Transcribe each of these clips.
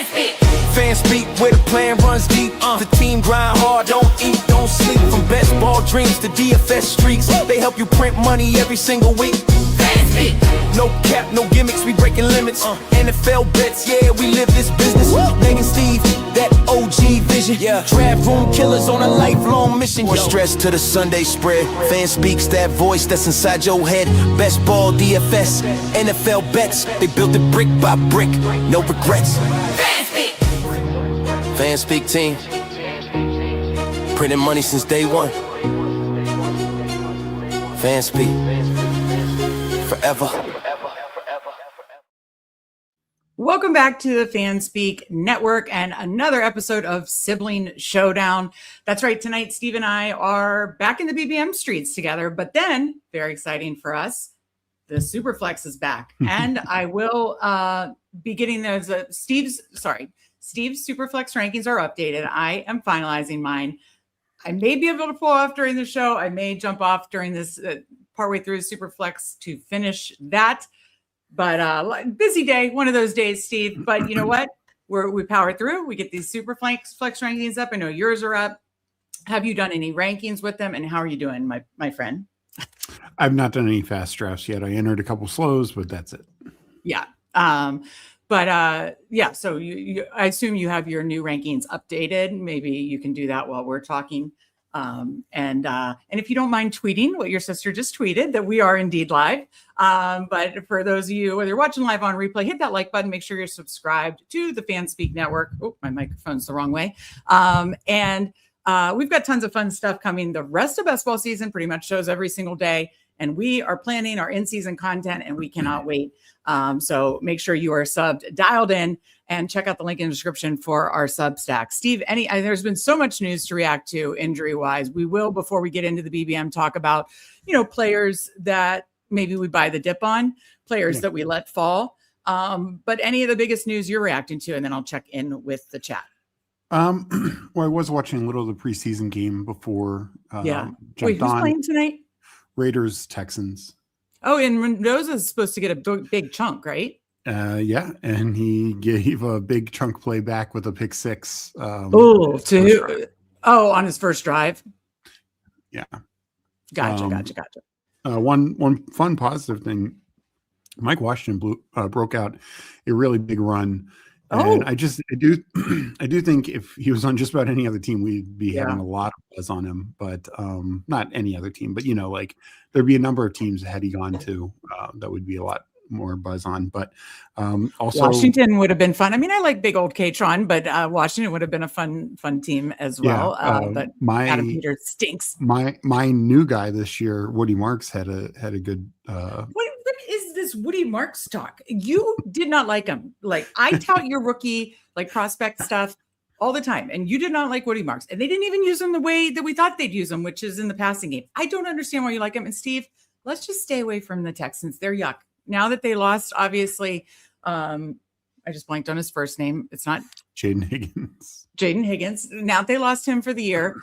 Fanspeak, where the plan runs deep. The team grind hard, don't eat, don't sleep. From best ball dreams to DFS streaks, they help you print money every single week. Fanspeak. No cap, no gimmicks, we breaking limits. NFL bets, yeah, we live this business. Meg and Steve, that OG vision. Draft room killers on a lifelong mission. More stress to the Sunday spread. Fanspeak's that voice that's inside your head. Best ball, DFS, NFL bets. They built it brick by brick, no regrets. Fanspeak team, printing money since day one. Fanspeak, forever. Welcome back to the Fanspeak Network and another episode of Sibling Showdown. That's right, tonight Steve and I are back in the BBM streets together, but then, very exciting for us, the Superflex is back. And I will be getting those, Steve's Superflex rankings are updated. I am finalizing mine. I may be able to pull off during the show. I may jump off during this partway through Superflex to finish that. But busy day, one of those days, Steve. But you know what? We power through. We get these Superflex rankings up. I know yours are up. Have you done any rankings with them? And how are you doing, my friend? I've not done any fast drafts yet. I entered a couple slows, but that's it. Yeah. So I assume you have your new rankings updated. Maybe you can do that while we're talking. And if you don't mind tweeting what your sister just tweeted, that we are indeed live. But for those of you, whether you're watching live on replay, hit that like button, make sure you're subscribed to the Fanspeak Network. Oh, my microphone's the wrong way. We've got tons of fun stuff coming. The rest of basketball season pretty much shows every single day. And we are planning our in-season content, and we cannot wait. So make sure you are subbed, dialed in, and check out the link in the description for our Substack. Steve, there's been so much news to react to injury-wise. We will, before we get into the BBM, talk about, players that maybe we buy the dip on, players that we let fall. But any of the biggest news you're reacting to, and then I'll check in with the chat. Well, I was watching a little of the preseason game before. Wait, who's playing tonight? Raiders, Texans. Oh, and Mendoza's supposed to get a big chunk, right? Yeah, and he gave a big chunk play back with a pick six. On his first drive. Yeah. Gotcha. One fun positive thing, Mike Washington broke out a really big run. And I do think if he was on just about any other team, we'd be having a lot of buzz on him, but not any other team, but there'd be a number of teams had he gone to that would be a lot more buzz on. But also Washington would have been fun. I mean, I like big old K-Tron, but Washington would have been a fun team as well. But Adam Peters stinks. My new guy this year, Woody Marks, had a good what is this Woody Marks talk? You did not like him. Like, I tout your rookie prospect stuff all the time, and you did not like Woody Marks, and they didn't even use him the way that we thought they'd use him, which is in the passing game. I don't understand why you like him. And Steve, let's just stay away from the Texans. They're yuck. Now that they lost, obviously, I just blanked on his first name. It's not Jaden Higgins. Now that they lost him for the year,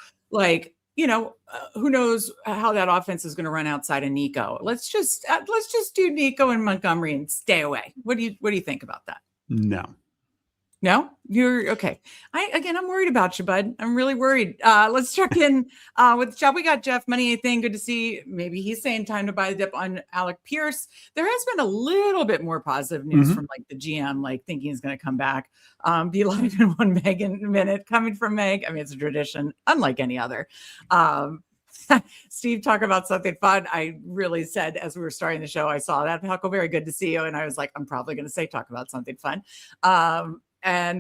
who knows how that offense is going to run outside of Nico? Let's just do Nico and Montgomery and stay away. What do you think about that? No, you're okay. I'm worried about you, bud. I'm really worried. Let's check in with Shoup. We got Jeff Money. Anything good to see? Maybe he's saying time to buy the dip on Alec Pierce. There has been a little bit more positive news from the GM, thinking he's going to come back. Be live in 1 meg in a minute coming from Meg. I mean, it's a tradition, unlike any other. Steve, talk about something fun. I really said as we were starting the show, I saw that. Huckleberry, good to see you. And I was like, I'm probably going to say talk about something fun. And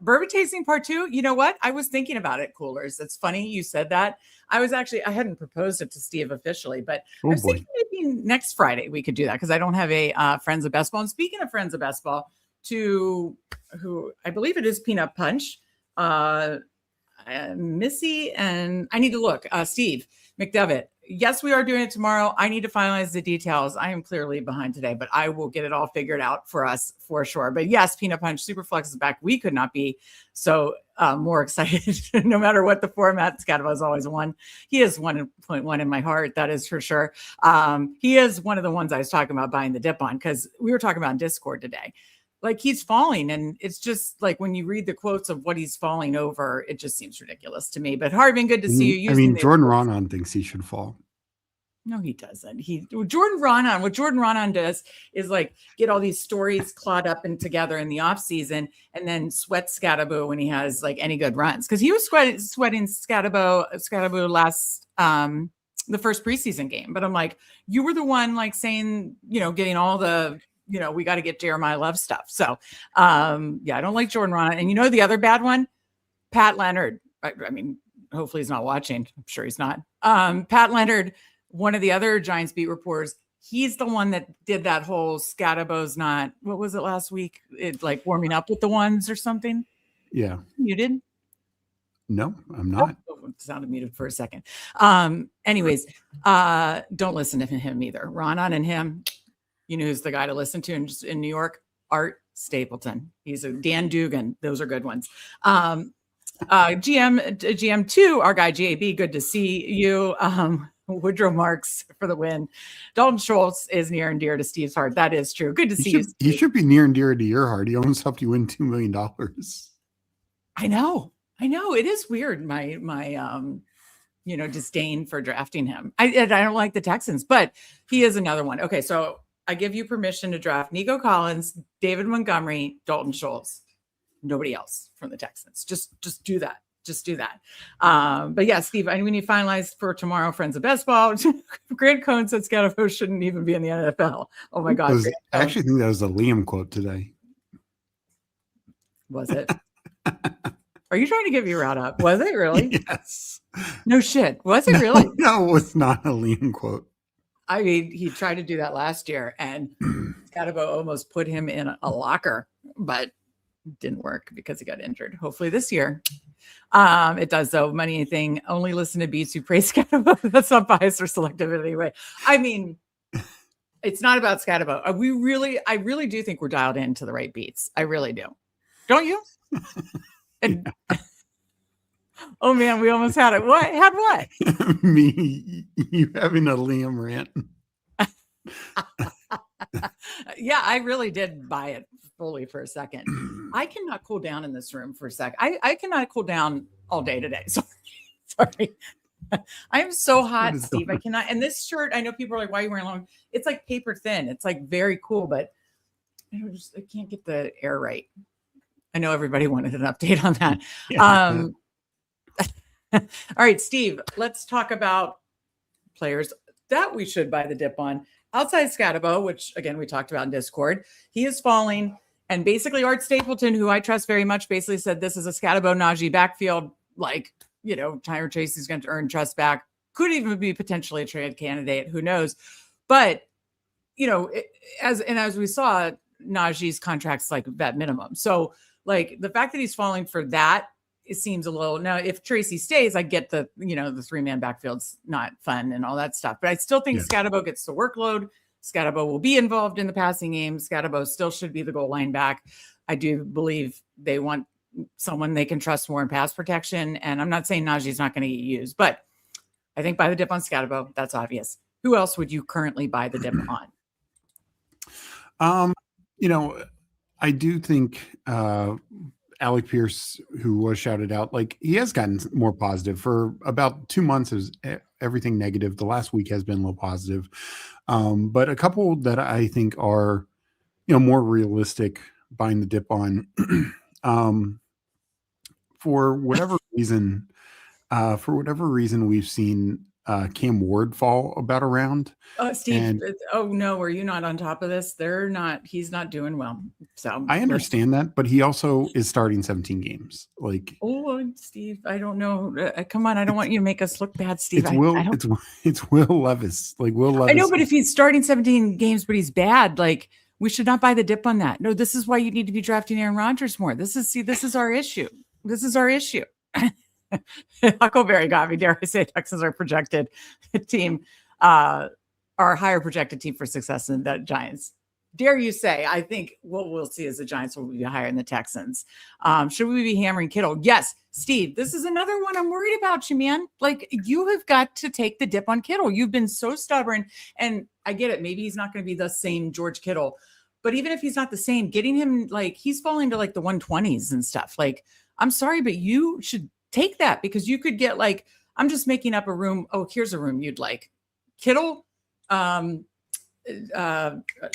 bourbon tasting part 2. You know what? I was thinking about it, coolers. It's funny you said that. I hadn't proposed it to Steve officially, but I was thinking maybe next Friday we could do that because I don't have a Friends of Best Ball. And speaking of Friends of Best Ball, who I believe it is Peanut Punch, Missy, and I need to look. Steve McDevitt. Yes, we are doing it tomorrow. I need to finalize the details. I am clearly behind today, but I will get it all figured out for us for sure. But yes, Peanut Punch Superflex is back. We could not be so more excited, no matter what the format. Scott was always one. He is 1.1 in my heart. That is for sure. He is one of the ones I was talking about buying the dip on because we were talking about in Discord today. Like he's falling, and it's just like when you read the quotes of what he's falling over, it just seems ridiculous to me. But Harvin, good to see you. I mean, Jordan Ronan thinks he should fall. No, he doesn't. What Jordan Ronan does is like get all these stories clawed up and together in the off season, and then sweat Scatterbo when he has like any good runs. Because he was sweating Scatterbo last the first preseason game. But I'm like, you were the one like saying, getting all the, we got to get Jeremiah Love stuff. So yeah, I don't like Jordan Ronan. And the other bad one, Pat Leonard. I mean, hopefully he's not watching. I'm sure he's not. Pat Leonard, one of the other Giants beat reporters, he's the one that did that whole Scatterbo's not, what was it last week? It like warming up with the ones or something. Yeah. You did? No, I'm not. Oh, it sounded muted for a second. Anyways, don't listen to him either. Ronan and him, who's the guy to listen to in New York? Art Stapleton. He's a Dan Dugan. Those are good ones. GM2, our guy GAB, good to see you. Woodrow Marks for the win. Dalton Schultz is near and dear to Steve's heart. That is true. Good to see you, Steve. He should be near and dear to your heart. He almost helped you win $2 million. I know. It is weird. My disdain for drafting him. I don't like the Texans, but he is another one. Okay, so I give you permission to draft Nico Collins, David Montgomery, Dalton Schultz. Nobody else from the Texans. Just do that. Just do that. But yeah, Steve, we need finalized for tomorrow, Friends of Best Ball. Grant Cohn said Scatterbo shouldn't even be in the NFL. Oh my God. I actually think that was a Liam quote today. Was it? Are you trying to give your route up? Was it really? Yes. No shit. Was it really? No, it was not a Liam quote. I mean, he tried to do that last year, and Scatterbo almost put him in a locker, but it didn't work because he got injured. Hopefully this year. It does though. Money anything. Only listen to beats who praise Scatterbo. That's not biased or selective in any way. I mean, it's not about Scatterbo. I really do think we're dialed into the right beats. I really do. Don't you? And, oh man, we almost had it. What? Had what? Me, you having a Liam rant. Yeah, I really did buy it fully for a second. I cannot cool down in this room for a sec. I cannot cool down all day today. Sorry. I am so hot, Steve. I cannot. And this shirt, I know people are like, why are you wearing long? It's like paper thin. It's like very cool, but I can't get the air right. I know everybody wanted an update on that. Yeah. All right, Steve, let's talk about players that we should buy the dip on. Outside Scatterbo, which again, we talked about in Discord, he is falling. And basically Art Stapleton, who I trust very much, basically said this is a Scatterbo Najee backfield. Like, Tyler Chase is going to earn trust back. Could even be potentially a trade candidate. Who knows? But, as we saw, Najee's contract's like vet minimum. So like the fact that he's falling for that, it seems a little. Now, if Tracy stays, I get the 3-man backfield's not fun and all that stuff. But I still think Scatterbo gets the workload. Scatterbo will be involved in the passing game. Scatterbo still should be the goal line back. I do believe they want someone they can trust more in pass protection. And I'm not saying Najee's not going to get used, but I think buy the dip on Scatterbo. That's obvious. Who else would you currently buy the dip on? I do think Alec Pierce, who was shouted out, like he has gotten more positive for about 2 months. Is everything negative? The last week has been a little positive, but a couple that I think are, more realistic buying the dip on, for whatever reason, we've seen Cam Ward fall about a round. Oh, Steve. Oh no, were you not on top of this? He's not doing well. So I understand that, but he also is starting 17 games. Like, oh, Steve, I don't know. Come on, I don't want you to make us look bad, Steve. It's Will Levis. Like Will Levis. I know, but if he's starting 17 games, but he's bad, like we should not buy the dip on that. No, this is why you need to be drafting Aaron Rodgers more. This is our issue. This is our issue. Huckleberry got me. Dare I say Texans are projected team, are a higher projected team for success than the Giants. Dare you say? I think what we'll see is the Giants will be higher than the Texans. Should we be hammering Kittle? Yes, Steve. This is another one I'm worried about you, man. Like you have got to take the dip on Kittle. You've been so stubborn, and I get it. Maybe he's not going to be the same George Kittle, But even if he's not the same, getting him, like, he's falling to like the 120s and stuff. Like, I'm sorry, but you should take that, because you could get, like, I'm just making up a room. Oh, here's a room you'd like: Kittle,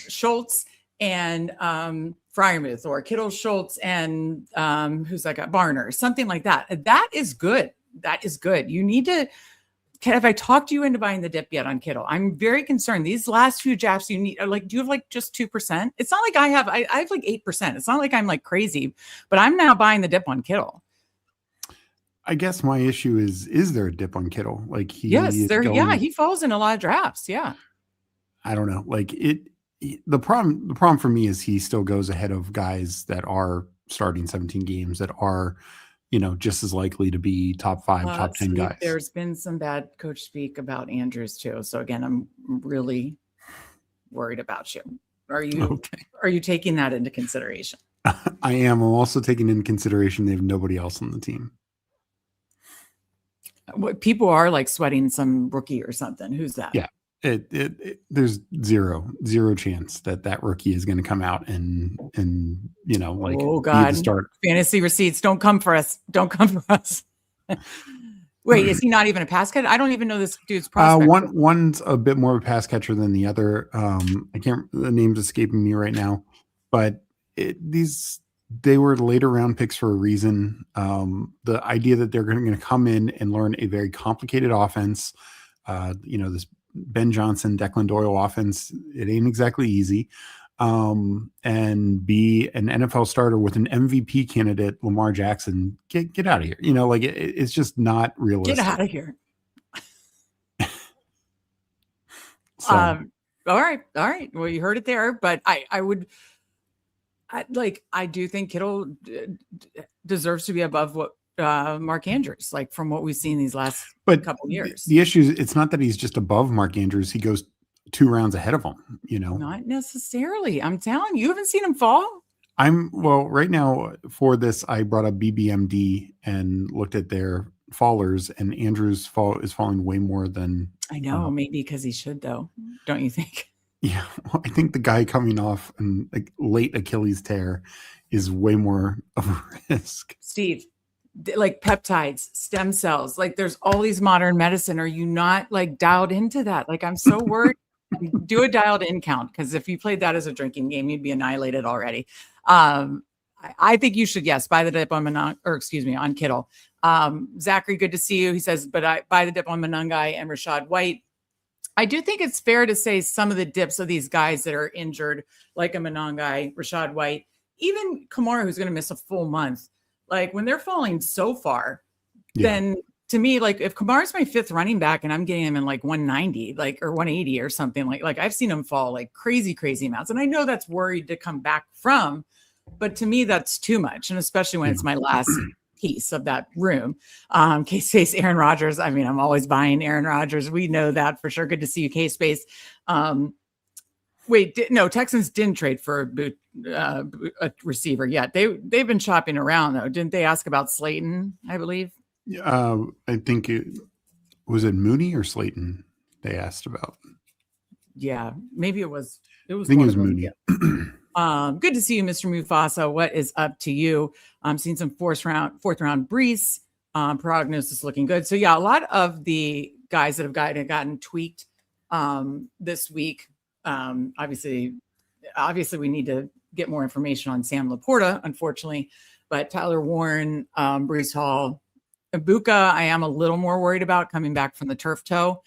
Schultz, and Freiermuth, or Kittle, Schultz, and who's that guy? Barner, something like that. That is good. That is good. You need to. Have I talked you into buying the dip yet on Kittle? I'm very concerned. These last few drafts you need are like, do you have like just 2%? It's not like I have like 8%. It's not like I'm like crazy, but I'm now buying the dip on Kittle. I guess my issue is there a dip on Kittle? Like he he falls in a lot of drafts. Yeah. I don't know. Like the problem for me is he still goes ahead of guys that are starting 17 games that are, just as likely to be top 5, top 10 guys. There's been some bad coach speak about Andrews too. So again, I'm really worried about you. Are you taking that into consideration? I am. I'm also taking into consideration they have nobody else on the team. What people are like sweating some rookie or something. Who's that? Yeah. There's zero chance that rookie is going to come out and like, oh God, start. Fantasy receipts. Don't come for us. Wait, is he not even a pass catcher? I don't even know this dude's prospect. One's a bit more of a pass catcher than the other. The name's escaping me right now, but they were later round picks for a reason. The idea that they're going to come in and learn a very complicated offense, this Ben Johnson, Declan Doyle offense, it ain't exactly easy. And be an NFL starter with an MVP candidate, Lamar Jackson, get out of here. It's just not realistic. Get out of here. So. All right. Well, you heard it there, but I do think Kittle deserves to be above what Mark Andrews, like from what we've seen these last couple of years. The issue is it's not that he's just above Mark Andrews. He goes 2 rounds ahead of him, Not necessarily. I'm telling you, haven't seen him fall. Right now for this, I brought up BBMD and looked at their fallers, and Andrews is falling way more than I know. Maybe because he should, though. Don't you think? Yeah, I think the guy coming off and late Achilles tear is way more of a risk. Steve, like peptides, stem cells, like there's all these modern medicine. Are you not like dialed into that? Like, I'm so worried. Do a dialed in count, because if you played that as a drinking game, you'd be annihilated already. I think you should, yes, buy the dip on on Kittle. Zachary, good to see you. He says, but I buy the dip on Monangai and Rashad White. I do think it's fair to say some of the dips of these guys that are injured, like a Monangai, Rashad White, even Kamara, who's going to miss a full month, like when they're falling so far, then to me, like if Kamara's my 5th running back and I'm getting him in like 190, like, or 180 or something, like I've seen him fall like crazy amounts. And I know that's worried to come back from, but to me, that's too much. And especially when it's my last piece of that room. K-Space, Aaron Rodgers. I mean, I'm always buying Aaron Rodgers. We know that for sure. Good to see you, K-Space. Texans didn't trade for a receiver yet. They've been shopping around though. Didn't they ask about Slayton, I believe? I think was it Mooney or Slayton they asked about. Yeah, maybe it was. I think it was Mooney. Good to see you, Mr. Mufasa. What is up to you? I'm seeing some fourth round Brees. Prognosis looking good. So yeah, a lot of the guys that have gotten tweaked this week. Obviously we need to get more information on Sam Laporta, unfortunately, but Tyler Warren, Brees Hall, Ibuka, I am a little more worried about coming back from the turf toe.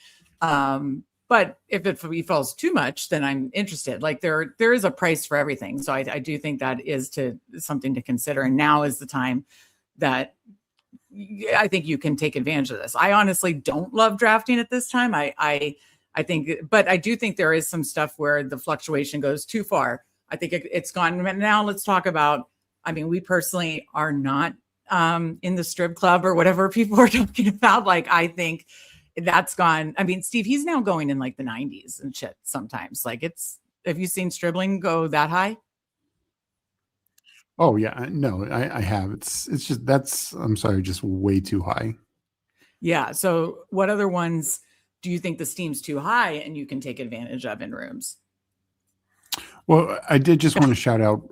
But if he falls too much, then I'm interested. Like there is a price for everything. So I do think that is something to consider. And now is the time that I think you can take advantage of this. I honestly don't love drafting at this time. I think, but I do think there is some stuff where the fluctuation goes too far. I think it's gone. Now let's talk about, we personally are not in the strip club or whatever people are talking about. Like, I think that's gone. Steve, he's now going in like the 90s and shit sometimes. Like have you seen Stribling go that high? Oh yeah, no, I have. It's just, just way too high. Yeah. So what other ones do you think the steam's too high and you can take advantage of in rooms? Well, I did just want to shout out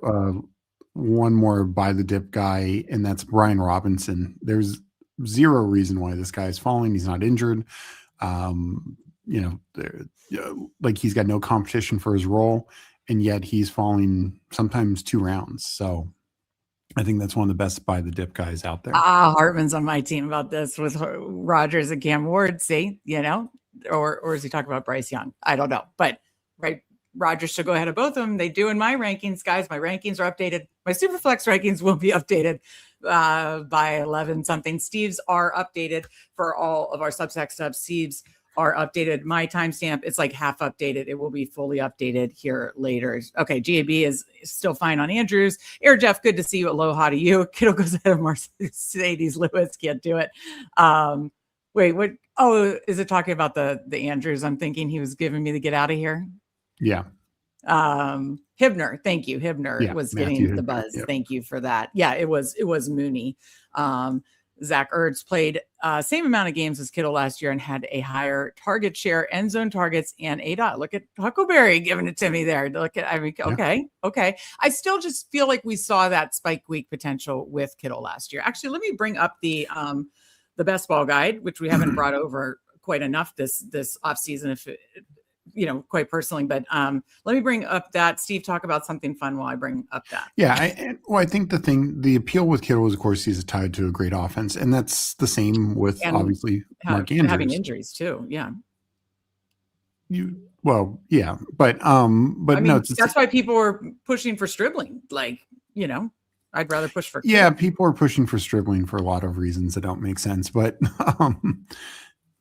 one more buy the dip guy, and that's Brian Robinson. There's zero reason why this guy is falling. He's not injured. Like he's got no competition for his role, and yet he's falling sometimes 2 rounds. So I think that's one of the best buy the dip guys out there. Hartman's on my team about this with Rodgers and Cam Ward. See, or is he talking about Bryce Young? I don't know, but right. Rodgers should go ahead of both of them. They do in my rankings, guys. My rankings are updated. My Superflex rankings will be updated by 11 something. Steve's are updated for all of our Substack subs. Steve's are updated. My timestamp, it's like half updated. It will be fully updated here later. Okay, GAB is still fine on Andrews. Air Jeff, good to see you. Aloha to you. Kittle goes ahead of Mercedes Lewis. Can't do it. Wait, what? Oh, is it talking about the Andrews? I'm thinking he was giving me the get out of here. Yeah. Hibner, thank you. Hibner was Matthew getting the Hibner, buzz. yep. Thank you for that. Yeah, it was Mooney. Zach Ertz played same amount of games as Kittle last year and had a higher target share, end zone targets, and ADOT. Look at Huckleberry giving it to me there. Okay. I still just feel like we saw that spike week potential with Kittle last year. Actually, let me bring up the best ball guide, which we haven't brought over quite enough this offseason, quite personally, but let me bring up that. Steve, talk about something fun while I bring up that. Yeah. I think the appeal with Kittle is, of course, he's tied to a great offense, and that's the same with obviously Mark Andrews. Having injuries too. Yeah. But no, that's why people are pushing for Stribling. I'd rather push for Kittle. Yeah, people are pushing for Stribling for a lot of reasons that don't make sense, but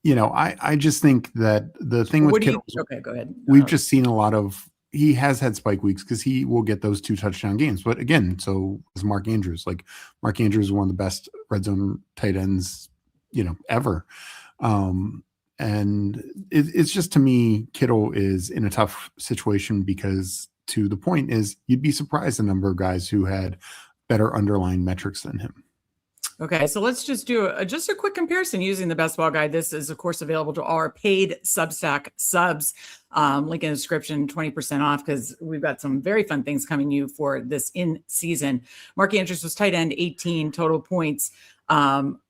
I just think that the thing with Kittle, okay, go ahead. We've just seen a lot of, he has had spike weeks because he will get those 2 touchdown games. But again, so is Mark Andrews. Like Mark Andrews is one of the best red zone tight ends, ever. And it's just, to me, Kittle is in a tough situation because, to the point is, you'd be surprised the number of guys who had better underlying metrics than him. Okay, so let's just do just a quick comparison using the best ball guide. This is, of course, available to our paid Substack subs. Link in the description, 20% off, because we've got some very fun things coming you for this in season. Mark Andrews was tight end, 18 total points.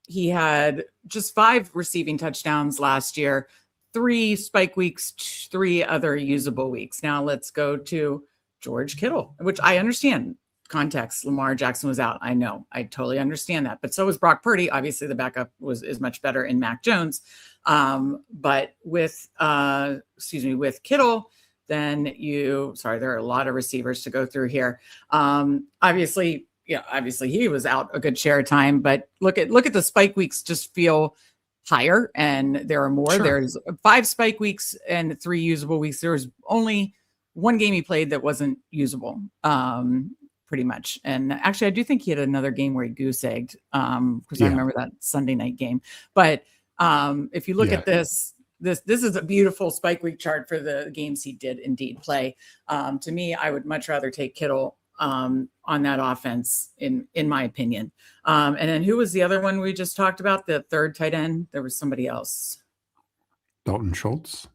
He had just 5 receiving touchdowns last year, 3 spike weeks, 3 other usable weeks. Now let's go to George Kittle, which I understand. Context, Lamar Jackson was out. I know. I totally understand that. But so was Brock Purdy. Obviously, the backup is much better in Mac Jones. But with Kittle, then there are a lot of receivers to go through here. Obviously he was out a good share of time, but look at the spike weeks just feel higher, and there are more. Sure. There's 5 spike weeks and 3 usable weeks. There was only 1 game he played that wasn't usable. Pretty much. And actually, I do think he had another game where he goose egged, because I remember that Sunday night game. But if you look at this is a beautiful spike week chart for the games he did indeed play. To me, I would much rather take Kittle on that offense, in my opinion. And then who was the other one we just talked about? The third tight end? There was somebody else. Dalton Schultz?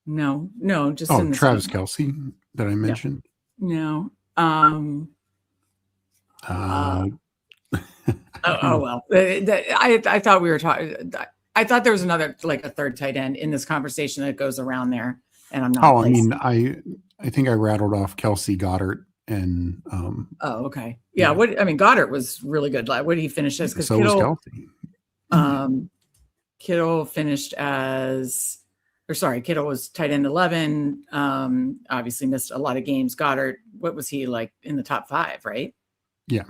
No, just Travis Kelce that I mentioned. Yeah. No. Well, I thought we were talking. I thought there was another, like a third tight end in this conversation that goes around there, and I'm not. I think I rattled off Kelce, Goddard, and. Okay. Yeah. Goddard was really good. What did he finish as? Because so was Kelce. Kittle finished as. Kittle was tight end 11. Obviously missed a lot of games. Goddard, what was he like in the top 5, right? Yeah.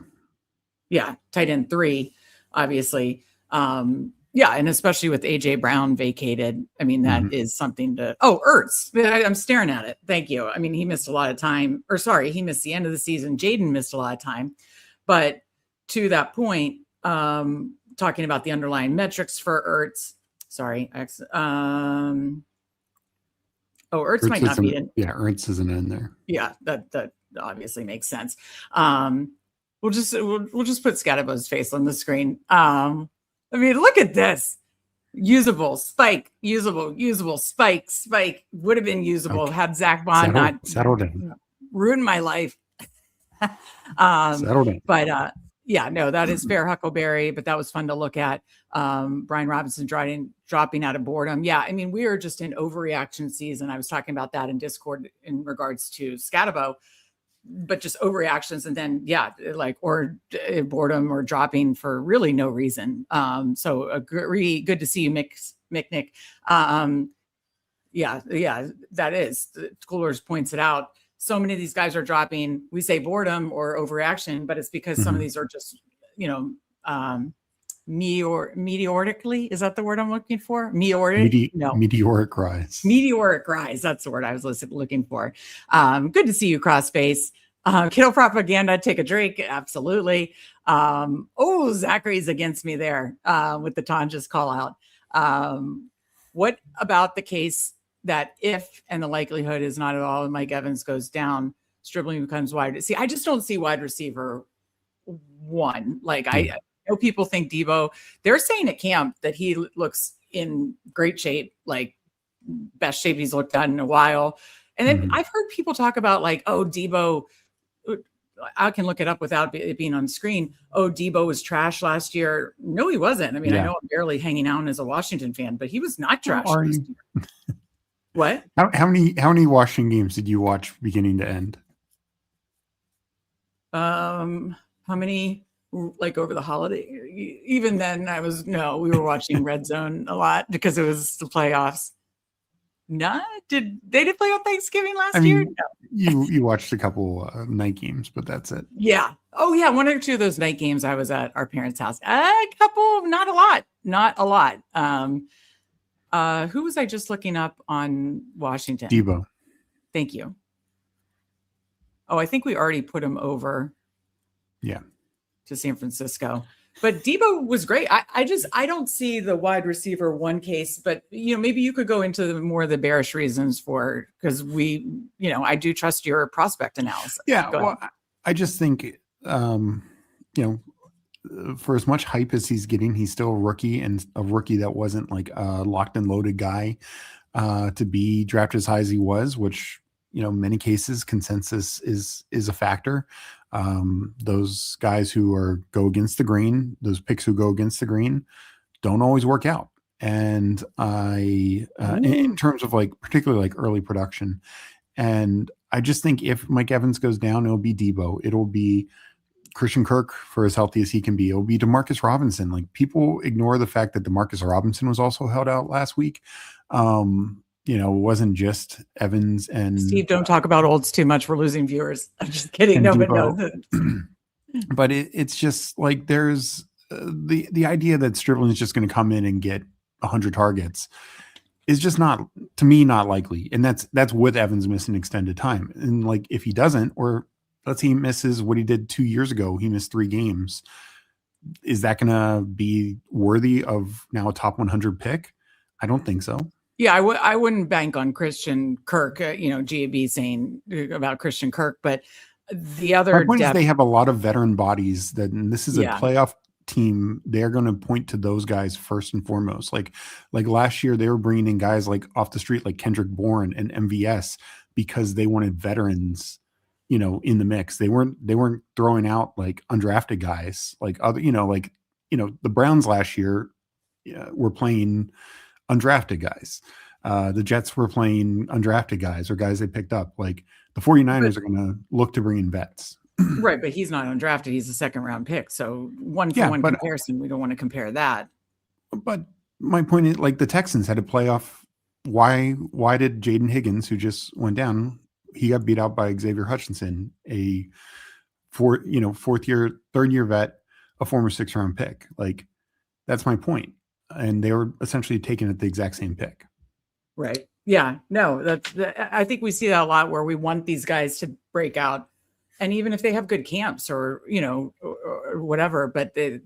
Yeah. Tight end 3, obviously. And especially with AJ Brown vacated. That is something to, Ertz. I'm staring at it. Thank you. He missed a lot of time, he missed the end of the season. Jaden missed a lot of time, but to that point, talking about the underlying metrics for Ertz, Ertz might not be in. Yeah, Ertz isn't in there. Yeah, that obviously makes sense. We'll just put Scatterbo's face on the screen. Look at this. Usable, spike, usable, spike, would have been usable Okay. had Zach Bond Settled in. ruined my life. Settled in. But yeah, no, that is fair, Huckleberry, but that was fun to look at. Brian Robinson dropping out of boredom. Yeah, I mean, we are just in overreaction season. I was talking about that in Discord in regards to Scatabo, but just overreactions, and then boredom or dropping for really no reason. So agree. Good to see you, Mick. Yeah, that is. The Coolers points it out. So many of these guys are dropping. We say boredom or overreaction, but it's because some of these are just, meteorically. Is that the word I'm looking for? Meteoric rise. Meteoric rise. That's the word I was looking for. Good to see you, Crossface. Kiddo propaganda. Take a drink. Absolutely. Zachary's against me there with the Tonjas call out. What about the case that if, and the likelihood is not at all, Mike Evans goes down, Stribling becomes wide? See, I just don't see wide receiver one. I know people think Debo, they're saying at camp that he looks in great shape, like best shape he's looked at in a while. And then I've heard people talk about Debo, I can look it up without it being on screen. Debo was trash last year. No, he wasn't. I mean, I know I'm barely hanging out as a Washington fan, but he was not trash last year. What? How many Washington games did you watch beginning to end? How many over the holiday? Even then we were watching Red Zone a lot because it was the playoffs. Did they play on Thanksgiving last year? No. You watched a couple night games, but that's it. Yeah. Oh yeah. One or two of those night games I was at our parents' house. A couple, not a lot. Who was I just looking up on Washington? Debo. Thank you. Oh, I think we already put him over. Yeah. To San Francisco. But Debo was great. I don't see the wide receiver one case, but maybe you could go into more of the bearish reasons because I do trust your prospect analysis. Yeah. Well, I just think, for as much hype as he's getting, he's still a rookie, and a rookie that wasn't like a locked and loaded guy to be drafted as high as he was, which, many cases consensus is a factor. Those guys who go against the grain, those picks who go against the grain don't always work out. And in terms of particularly early production, and I just think if Mike Evans goes down, it'll be Debo. It'll be Christian Kirk for as healthy as he can be. It'll be Demarcus Robinson. People ignore the fact that Demarcus Robinson was also held out last week. It wasn't just Evans and Steve. Don't talk about olds too much. We're losing viewers. I'm just kidding. Nobody knows it. But it's just there's the idea that Stribling is just going to come in and get 100 targets is just not likely. And that's with Evans missing extended time. And if he doesn't, or let's say he misses what he did 2 years ago, he missed 3 games. Is that going to be worthy of now a top 100 pick? I don't think so. Yeah, I wouldn't bank on Christian Kirk, GAB saying about Christian Kirk, but the other my point is they have a lot of veteran bodies and this is a playoff team. They're going to point to those guys first and foremost. Like last year, they were bringing in guys off the street, like Kendrick Bourne and MVS, because they wanted veterans, in the mix. They weren't throwing out undrafted guys the Browns last year were playing undrafted guys. The Jets were playing undrafted guys or guys they picked up. The 49ers are going to look to bring in vets. Right, but he's not undrafted. He's a second round pick. So one comparison, we don't want to compare that. But my point is, the Texans had a playoff. Why did Jaden Higgins, who just went down, he got beat out by Xavier Hutchinson, a third year vet, a former 6th round pick. That's my point. And they were essentially taken at the exact same pick. Right. Yeah. No, I think we see that a lot where we want these guys to break out. And even if they have good camps or whatever, but a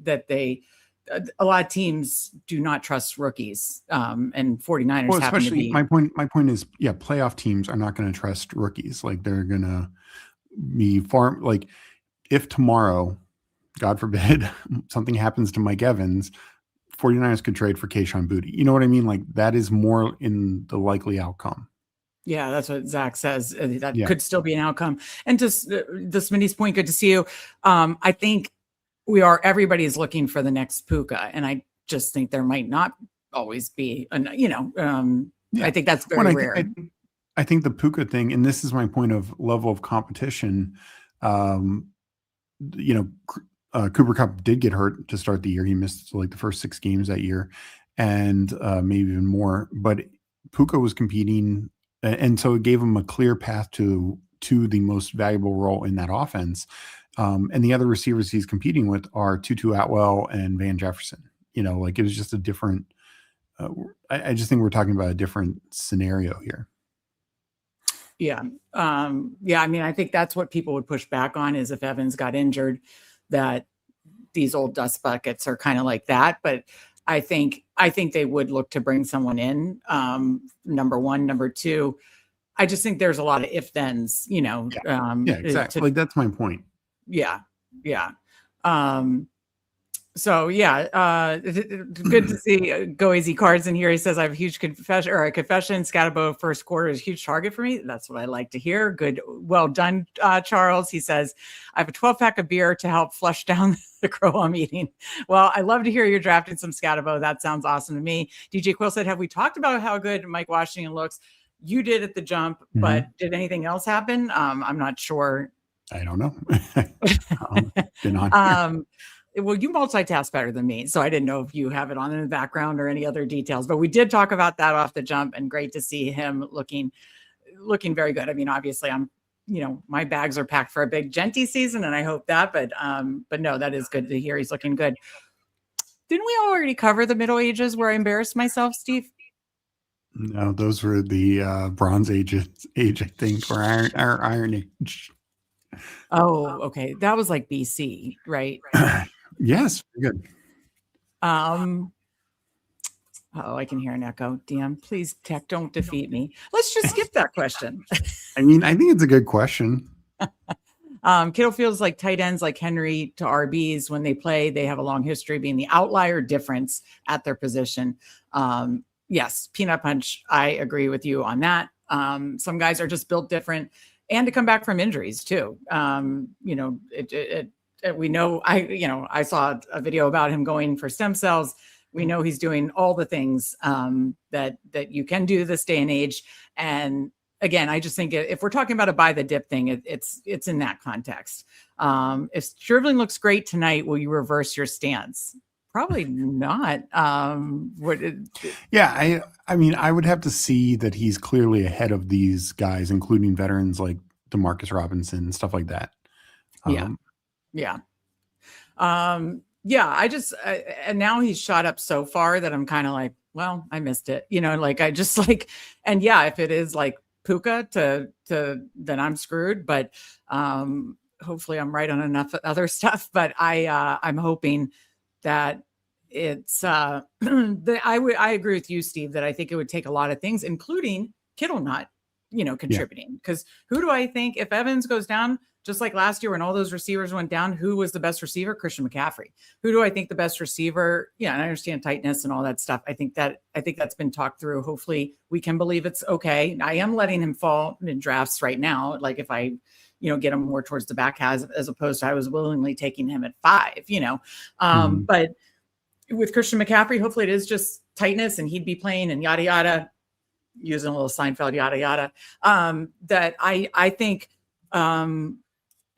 lot of teams do not trust rookies. And 49ers happen to be. My point is, playoff teams are not going to trust rookies. They're going to be far, if tomorrow, God forbid, something happens to Mike Evans, 49ers could trade for Kayshon Boutte. You know what I mean? Like that is more in the likely outcome. Yeah, that's what Zach says. That Yeah. could still be an outcome. And just the Smitty's point, good to see you. I think everybody's looking for the next Puka. And I just think there might not always be, I think that's very rare. I think the Puka thing, and this is my point of level of competition, Cooper Kupp did get hurt to start the year. He missed like the first 6 games that year and maybe even more. But Puka was competing, and so it gave him a clear path to the most valuable role in that offense. And the other receivers he's competing with are Tutu Atwell and Van Jefferson. Like it was just a different I just think we're talking about a different scenario here. Yeah. I mean, I think that's what people would push back on is if Evans got injured, that these old dust buckets are kind of like that. But I think they would look to bring someone in. Number one, number two, I just think there's a lot of if-thens, Yeah, exactly. Like that's my point. Yeah. Good to see Go Easy Cards in here. He says, I have a huge confession. Scatterbo first quarter is a huge target for me. That's what I like to hear. Good. Well done, Charles. He says, I have a 12-pack of beer to help flush down the crow I'm eating. Well, I love to hear you're drafting some Scatterbo. That sounds awesome to me. DJ Quill said, have we talked about how good Mike Washington looks? You did at the jump, but did anything else happen? I'm not sure. I don't know. Been on here. Well, you multitask better than me, so I didn't know if you have it on in the background or any other details, but we did talk about that off the jump, and great to see him looking very good. I mean, obviously my bags are packed for a big Genty season, and I hope that, but no, that is good to hear. He's looking good. Didn't we already cover the Middle Ages where I embarrassed myself, Steve? No, those were the Bronze Age, I think, or Iron Age. Oh, okay. That was like BC, right? Yes, good. I can hear an echo. DM, please, tech, don't defeat me. Let's just skip that question. I mean, I think it's a good question. Kittle feels like tight ends like Henry to RBs when they play, they have a long history being the outlier difference at their position. Yes, Peanut Punch, I agree with you on that. Some guys are just built different, and to come back from injuries too. We know, I saw a video about him going for stem cells. We know he's doing all the things that you can do this day and age. And again, I just think if we're talking about a buy the dip thing, it's in that context. If Striveling looks great tonight, will you reverse your stance? Probably not. I mean, I would have to see that he's clearly ahead of these guys, including veterans like Demarcus Robinson, stuff like that. And now he's shot up so far that I'm kind of like, well, I missed it. If it is like Puka then I'm screwed, but hopefully I'm right on enough other stuff. But I'm hoping that it's I agree with you, Steve, that I think it would take a lot of things, including Kittle not, contributing. Because who do I think if Evans goes down, just like last year when all those receivers went down, who was the best receiver? Christian McCaffrey. Who do I think the best receiver? Yeah, and I understand tightness and all that stuff. I think that's been talked through. Hopefully we can believe it's okay. I am letting him fall in drafts right now. Like if I, get him more towards the back half as opposed to I was willingly taking him at 5, But with Christian McCaffrey, hopefully it is just tightness and he'd be playing and yada, yada, using a little Seinfeld, yada, yada. That I think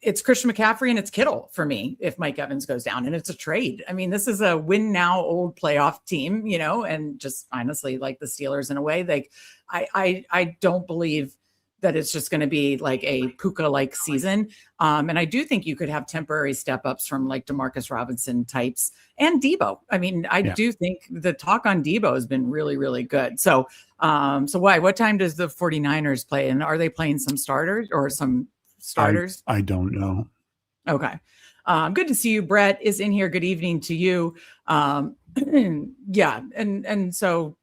it's Christian McCaffrey and it's Kittle for me if Mike Evans goes down, and it's a trade. I mean, this is a win now old playoff team, and just honestly like the Steelers in a way. Like I don't believe that it's just going to be like a Puka-like season. And I do think you could have temporary step-ups from like DeMarcus Robinson types and Debo. I mean, I do think the talk on Debo has been really, really good. So what time does the 49ers play? And are they playing some starters or some starters? I don't know. Okay. Good to see you. Brett is in here. Good evening to you. And so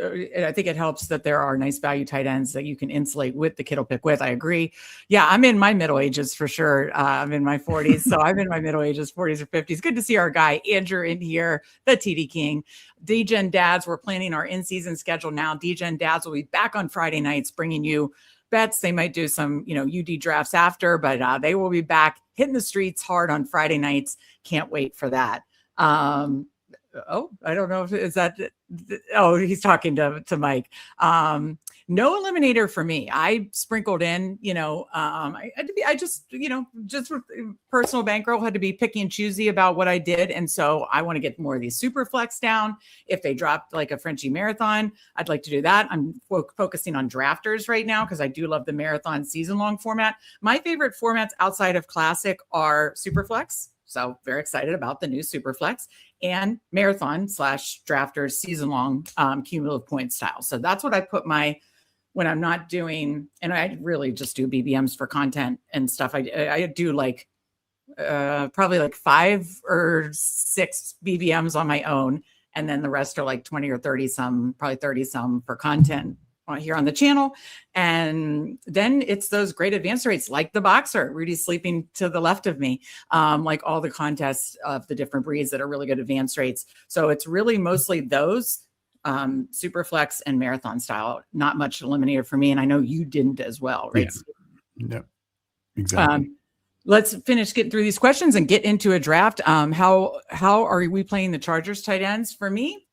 I think it helps that there are nice value tight ends that you can insulate with the Kittle pick with. I agree. Yeah, I'm in my middle ages for sure. I'm in my 40s. So I'm in my middle ages, 40s or 50s. Good to see our guy, Andrew, in here, the TD King. Degen Dads, we're planning our in-season schedule now. Degen Dads will be back on Friday nights bringing you bets. They might do some, UD drafts after, but they will be back hitting the streets hard on Friday nights. Can't wait for that. I don't know if is that. Oh, he's talking to Mike. No eliminator for me. I sprinkled in, I had to be, just with personal bankroll, had to be picky and choosy about what I did. And so I want to get more of these Superflex down. If they dropped like a Frenchie marathon, I'd like to do that. I'm focusing on drafters right now because I do love the marathon season long format. My favorite formats outside of classic are Superflex. So very excited about the new Superflex and marathon / drafters season long cumulative point style. So that's what I put when I'm not doing, and I really just do BBMs for content and stuff. I do like probably like 5 or 6 BBMs on my own. And then the rest are like 20 or 30 some, probably 30 some for content here on the channel. And then it's those great advance rates like the boxer. Rudy's sleeping to the left of me, like all the contests of the different breeds that are really good advance rates. So it's really mostly those Superflex and marathon style, not much eliminator for me. And I know you didn't as well, right? Yeah, exactly. Let's finish getting through these questions and get into a draft. How are we playing the Chargers tight ends? For me,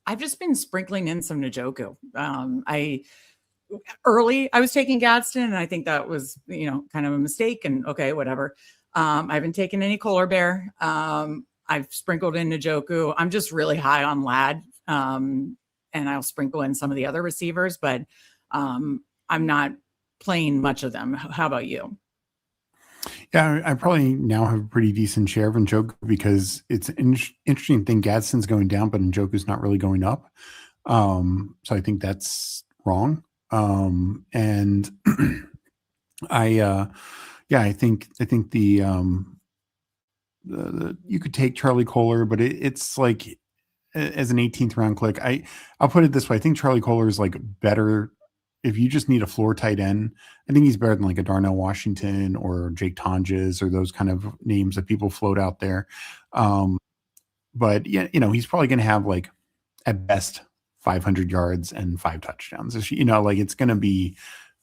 I've just been sprinkling in some Njoku. I was taking Gadsden, and I think that was, kind of a mistake. And okay, whatever. I haven't taken any Kohler Bear. I've sprinkled in Njoku. I'm just really high on Ladd, and I'll sprinkle in some of the other receivers, but I'm not playing much of them. How about you? Yeah, I probably now have a pretty decent share of Njoku because it's an interesting thing. Gadsden's going down, but Njoku's not really going up. So I think that's wrong. And I think the you could take Charlie Kohler, but it's like as an 18th round click. I'll put it this way. I think Charlie Kohler is like better. If you just need a floor tight end, I think he's better than like a Darnell Washington or Jake Tonjes or those kind of names that people float out there. But yeah, he's probably going to have like at best 500 yards and 5 touchdowns. Like it's going to be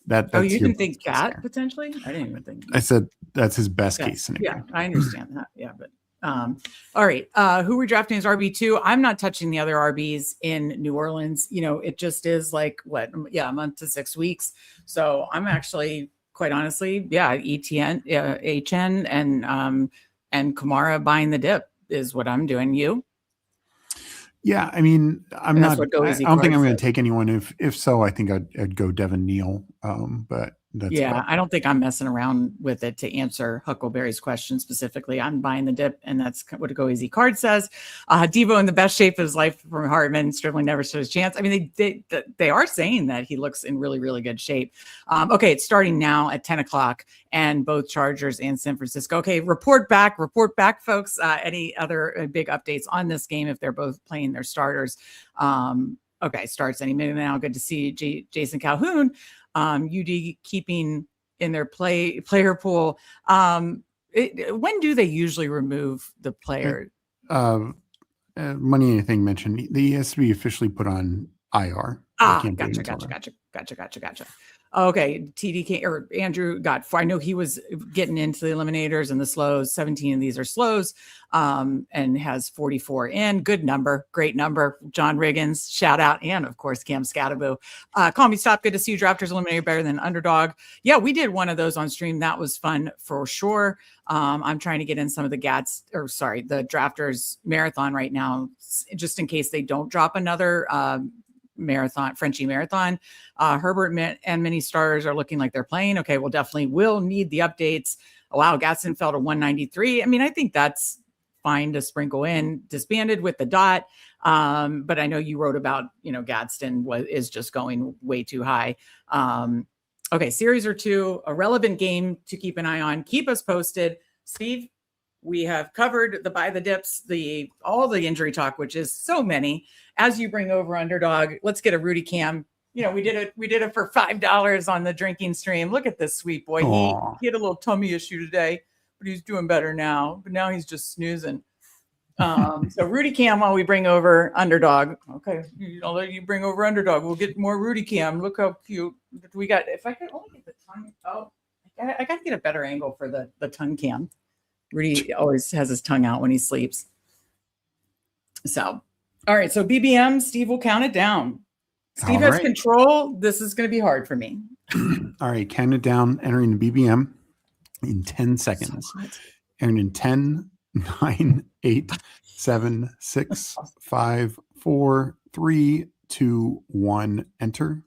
that. Oh, you didn't think that potentially? I didn't even think. I said that's his best case scenario. Yeah, I understand that. Yeah, but all right. Who we're drafting as RB2. I'm not touching the other RBs in New Orleans. It just is like a month to 6 weeks. So I'm actually quite honestly, ETN, HN and Kamara buying the dip is what I'm doing. You? Yeah, I mean, I don't think I'm going to take anyone. If so, I think I'd go Devin Neal. But that's I don't think I'm messing around with it to answer Huckleberry's question specifically. I'm buying the dip, and that's what a Go Easy card says. Devo in the best shape of his life from Hartman. Stribling never stood a chance. I mean, they are saying that he looks in really, really good shape. Okay, it's starting now at 10 o'clock, and both Chargers and San Francisco. Okay, report back, folks. Any other big updates on this game if they're both playing their starters? Okay, starts any minute now. Good to see Jason Calhoun. UD keeping in their player pool. When do they usually remove the player? Money anything mentioned. He has to be officially put on IR. Gotcha. Okay, TDK or Andrew got 4. I know he was getting into the eliminators and the slows. 17 of these are slows, and has 44 in. Good number, great number. John Riggins, shout out, and of course Cam Scattaboo. Call me stop. Good to see you. Drafters eliminator better than Underdog. Yeah, we did one of those on stream. That was fun for sure. I'm trying to get in some of the the drafters marathon right now, just in case they don't drop another Frenchie marathon. Herbert and many starters are looking like they're playing. Okay, we'll definitely will need the updates. Wow, Gadsden fell to 193. I mean, I think that's fine to sprinkle in. Disbanded with the dot. But I know you wrote about, Gadsden is just going way too high. Okay, series or two, a relevant game to keep an eye on. Keep us posted. Steve, We have covered the buy the dips, all the injury talk, which is so many. As you bring over Underdog, let's get a Rudy Cam. You know, we did it for $5 on the drinking stream. Look at this sweet boy. He had a little tummy issue today, but he's doing better now. But now he's just snoozing. So Rudy Cam while we bring over Underdog. Okay, I'll let you bring over Underdog. We'll get more Rudy Cam. Look how cute we got. If I could only get the tongue. Oh, I got to get a better angle for the tongue cam. Rudy always has his tongue out when he sleeps. So, all right. So BBM, Steve will count it down. Steve has control. This is going to be hard for me. All right. Count it down. Entering the BBM in 10 seconds. And in 10, 9, 8, 7, 6, 5, 4, 3, 2, 1. Enter.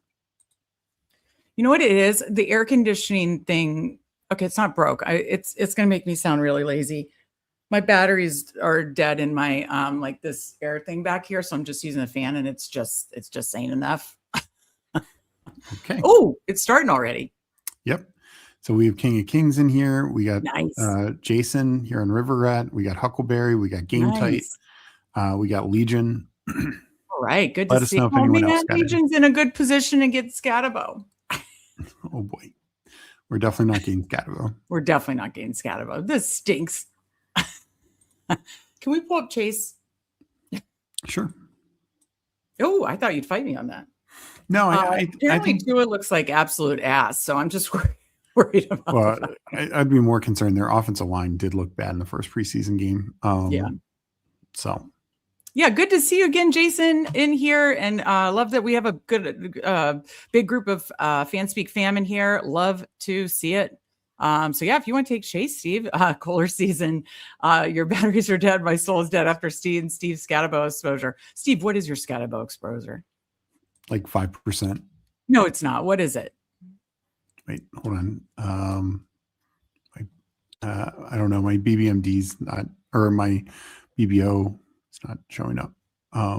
You know what it is? The air conditioning thing. Okay, it's not broke. It's going to make me sound really lazy. My batteries are dead in my like this air thing back here, so I'm just using a fan, and it's just saying enough. Okay. Oh, it's starting already. Yep. So we have King of Kings in here. We got nice. Jason here on River Rat. We got Huckleberry. We got Game Tight. We got Legion. All right, good Let to us see. know if anyone else got Legion's in a good position to get Scatabo. Oh boy. We're definitely not getting Scatabo. We're definitely not getting Scatabo. This stinks. Can we pull up Chase? Sure. Oh, I thought you'd fight me on that. No, apparently I think Tua looks like absolute ass, so I'm just worried about. Well, I'd be more concerned. Their offensive line did look bad in the first preseason game. Yeah. So. Yeah, good to see you again, Jason, in here, and love that we have a good, big group of Fanspeak fam in here. Love to see it. So yeah, if you want to take Chase, Steve, Kohler season, your batteries are dead. My soul is dead after Steve's Scatabo exposure. Steve, what is your Scatabo exposure? Like 5%. No, it's not. What is it? Wait, hold on. I don't know. My BBMD's not, or my BBO. It's not showing up.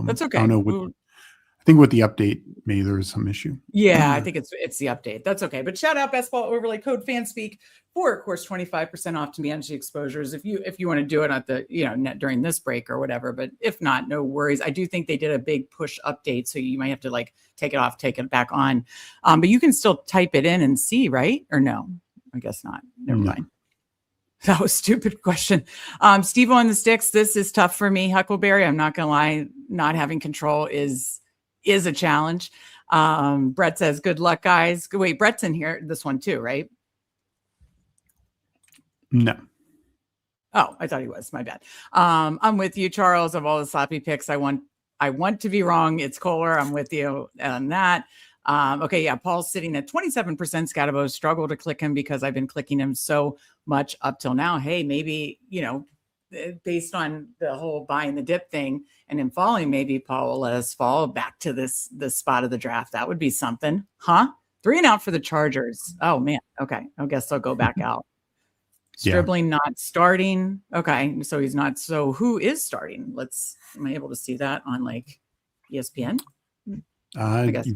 That's okay. I don't know. I think with the update, maybe there was some issue. Yeah, I think it's the update. That's okay. But shout out Best Ball Overlay code Fanspeak for, of course, 25% off to manage the exposures if you want to do it at the during this break or whatever. But if not, no worries. I do think they did a big push update, so you might have to like take it off, take it back on. But you can still type it in and see, right? Or no? I guess not. Never mind. That was a stupid question. Steve on the sticks. This is tough for me. Huckleberry, I'm not going to lie. Not having control is a challenge. Brett says, good luck, guys. Wait, Brett's in here. This one too, right? No. Oh, I thought he was. My bad. I'm with you, Charles. Of all the sloppy picks, I want to be wrong. It's Kohler. I'm with you on that. Okay, yeah, Paul's sitting at 27% Scatabo. Struggle to click him because I've been clicking him so much up till now. Hey, maybe, based on the whole buying the dip thing and him falling, maybe Paul will let us fall back to this spot of the draft. That would be something, huh? 3 and out for the Chargers. Oh man. Okay. I guess they'll go back out. Stribling not starting. Okay. So he's not. So who is starting? Am I able to see that on like ESPN? I guess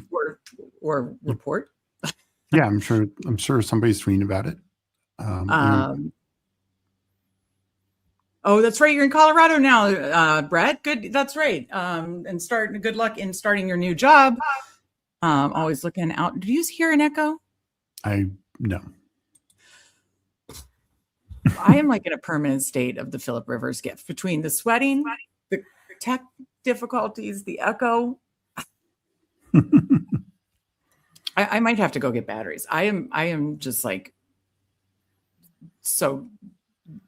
or report. Yeah, I'm sure somebody's tweeting about it. Oh, that's right. You're in Colorado now, Brett. Good. That's right. And good luck in starting your new job. Always looking out. Do you hear an echo? No. I am like in a permanent state of the Phillip Rivers gift between the sweating, the tech difficulties, the echo. I might have to go get batteries. I am just like, so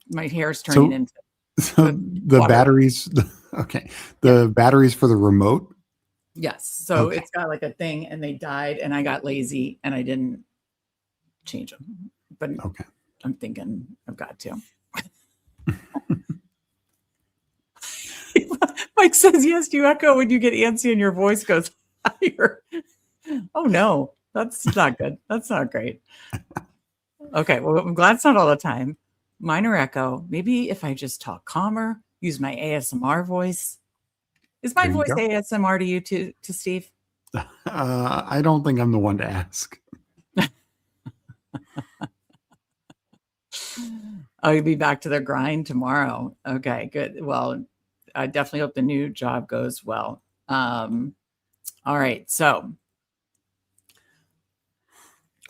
my hair's turning into the water. Batteries. Okay. The batteries for the remote. Yes. So It's got like a thing and they died and I got lazy and I didn't change them, but okay. I'm thinking I've got to. Mike says, yes, you echo when you get antsy and your voice goes higher. Oh no, that's not good. That's not great. Okay, well, I'm glad it's not all the time. Minor echo. Maybe if I just talk calmer, use my ASMR voice. Is my voice ASMR to you to Steve? I don't think I'm the one to ask. Oh, you'll be back to the grind tomorrow. Okay, good. Well, I definitely hope the new job goes well. All right, so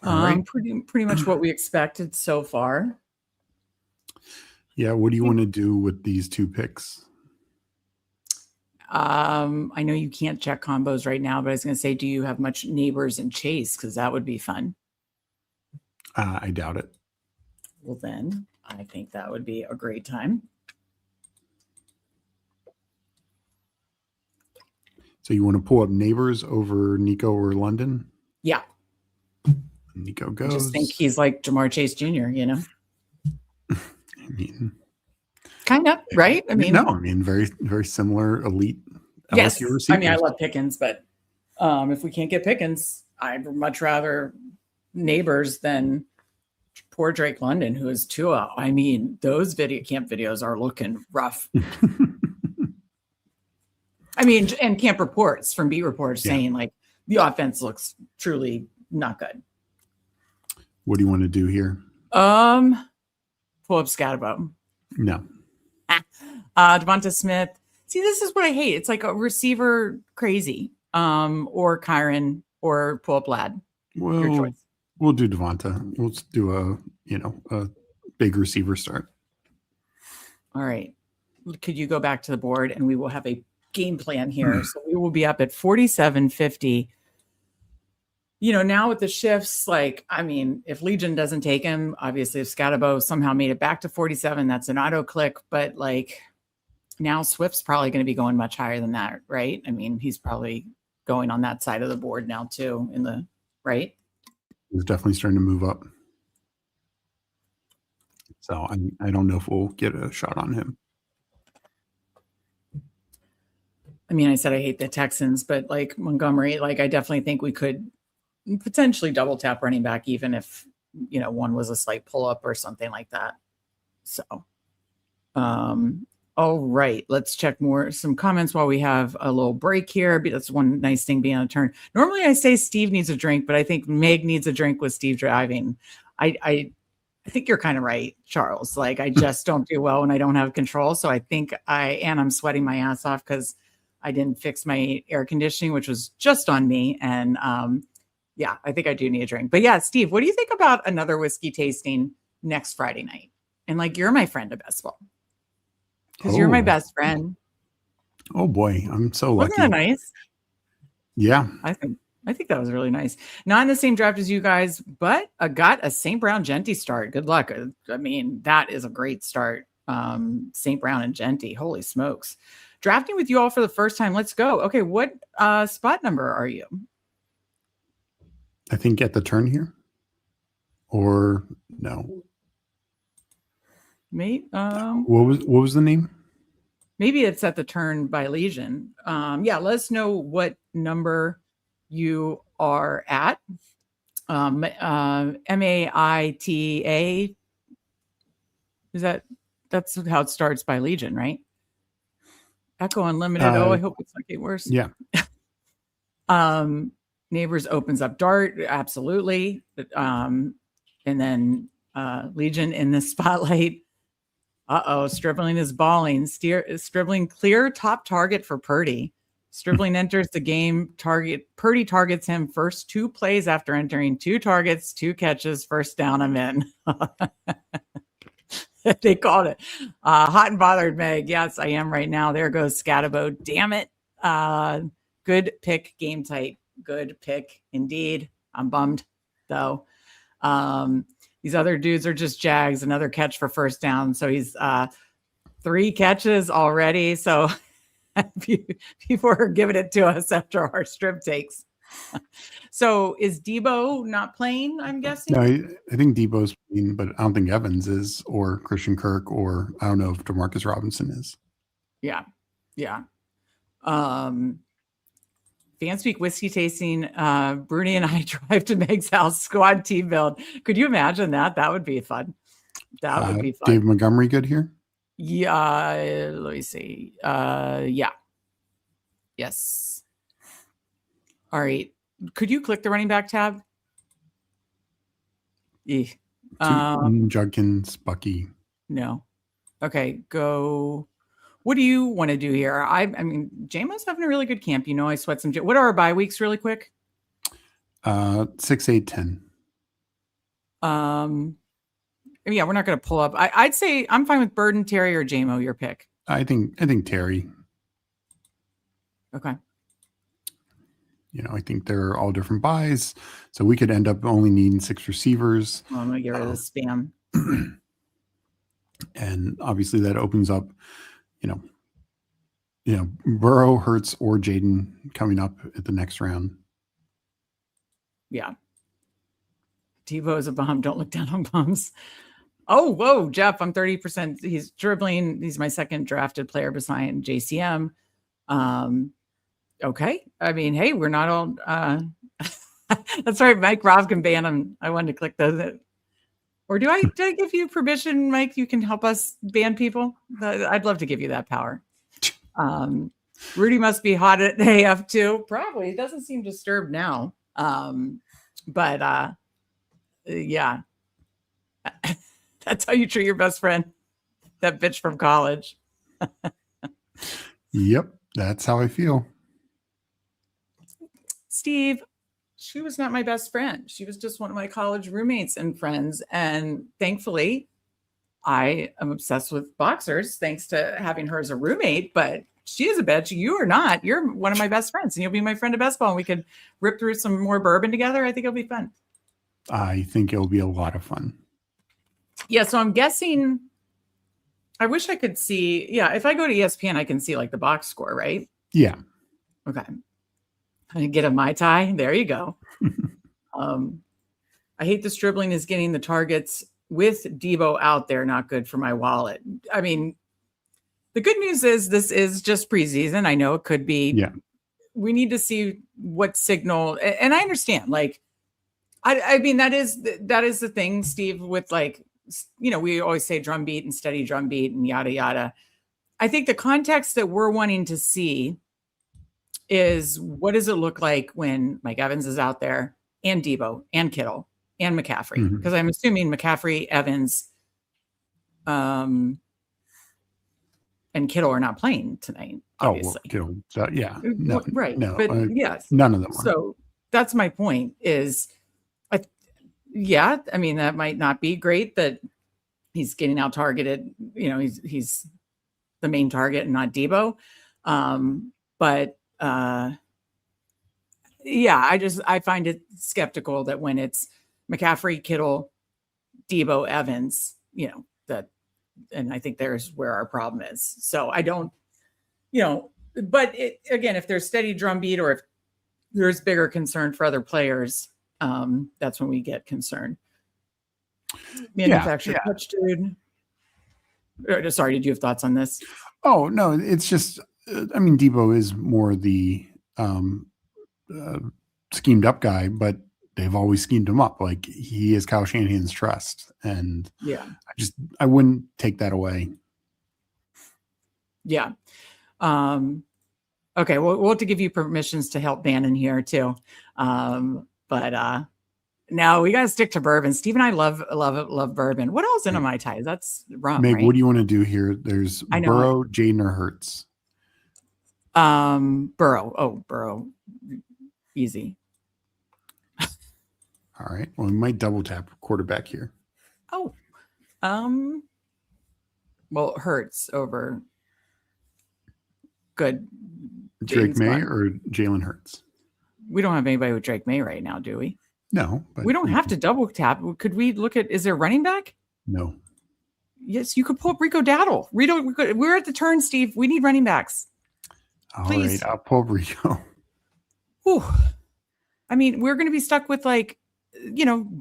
All right. pretty much what we expected so far. Yeah. What do you want to do with these two picks? I know you can't check combos right now, but I was going to say, do you have much neighbors and chase? Because that would be fun. I doubt it. Well, then I think that would be a great time. So you want to pull up neighbors over Nico or London? Yeah. Nico I goes. just think he's like Jamar Chase Jr., you know? I mean, Kind of, right? I mean, no, I mean, very, very similar elite yes. LSU receivers. I mean, I love Pickens, but if we can't get Pickens, I'd much rather neighbors than poor Drake London, who is Tua. I mean, those camp videos are looking rough. I mean, and camp reports from beat reporters saying like the offense looks truly not good. What do you want to do here? Pull up Scatterbo. No. Devonta Smith. See, this is what I hate. It's like a receiver crazy. Or Kyron or pull up Lad. Your choice. We'll do Devonta. We'll do a big receiver start. All right. Could you go back to the board and we will have a game plan here. So we will be up at 47.50. You know, now with the shifts, like, I mean, if Legion doesn't take him, obviously if Scatterbo somehow made it back to 47, that's an auto click. But like now Swift's probably going to be going much higher than that, right? I mean, he's probably going on that side of the board now too right? He's definitely starting to move up. So I don't know if we'll get a shot on him. I mean, I said I hate the Texans, but like Montgomery, like I definitely think we could potentially double tap running back, even if, you know, one was a slight pull up or something like that. So, all right, let's check some comments while we have a little break here. That's one nice thing being on a turn. Normally I say Steve needs a drink, but I think Meg needs a drink with Steve driving. I think you're kind of right, Charles. Like I just don't do well when I don't have control. So I think I'm sweating my ass off because I didn't fix my air conditioning, which was just on me. And yeah, I think I do need a drink. But yeah, Steve, what do you think about another whiskey tasting next Friday night? And like, you're my friend of best ball. Because you're my best friend. Oh boy, I'm so lucky. Wasn't that nice? Yeah. I think that was really nice. Not in the same draft as you guys, but I got a St. Brown Genty start. Good luck. I mean, that is a great start. St. Brown and Genty. Holy smokes. Drafting with you all for the first time. Let's go. Okay, what spot number are you? I think at the turn here. Or no. Mate, what was the name? Maybe it's at the turn by Legion. Yeah, let us know what number you are at. MAITA. That's how it starts by Legion, right? Echo Unlimited. I hope it's not getting worse. Yeah. Neighbors opens up Dart. Absolutely. And then Legion in the spotlight. Stribling is balling. Stribling clear top target for Purdy. Stribling enters the game. Purdy targets him first 2 plays after entering 2 targets, 2 catches, first down. I'm in. They called it. Hot and bothered, Meg. Yes, I am right now. There goes Scatterbo. Damn it. Good pick, game tight. Good pick indeed. I'm bummed though. These other dudes are just Jags. Another catch for first down. So he's 3 catches already. So people are giving it to us after our strip takes. So is Debo not playing, I'm guessing? No, I think Debo's playing, but I don't think Evans is, or Christian Kirk, or I don't know if DeMarcus Robinson is. Yeah. Fanspeak whiskey tasting. Bruni and I drive to Meg's house, squad team build. Could you imagine that? That would be fun. That would be fun. Dave Montgomery good here? Yeah. Let me see. Yeah. Yes. All right. Could you click the running back tab? Judkins, Bucky. No. Okay, go. What do you want to do here? I mean, JMO's having a really good camp. I sweat some. What are our bye weeks really quick? 6, 8, 10. Yeah, we're not going to pull up. I'd say I'm fine with Bird and Terry or JMO, your pick. I think Terry. Okay. I think they're all different buys. So we could end up only needing 6 receivers. I'm going to get rid of the spam. And obviously that opens up, Burrow, Hurts, or Jaden coming up at the next round. Yeah. Tebow is a bum. Don't look down on bums. Oh, whoa, Jeff, I'm 30%. He's dribbling. He's my second drafted player beside JCM. Okay. I mean, hey, we're not all that's right. Mike Rob can ban him. I wanted to click those. Or did I give you permission, Mike? You can help us ban people. I'd love to give you that power. Rudy must be hot at AF too. Probably. He doesn't seem disturbed now. But yeah. That's how you treat your best friend. That bitch from college. Yep. That's how I feel. Steve, she was not my best friend. She was just one of my college roommates and friends. And thankfully, I am obsessed with boxers thanks to having her as a roommate. But she is a bitch. You are not. You're one of my best friends. And you'll be my friend at best ball. And we could rip through some more bourbon together. I think it'll be fun. I think it'll be a lot of fun. Yeah. So I'm guessing. I wish I could see. Yeah. If I go to ESPN, I can see like the box score, right? Yeah. Okay. I get a Mai Tai. There you go. I hate this dribbling is getting the targets with Debo out there. Not good for my wallet. I mean, the good news is this is just preseason. I know it could be. Yeah. We need to see what signal. And I understand. Like, I mean, that is the thing, Steve, with like, we always say drumbeat and steady drumbeat and yada, yada. I think the context that we're wanting to see is what does it look like when Mike Evans is out there and Debo and Kittle and McCaffrey? Because I'm assuming McCaffrey, Evans, and Kittle are not playing tonight. Obviously. Oh, well, Kittle. Yeah. No, right. No, but yes. None of them are. So that's my point is, yeah, I mean, that might not be great that he's getting out targeted. He's the main target and not Debo. But yeah, I find it skeptical that when it's McCaffrey, Kittle, Debo, Evans, and I think there's where our problem is. So I don't, but again, if there's steady drumbeat or if there's bigger concern for other players, that's when we get concerned. Manufactured touch, dude. Sorry, did you have thoughts on this? Oh, no, it's just, I mean, Debo is more the schemed up guy, but they've always schemed him up. Like he is Kyle Shanahan's trust. And yeah, I wouldn't take that away. Yeah. Okay. Well, we'll have to give you permissions to help Bannon here too. But now we got to stick to bourbon. Steve and I love bourbon. What else in a Mai Tai? That's rum, Meg, right? what do you want to do here? There's Burrow, Jaden, or Hurts. Burrow. Oh, Burrow. Easy. All right. Well, we might double tap quarterback here. Oh. Well, Hurts over good. Drake May or Jalen Hurts? We don't have anybody with Drake May right now, do we? No. But we don't have to double tap. Could we look at, is there a running back? No. Yes, you could pull up Rico Dowdle. We're at the turn, Steve. We need running backs. Please. All right, I'll pull Rico. Whew. I mean, we're going to be stuck with like,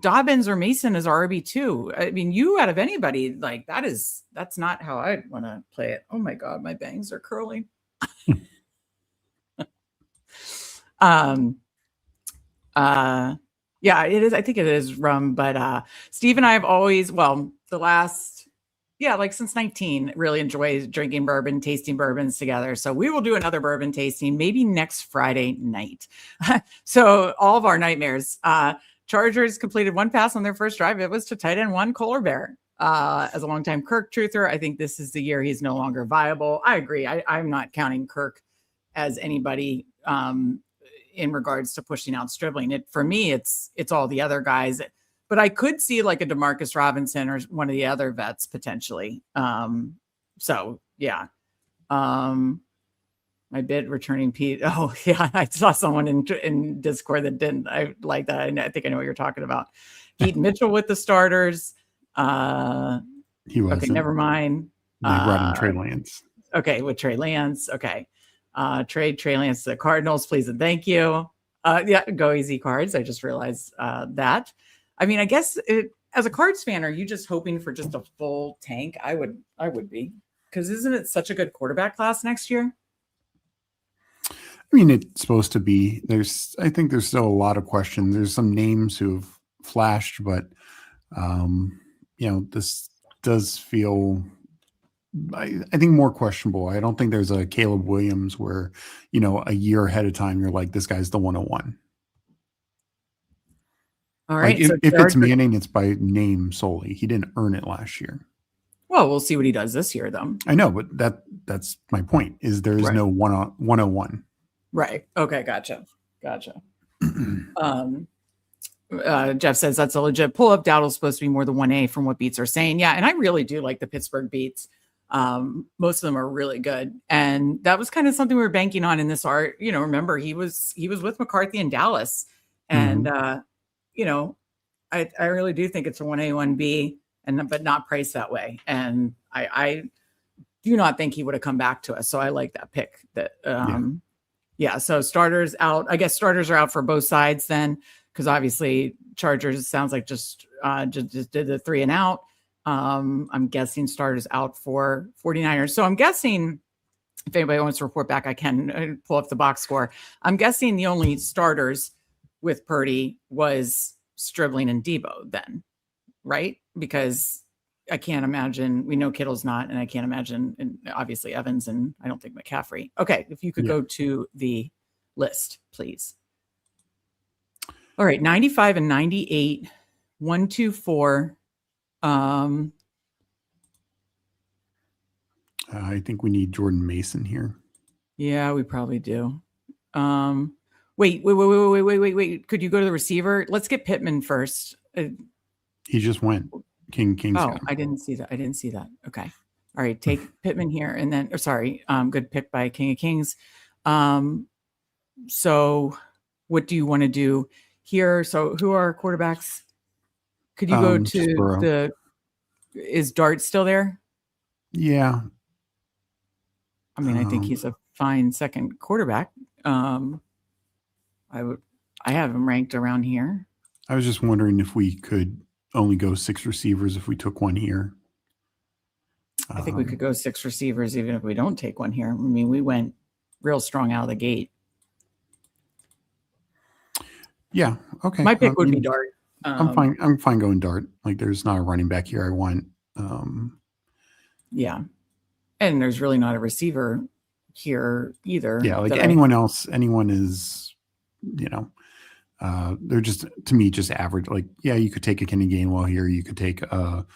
Dobbins or Mason as our RB2. I mean, you out of anybody, like that's not how I want to play it. Oh my God, my bangs are curling. Yeah, it is. I think it is rum, but Steve and I have always, since 19, really enjoy drinking bourbon, tasting bourbons together. So we will do another bourbon tasting maybe next Friday night. So all of our nightmares. Chargers completed one pass on their first drive. It was to tight end one Kohler Bear. As a longtime Kirk truther, I think this is the year he's no longer viable. I agree. I'm not counting Kirk as anybody in regards to pushing out Stribling. For me, it's all the other guys. But I could see like a Demarcus Robinson or one of the other vets potentially. So yeah. My bid returning Pete. Oh yeah, I saw someone in Discord that didn't. I like that. I think I know what you're talking about. Keaton Mitchell with the starters. He was okay. Never mind. They brought in Trey Lance. Okay, with Trey Lance. Okay, trade Trey Lance to the Cardinals, please and thank you. Yeah, go easy Cards. I just realized that. I mean, I guess as a Cards fan, are you just hoping for just a full tank? I would be, because isn't it such a good quarterback class next year? I mean, it's supposed to be. I think there's still a lot of questions. There's some names who've flashed, but this does feel, I think, more questionable. I don't think there's a Caleb Williams where, a year ahead of time, you're like, this guy's the 101. All right. Like, if it's Manning, it's by name solely. He didn't earn it last year. Well, we'll see what he does this year, though. I know, but that's my point. Is there is no 101. Right. Okay. Gotcha. Jeff says that's a legit pull up. Dowdle's supposed to be more the 1A from what beats are saying. Yeah. And I really do like the Pittsburgh beats. Most of them are really good. And that was kind of something we were banking on in this art. Remember he was with McCarthy in Dallas. And, I really do think it's a 1A, 1B but not priced that way. And I do not think he would have come back to us. So I like that pick yeah. So starters out. I guess starters are out for both sides then, because obviously Chargers sounds like just did the 3 and out. I'm guessing starters out for 49ers. So I'm guessing if anybody wants to report back, I can pull up the box score. I'm guessing the only starters with Purdy was Stribling and Debo then, right? Because I can't imagine, we know Kittle's not, and I can't imagine, and obviously Evans, and I don't think McCaffrey. Okay, if you could go to the list, please. All right, 95 and 98, 1, 2, 4. I think we need Jordan Mason here. Yeah, we probably do. Wait. Could you go to the receiver? Let's get Pittman first. He just went. King's. Oh, I didn't see that. Okay. All right. Take Pittman here. And then, good pick by King of Kings. So what do you want to do here? So who are our quarterbacks? Could you go to is Dart still there? Yeah. I mean, I think he's a fine second quarterback. I have him ranked around here. I was just wondering if we could only go 6 receivers if we took one here. I think we could go 6 receivers even if we don't take one here. I mean, we went real strong out of the gate. Yeah. Okay. My pick would be Dart. I'm fine going Dart. Like, there's not a running back here I want. Yeah. And there's really not a receiver here either. Yeah. Like anyone is, they're just, to me, just average. Like, yeah, you could take a Kenny Gainwell here. You could take a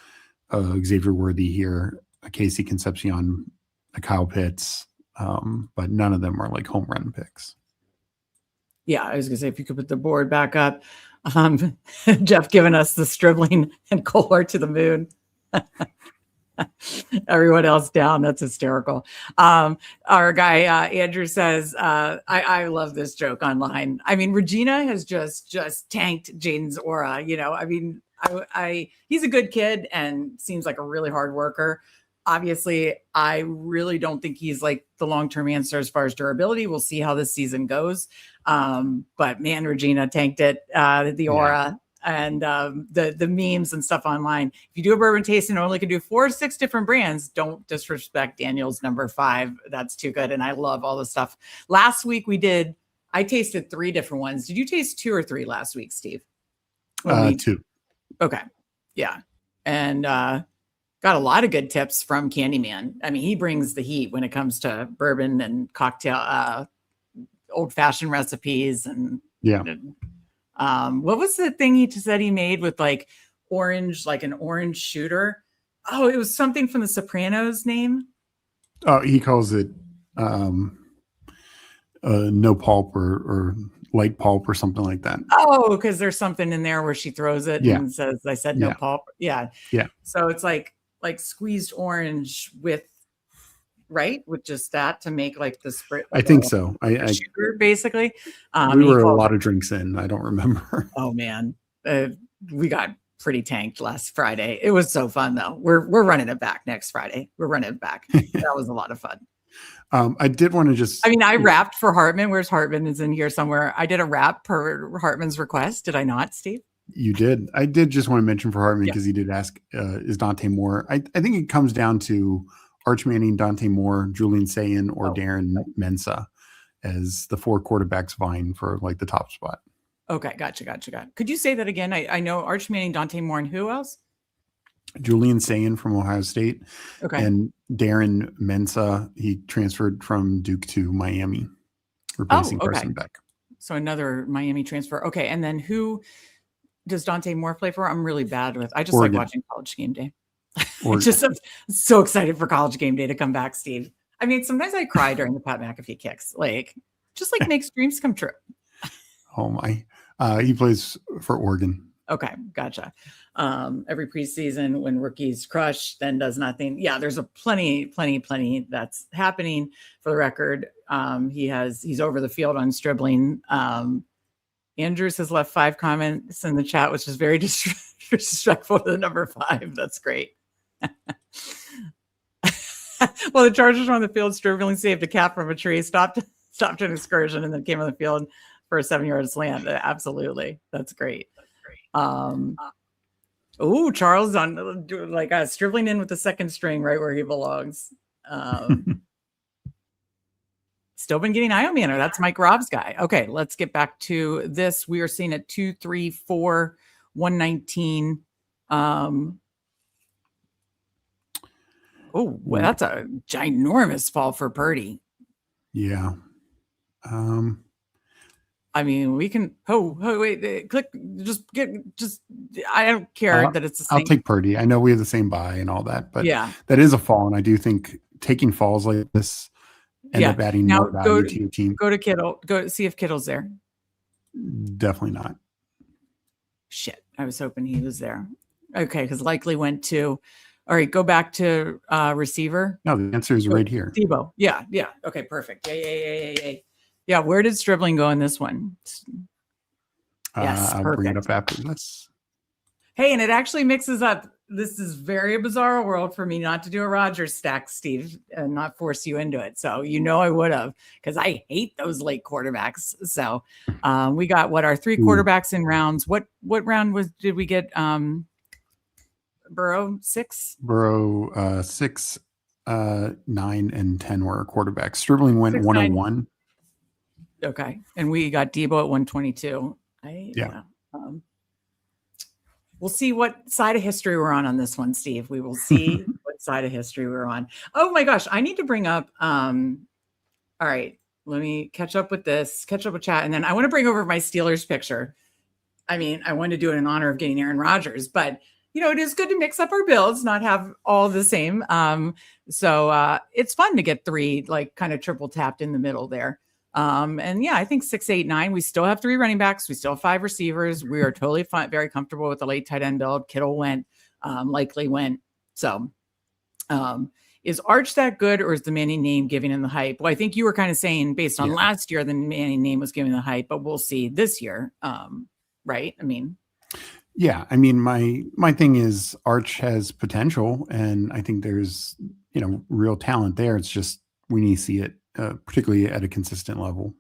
Xavier Worthy here, a Casey Concepcion, a Kyle Pitts. But none of them are like home run picks. Yeah, I was gonna say, if you could put the board back up. Jeff giving us the Stribling and Kohler to the moon. Everyone else down. That's hysterical. Our guy Andrew says, I love this joke online. I mean, Regina has just tanked Jaden's aura. I mean, he's a good kid and seems like a really hard worker. Obviously, I really don't think he's like the long-term answer as far as durability. We'll see how this season goes. But man, Regina tanked it, the aura. And the memes and stuff online. If you do a bourbon tasting, only can do 4 or 6 different brands. Don't disrespect Daniel's number 5. That's too good. And I love all the stuff. Last week I tasted 3 different ones. Did you taste 2 or 3 last week, Steve? 2. Okay. Yeah. And got a lot of good tips from Candyman. I mean, he brings the heat when it comes to bourbon and cocktail, old fashioned recipes. And what was the thing he said he made with like an orange shooter? Oh, it was something from The Sopranos name. Oh, he calls it no pulp or light pulp or something like that. Oh, because there's something in there where she throws it Yeah. and says, "I said no Yeah. pulp." Yeah. Yeah. So it's like squeezed orange with just that to make like the sprit. I think so. I sugar basically. we he were a called- lot of drinks in. I don't remember. Oh man, we got pretty tanked last Friday. It was so fun though. We're running it back next Friday. We're running it back. That was a lot of fun. I did want to just. I mean, I rapped for Hartman. Where's Hartman? Is in here somewhere. I did a rap per Hartman's request. Did I not, Steve? You did. I did just want to mention for Hartman Yeah. because he did ask, is Dante Moore? I think it comes down to Arch Manning, Dante Moore, Julian Sayin, or Darren Mensah as the 4 quarterbacks vying for like the top spot. Okay, gotcha. Could you say that again? I know Arch Manning, Dante Moore, and who else? Julian Sayin from Ohio State. Okay. And Darren Mensah, he transferred from Duke to Miami, replacing Carson Beck. So another Miami transfer. Okay, and then who does Dante Moore play for? I'm really bad with. I just Oregon. like watching College Game Day. Or I'm so excited for College Game Day to come back, Steve. I mean, sometimes I cry during the Pat McAfee kicks. Like, just like makes dreams come true. oh my, he plays for Oregon. Okay, gotcha. Every preseason when rookies crush, then does nothing. Yeah, there's a plenty that's happening. For the record, he's over the field on Stribling. Andrews has left 5 comments in the chat, which is very disrespectful to the number 5. That's great. Well, the Chargers were on the field. Stribling saved a cat from a tree, stopped an excursion, and then came on the field for a 7-yard slant. Absolutely, that's great. Charles on like Stribling in with the second string right where he belongs. Still been getting Io Manor. That's Mike Rob's guy. Okay, let's get back to this. We are seeing at 234, 119. Well, that's a ginormous fall for Purdy. Yeah. I mean, we can. Wait! Click. I don't care that it's the same. I'll take Purdy. I know we have the same buy and all that, but yeah, that is a fall, and I do think taking falls like this end up adding now more value to your team. Go to Kittle. Go see if Kittle's there. Definitely not. Shit, I was hoping he was there. Okay, because likely went to. All right, go back to receiver. No, the answer is right here. Debo. Yeah. Okay, perfect. Yeah. Yeah, where did Stribling go in this one? Yes, I'll bring it up after this. Hey, and it actually mixes up. This is very bizarre world for me not to do a Rodgers stack, Steve, and not force you into it. So I would have, because I hate those late quarterbacks. So we got our 3 quarterbacks in rounds. What round did we get? Burrow 6? Burrow 6, 9, and 10 were quarterbacks. Stribling went 101. Okay. And we got Debo at 122. Yeah. We'll see what side of history we're on this one, Steve. We will see what side of history we're on. Oh my gosh. I need to bring up, all right, let me catch up with chat. And then I want to bring over my Steelers picture. I mean, I want to do it in honor of getting Aaron Rodgers, but it is good to mix up our builds, not have all the same. So it's fun to get 3 like kind of triple tapped in the middle there. And yeah, I think 6, 8, 9. We still have 3 running backs. We still have 5 receivers. We are totally fine, very comfortable with the late tight end build. Kittle went, likely went. So is Arch that good, or is the Manning name giving him the hype? Well, I think you were kind of saying based on last year, the Manning name was giving the hype, but we'll see this year. Right. I mean, yeah, I mean, my thing is Arch has potential, and I think there's, real talent there. It's just we need to see it, particularly at a consistent level.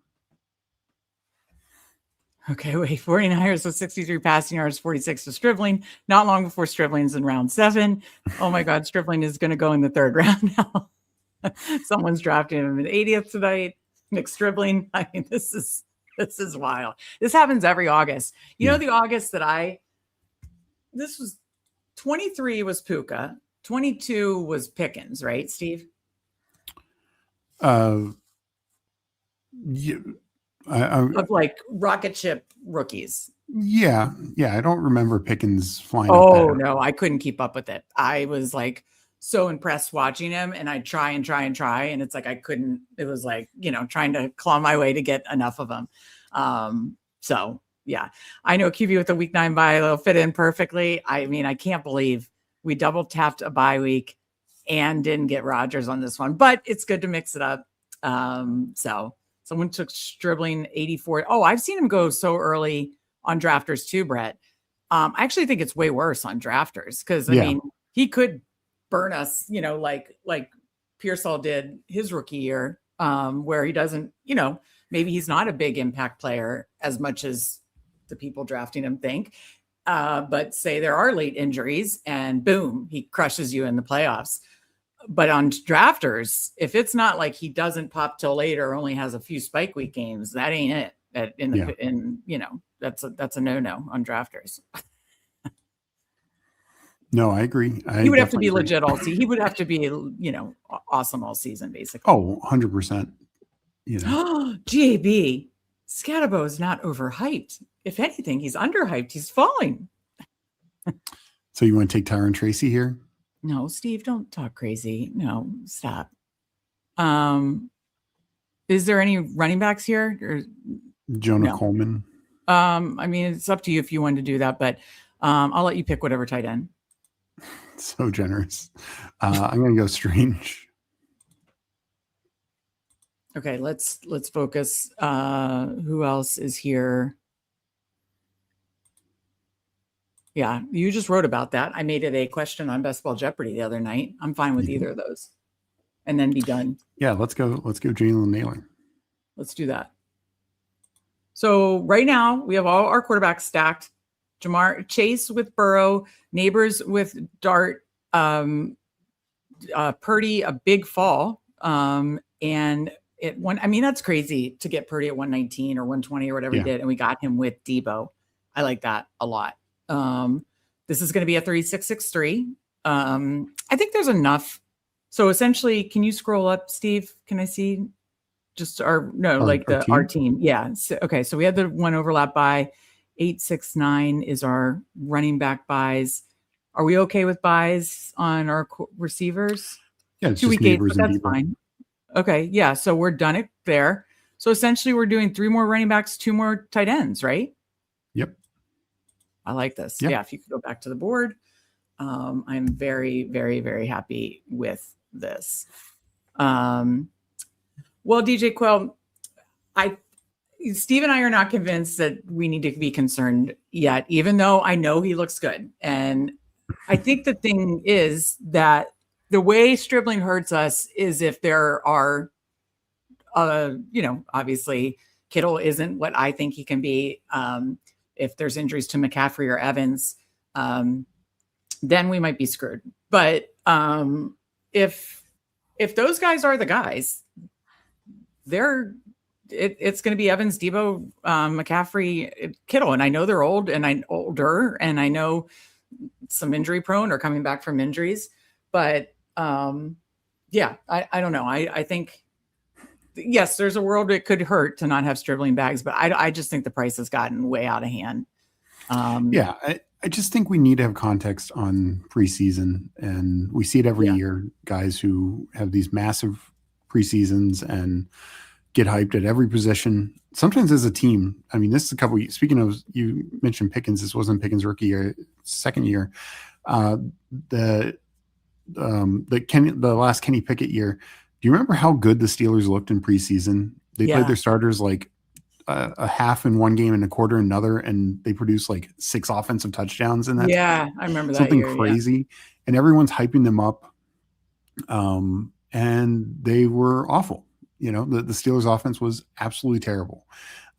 Okay, wait, 49ers with 63 passing yards, 46 to Stribling. Not long before Stribling's in round 7. Oh my God, Stribling is going to go in the 3rd round now. Someone's drafting him in 80th tonight. Nick Stribling. I mean, this is wild. This happens every August. You know, the August that this was 23 was Puka, 22 was Pickens, right, Steve? of like rocket ship rookies. Yeah. I don't remember Pickens flying Oh up that. no, I couldn't keep up with it. I was like so impressed watching him, and I'd try and try and try, and it's like I couldn't. It was like, trying to claw my way to get enough of them. So yeah, I know QB with the week 9 bye, they'll fit in perfectly. I mean, I can't believe we double tapped a bye week and didn't get Rodgers on this one, but it's good to mix it up. So someone took Stribling 84. Oh, I've seen him go so early on drafters too, Brett. I actually think it's way worse on drafters because I mean, he could burn us, like Pearsall did his rookie year, where he doesn't, maybe he's not a big impact player as much as the people drafting him think. But say there are late injuries and boom, he crushes you in the playoffs. But on drafters, if it's not like he doesn't pop till later, only has a few spike week games, that ain't it. That's a no-no on drafters. No, I agree. He would have to be legit all season. He would have to be, awesome all season, basically. Oh, 100%. GAB, Scatabo is not overhyped. If anything, he's underhyped. He's falling. So you want to take Tyron Tracy here? No, Steve, don't talk crazy. No, stop. Is there any running backs here? Or Jonah Coleman? I mean, it's up to you if you want to do that, but I'll let you pick whatever tight end. So generous. I'm going to go Strange. Okay, let's focus. Who else is here? Yeah, you just wrote about that. I made it a question on Best Ball Jeopardy the other night. I'm fine with either of those. And then be done. Yeah, let's go Jalen Naylor. Let's do that. So right now we have all our quarterbacks stacked. Jamar Chase with Burrow, Neighbors with Dart, Purdy a big fall. And that's crazy to get Purdy at 119 or 120 or whatever he did. And we got him with Debo. I like that a lot. This is going to be a 3663. I think there's enough. So essentially, can you scroll up, Steve? Can I see just our team? Yeah. So, okay. So we had the one overlap by 869 is our running back buys. Are we okay with buys on our receivers? Yeah, it's 2 week 8, but that's fine. Okay. Yeah. So we're done it there. So essentially we're doing 3 more running backs, 2 more tight ends, right? Yep. I like this. Yep. Yeah. If you could go back to the board. I'm very, very, very happy with this. Well, DJ Quell, Steve and I are not convinced that we need to be concerned yet, even though I know he looks good. And I think the thing is that the way Stribling hurts us is if there are, obviously Kittle isn't what I think he can be. If there's injuries to McCaffrey or Evans, then we might be screwed. But if those guys are the guys, it's going to be Evans, Debo, McCaffrey, Kittle. And I know they're old and I'm older and I know some injury prone or coming back from injuries, but I don't know. I think, yes, there's a world it could hurt to not have Stribling bags, but I just think the price has gotten way out of hand. I just think we need to have context on preseason, and we see it every year, guys who have these massive preseasons and get hyped at every position, sometimes as a team. I mean, this is speaking of, you mentioned Pickens, this wasn't Pickens' rookie year, second year. The last Kenny Pickett year, do you remember how good the Steelers looked in preseason? They played their starters like a half in one game and a quarter in another, and they produced like 6 offensive touchdowns in that. Yeah, I remember that. Something crazy. And everyone's hyping them up. And they were awful. The Steelers offense was absolutely terrible.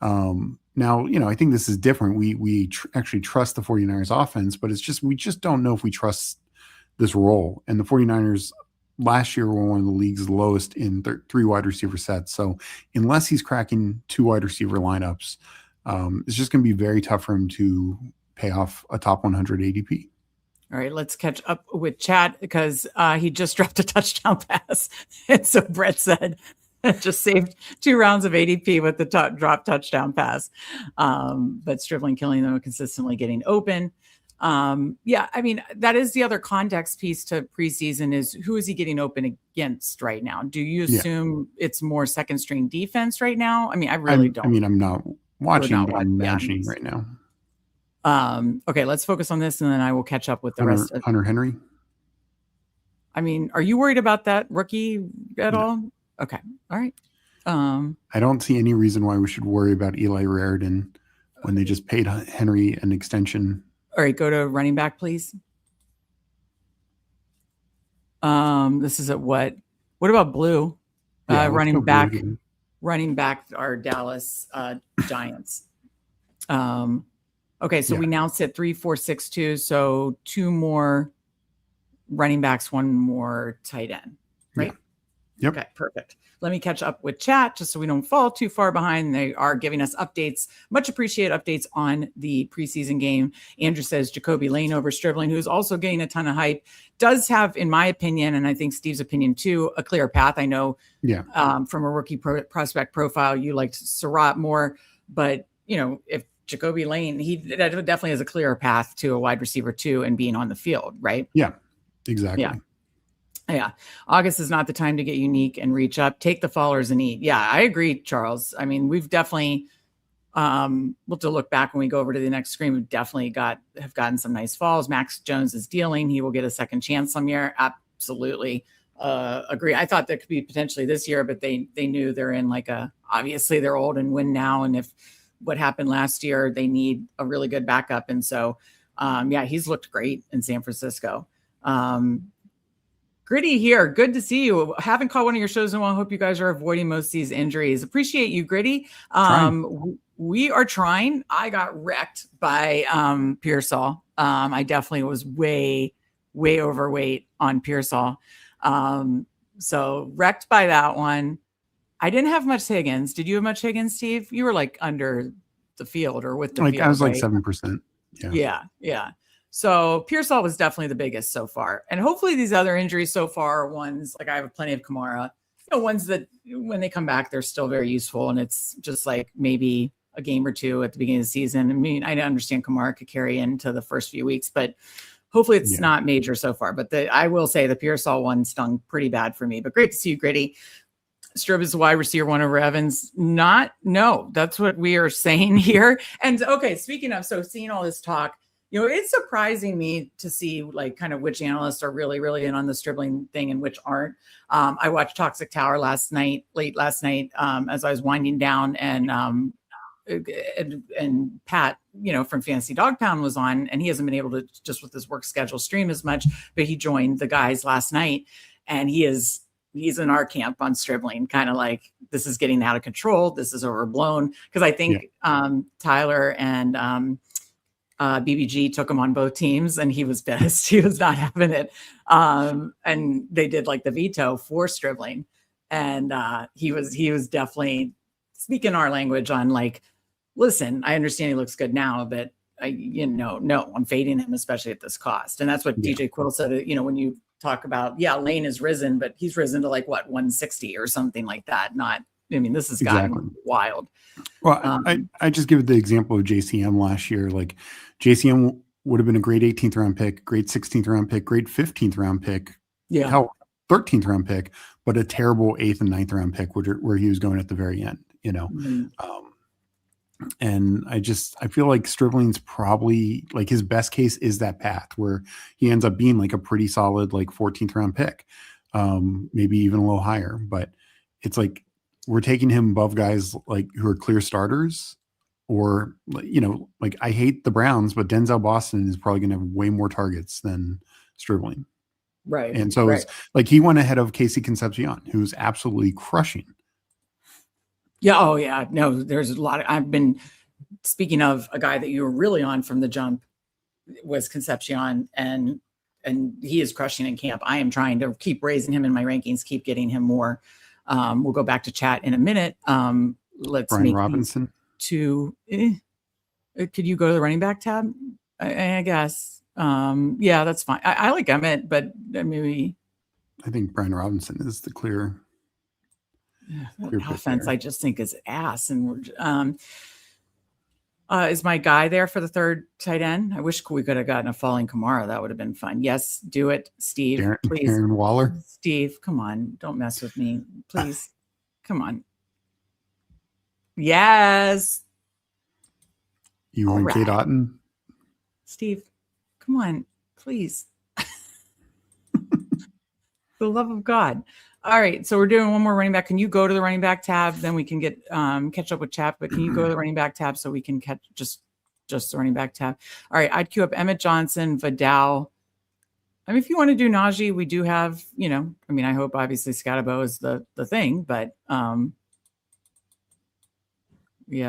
Now, I think this is different. We actually trust the 49ers offense, but we just don't know if we trust this role. And the 49ers last year were one of the league's lowest in 3 wide receiver sets. So unless he's cracking 2 wide receiver lineups, it's just going to be very tough for him to pay off a top 100 ADP. All right, let's catch up with Chad because he just dropped a touchdown pass. And so Brett said, Just saved 2 rounds of ADP with the drop touchdown pass. But Stribling killing them, consistently getting open. Yeah, I mean, that is the other context piece to preseason is who is he getting open against right now? Do you assume it's more second string defense right now? I mean, I really don't. I mean, I'm not watching, not but watching, I'm yeah. imagining right now. Okay, let's focus on this and then I will catch up with the rest of Hunter Henry. I mean, are you worried about that rookie at all? Okay. All right. I don't see any reason why we should worry about Eli Raridan when they just paid Henry an extension. All right, go to running back, please. This is at what? What about blue? Yeah, running back are Dallas Giants. Okay, so we now sit 3, 4, 6, 2. So 2 more running backs, 1 more tight end, right? Yeah. Yep. Okay, perfect. Let me catch up with chat just so we don't fall too far behind. They are giving us updates, much appreciated updates on the preseason game. Andrew says Jacoby Lane over Stribling, who's also getting a ton of hype, does have, in my opinion, and I think Steve's opinion too, a clear path. I know from a rookie prospect profile, you liked Surratt more, but if Jacoby Lane, he definitely has a clearer path to a wide receiver 2 and being on the field, right? Yeah, exactly. Yeah. August is not the time to get unique and reach up. Take the followers and eat. Yeah, I agree, Charles. I mean, we've definitely, we'll have to look back when we go over to the next screen. We've definitely have gotten some nice falls. Max Jones is dealing. He will get a second chance some year. Absolutely agree. I thought that could be potentially this year, but they knew they're in obviously they're old and win now. And if what happened last year, they need a really good backup. And so, he's looked great in San Francisco. Gritty here. Good to see you. Haven't caught one of your shows in a while. Hope you guys are avoiding most of these injuries. Appreciate you, Gritty. We are trying. I got wrecked by Pearsall. I definitely was way overweight on Pearsall. So wrecked by that one. I didn't have much Higgins. Did you have much Higgins, Steve? You were under the field or with the field. I was right? 7%. Yeah. So Pearsall was definitely the biggest so far. And hopefully these other injuries so far are ones, I have plenty of Kamara, ones that when they come back, they're still very useful. And it's just maybe a game or 2 at the beginning of the season. I mean, I understand Kamara could carry into the first few weeks, but hopefully it's not major so far. But I will say the Pearsall one stung pretty bad for me, but great to see you, Gritty. Strib is the wide receiver 1 over Evans. No, that's what we are saying here. And okay, speaking of, so seeing all this talk, it's surprising me to see kind of which analysts are really, really in on the Stribling thing and which aren't. I watched Toxic Tower late last night, as I was winding down, and Pat, from Fantasy Dog Pound was on, and he hasn't been able to just with his work schedule stream as much, but he joined the guys last night, and he's in our camp on Stribling, kind of this is getting out of control. This is overblown. Because I think Tyler and BBG took him on both teams and he was pissed. He was not having it. And they did the veto for Stribling. And he was definitely speaking our language on listen, I understand he looks good now, but no, I'm fading him, especially at this cost. And that's what DJ Quill said, when you talk about, Lane has risen, but he's risen to 160 or something like that. This has gotten wild. Well, I just give the example of JCM last year. JCM would have been a great 18th round pick, great 16th round pick, great 15th round pick, 13th round pick, but a terrible 8th and 9th round pick, where he was going at the very end, And I feel like Stribling's probably his best case is that path where he ends up being a pretty solid 14th round pick, maybe even a little higher. But it's we're taking him above guys who are clear starters, or I hate the Browns, but Denzel Boston is probably going to have way more targets than Stribling. Right. And so it's he went ahead of Casey Concepcion, who's absolutely crushing. Yeah. Oh yeah. No, there's a lot. I've been speaking of a guy that you were really on from the jump was Concepcion, and he is crushing in camp. I am trying to keep raising him in my rankings, keep getting him more. We'll go back to chat in a minute. Let's Brian Robinson. Could you go to the running back tab? I guess. Yeah, that's fine. I like Emmett, but maybe. I think Brian Robinson is the clear. offense, I just think is ass. And is my guy there for the third tight end? I wish we could have gotten a falling Kamara. That would have been fun. Yes, do it, Steve. Please, Darren Waller. Steve, come on, don't mess with me, please. Come on. Yes. You and Kate Otten. Steve, come on, please. The love of God. All right, so we're doing one more running back. Can you go to the running back tab? Then we can get catch up with chat. But can you go to the running back tab so we can catch just the running back tab? All right, I'd queue up Emmett Johnson, Vidal. I mean, if you want to do Najee, we do have. I hope obviously Scatabo is the thing, but we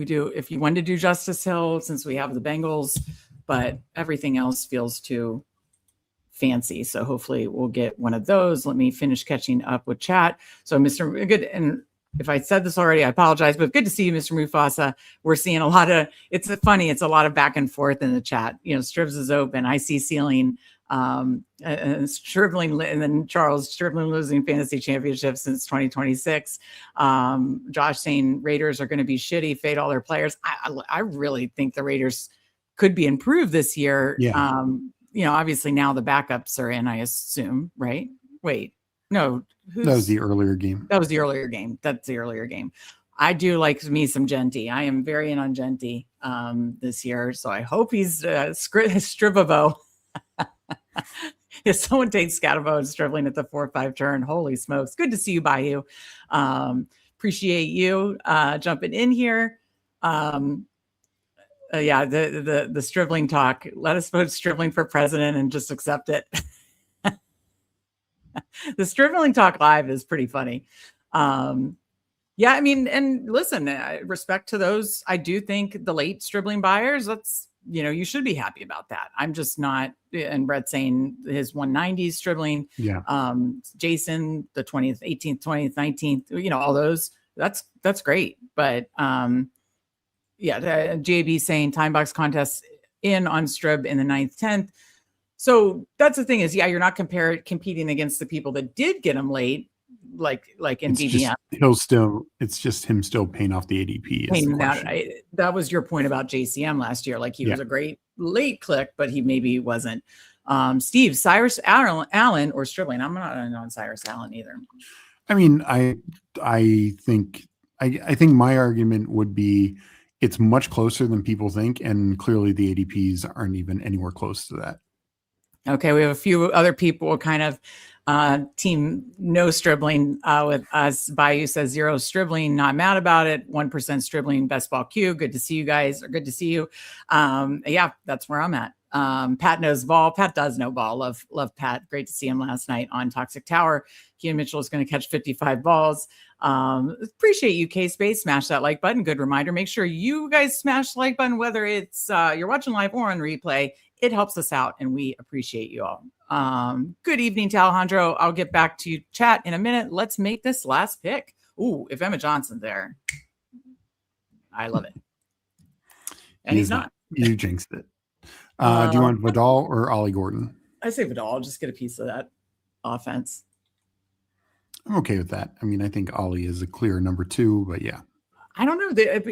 do. If you want to do Justice Hill, since we have the Bengals, but everything else feels too fancy. So hopefully we'll get one of those. Let me finish catching up with chat. So Mr. Good, and if I said this already, I apologize, but good to see you, Mr. Mufasa. We're seeing a lot of, it's a lot of back and forth in the chat. Stribs is open. I see ceiling, and Stribling, and then Charles Stribling losing fantasy championship since 2026. Josh saying Raiders are going to be shitty, fade all their players. I really think the Raiders could be improved this year. Yeah. Obviously now the backups are in, I assume, right? Wait, no. That was the earlier game. That's the earlier game. I do like me some Genty. I am very in on Genty this year. So I hope he's Stribabo. If someone takes Scatabo and Stribling at the 4-5 turn, holy smokes. Good to see you, Bayou. Appreciate you jumping in here. The Stribling talk. Let us vote Stribling for president and just accept it. The Stribling talk live is pretty funny. And listen, respect to those. I do think the late Stribling buyers, you should be happy about that. I'm just not. And Brett saying his 190s Stribling. Yeah. Jason, the 20th, 18th, 20th, 19th, all those. That's great. But JB saying time box contest in on Strib in the 9th, 10th. So that's the thing is, you're not competing against the people that did get him late, like in BBM. It's just him still paying off the ADP. That was your point about JCM last year. Like he was a great late click, but he maybe wasn't. Steve, Cyrus Allen or Stribling. I'm not on Cyrus Allen either. I mean, I think my argument would be it's much closer than people think, and clearly the ADPs aren't even anywhere close to that. Okay, we have a few other people kind of team no Stribling with us. Bayou says 0 Stribling, not mad about it. 1% Stribling, best ball Q. Good to see you guys, or good to see you. That's where I'm at. Pat knows ball. Pat does know ball. Love Pat. Great to see him last night on Toxic Tower. Keenan Mitchell is going to catch 55 balls. Appreciate you, K-Space. Smash that like button. Good reminder. Make sure you guys smash the like button, whether it's you're watching live or on replay. It helps us out, and we appreciate you all. Good evening to Alejandro. I'll get back to chat in a minute. Let's make this last pick. Ooh, if Emmett Johnson's there, I love it. And he's not. You jinxed it. Do you want Vidal or Ollie Gordon? I say Vidal. I'll just get a piece of that offense. I'm okay with that. I mean, I think Ollie is a clear number 2, but yeah. I don't know.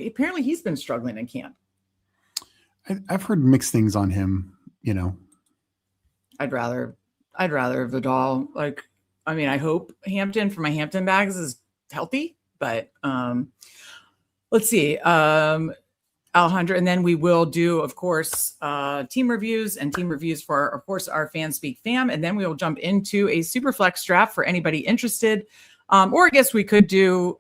Apparently he's been struggling in camp. I've heard mixed things on him, I'd rather Vidal. I hope Hampton for my Hampton bags is healthy, but let's see. Alejandro, and then we will do, of course, team reviews for, of course, our Fanspeak fam, and then we will jump into a Superflex draft for anybody interested. Or I guess we could do,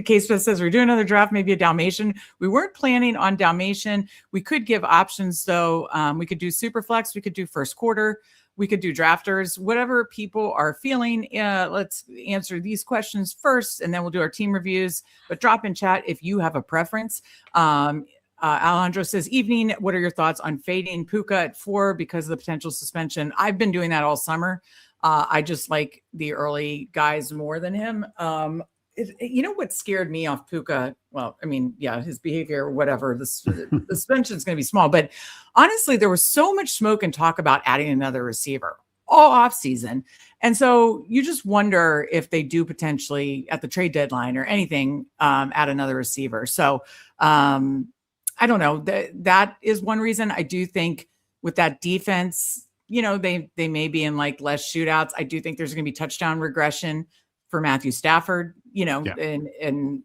Case says we're doing another draft, maybe a Dalmatian. We weren't planning on Dalmatian. We could give options, though. We could do Superflex. We could do first quarter. We could do drafters, whatever people are feeling. Let's answer these questions first, and then we'll do our team reviews. But drop in chat if you have a preference. Alejandro says, evening, what are your thoughts on fading Puka at 4 because of the potential suspension? I've been doing that all summer. I just like the early guys more than him. What scared me off Puka? Well, his behavior, whatever, the suspension is going to be small. But honestly, there was so much smoke and talk about adding another receiver all off season. And so you just wonder if they do potentially at the trade deadline or anything add another receiver. So I don't know. That is one reason. I do think with that defense, they may be in like less shootouts. I do think there's going to be touchdown regression for Matthew Stafford, and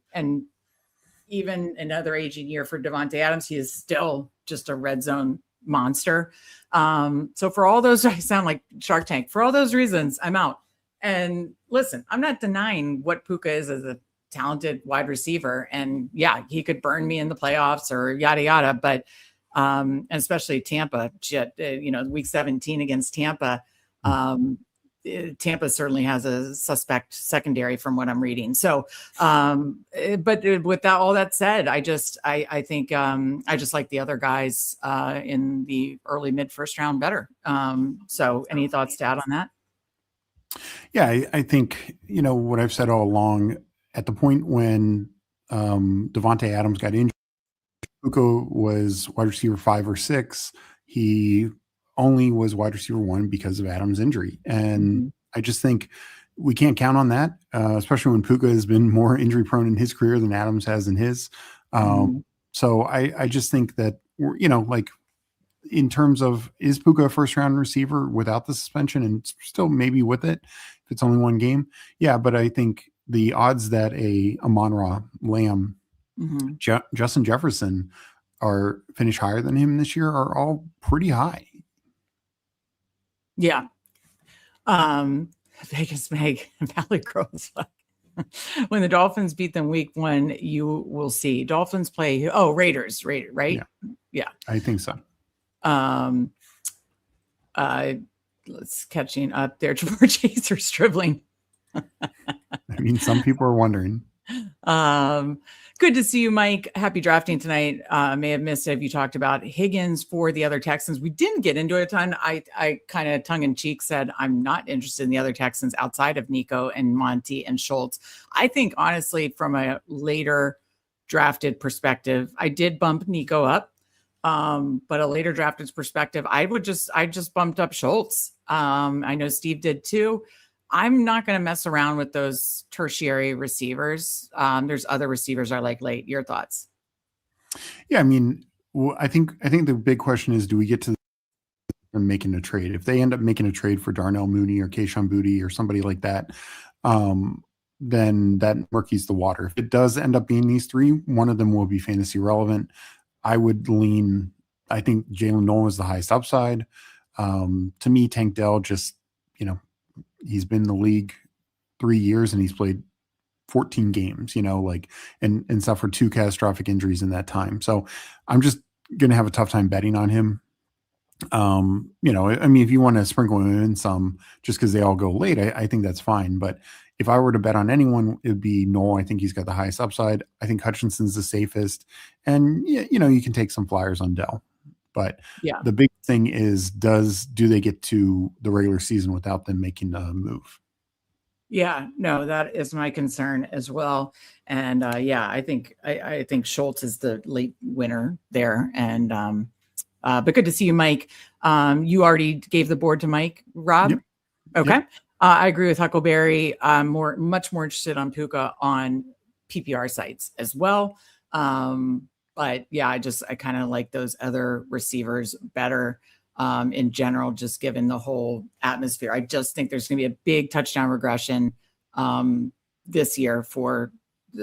even another aging year for Devontae Adams. He is still just a red zone monster. So for all those, I sound like Shark Tank. For all those reasons, I'm out. And listen, I'm not denying what Puka is as a talented wide receiver. And yeah, he could burn me in the playoffs or yada, yada. But and especially Tampa, week 17 against Tampa. Tampa certainly has a suspect secondary from what I'm reading. So, but with that, all that said, I think I just like the other guys in the early mid first round better. So any thoughts to add on that? Yeah, I think, what I've said all along, at the point when Devontae Adams got injured, Puka was wide receiver 5 or 6. He only was wide receiver 1 because of Adams' injury. And I just think we can't count on that, especially when Puka has been more injury prone in his career than Adams has in his. So I just think that, in terms of, is Puka a first round receiver without the suspension and still maybe with it, if it's only one game? Yeah, but I think the odds that Amon-Ra, Lamb, Justin Jefferson are finish higher than him this year are all pretty high. Yeah. Vegas Meg, Valley Girls. When the Dolphins beat them week 1, you will see. Dolphins play Raiders, right? Yeah. I think so. Let's catching up there. Jamar Chase or Stribling. I mean, some people are wondering. Good to see you, Mike. Happy drafting tonight. May have missed it if you talked about Higgins for the other Texans. We didn't get into it a ton. I kind of tongue in cheek said I'm not interested in the other Texans outside of Nico and Monty and Schultz. I think honestly, from a later drafted perspective, I did bump Nico up. But a later drafted perspective, I just bumped up Schultz. I know Steve did too. I'm not going to mess around with those tertiary receivers. There's other receivers I like late. Your thoughts? Yeah, I mean, I think the big question is, do we get to making a trade? If they end up making a trade for Darnell Mooney or Kayshon Boutte or somebody like that, then that murkies the water. If it does end up being these three, one of them will be fantasy relevant. I would lean, I think Jalen Nolan is the highest upside. To me, Tank Dell just, he's been in the league 3 years and he's played 14 games, and suffered 2 catastrophic injuries in that time. So I'm just going to have a tough time betting on him. I mean, if you want to sprinkle in some just because they all go late, I think that's fine. But if I were to bet on anyone, it would be Noel. I think he's got the highest upside. I think Hutchinson's the safest. And, you can take some flyers on Dell. But the big thing is, do they get to the regular season without them making a move? Yeah, no, that is my concern as well. And I think Schultz is the late winner there. And but good to see you, Mike. You already gave the board to Mike, Rob. Yep. Okay. Yep. I agree with Huckleberry. I'm much more interested on Puka on PPR sites as well. But yeah, I kind of like those other receivers better in general, just given the whole atmosphere. I just think there's going to be a big touchdown regression this year for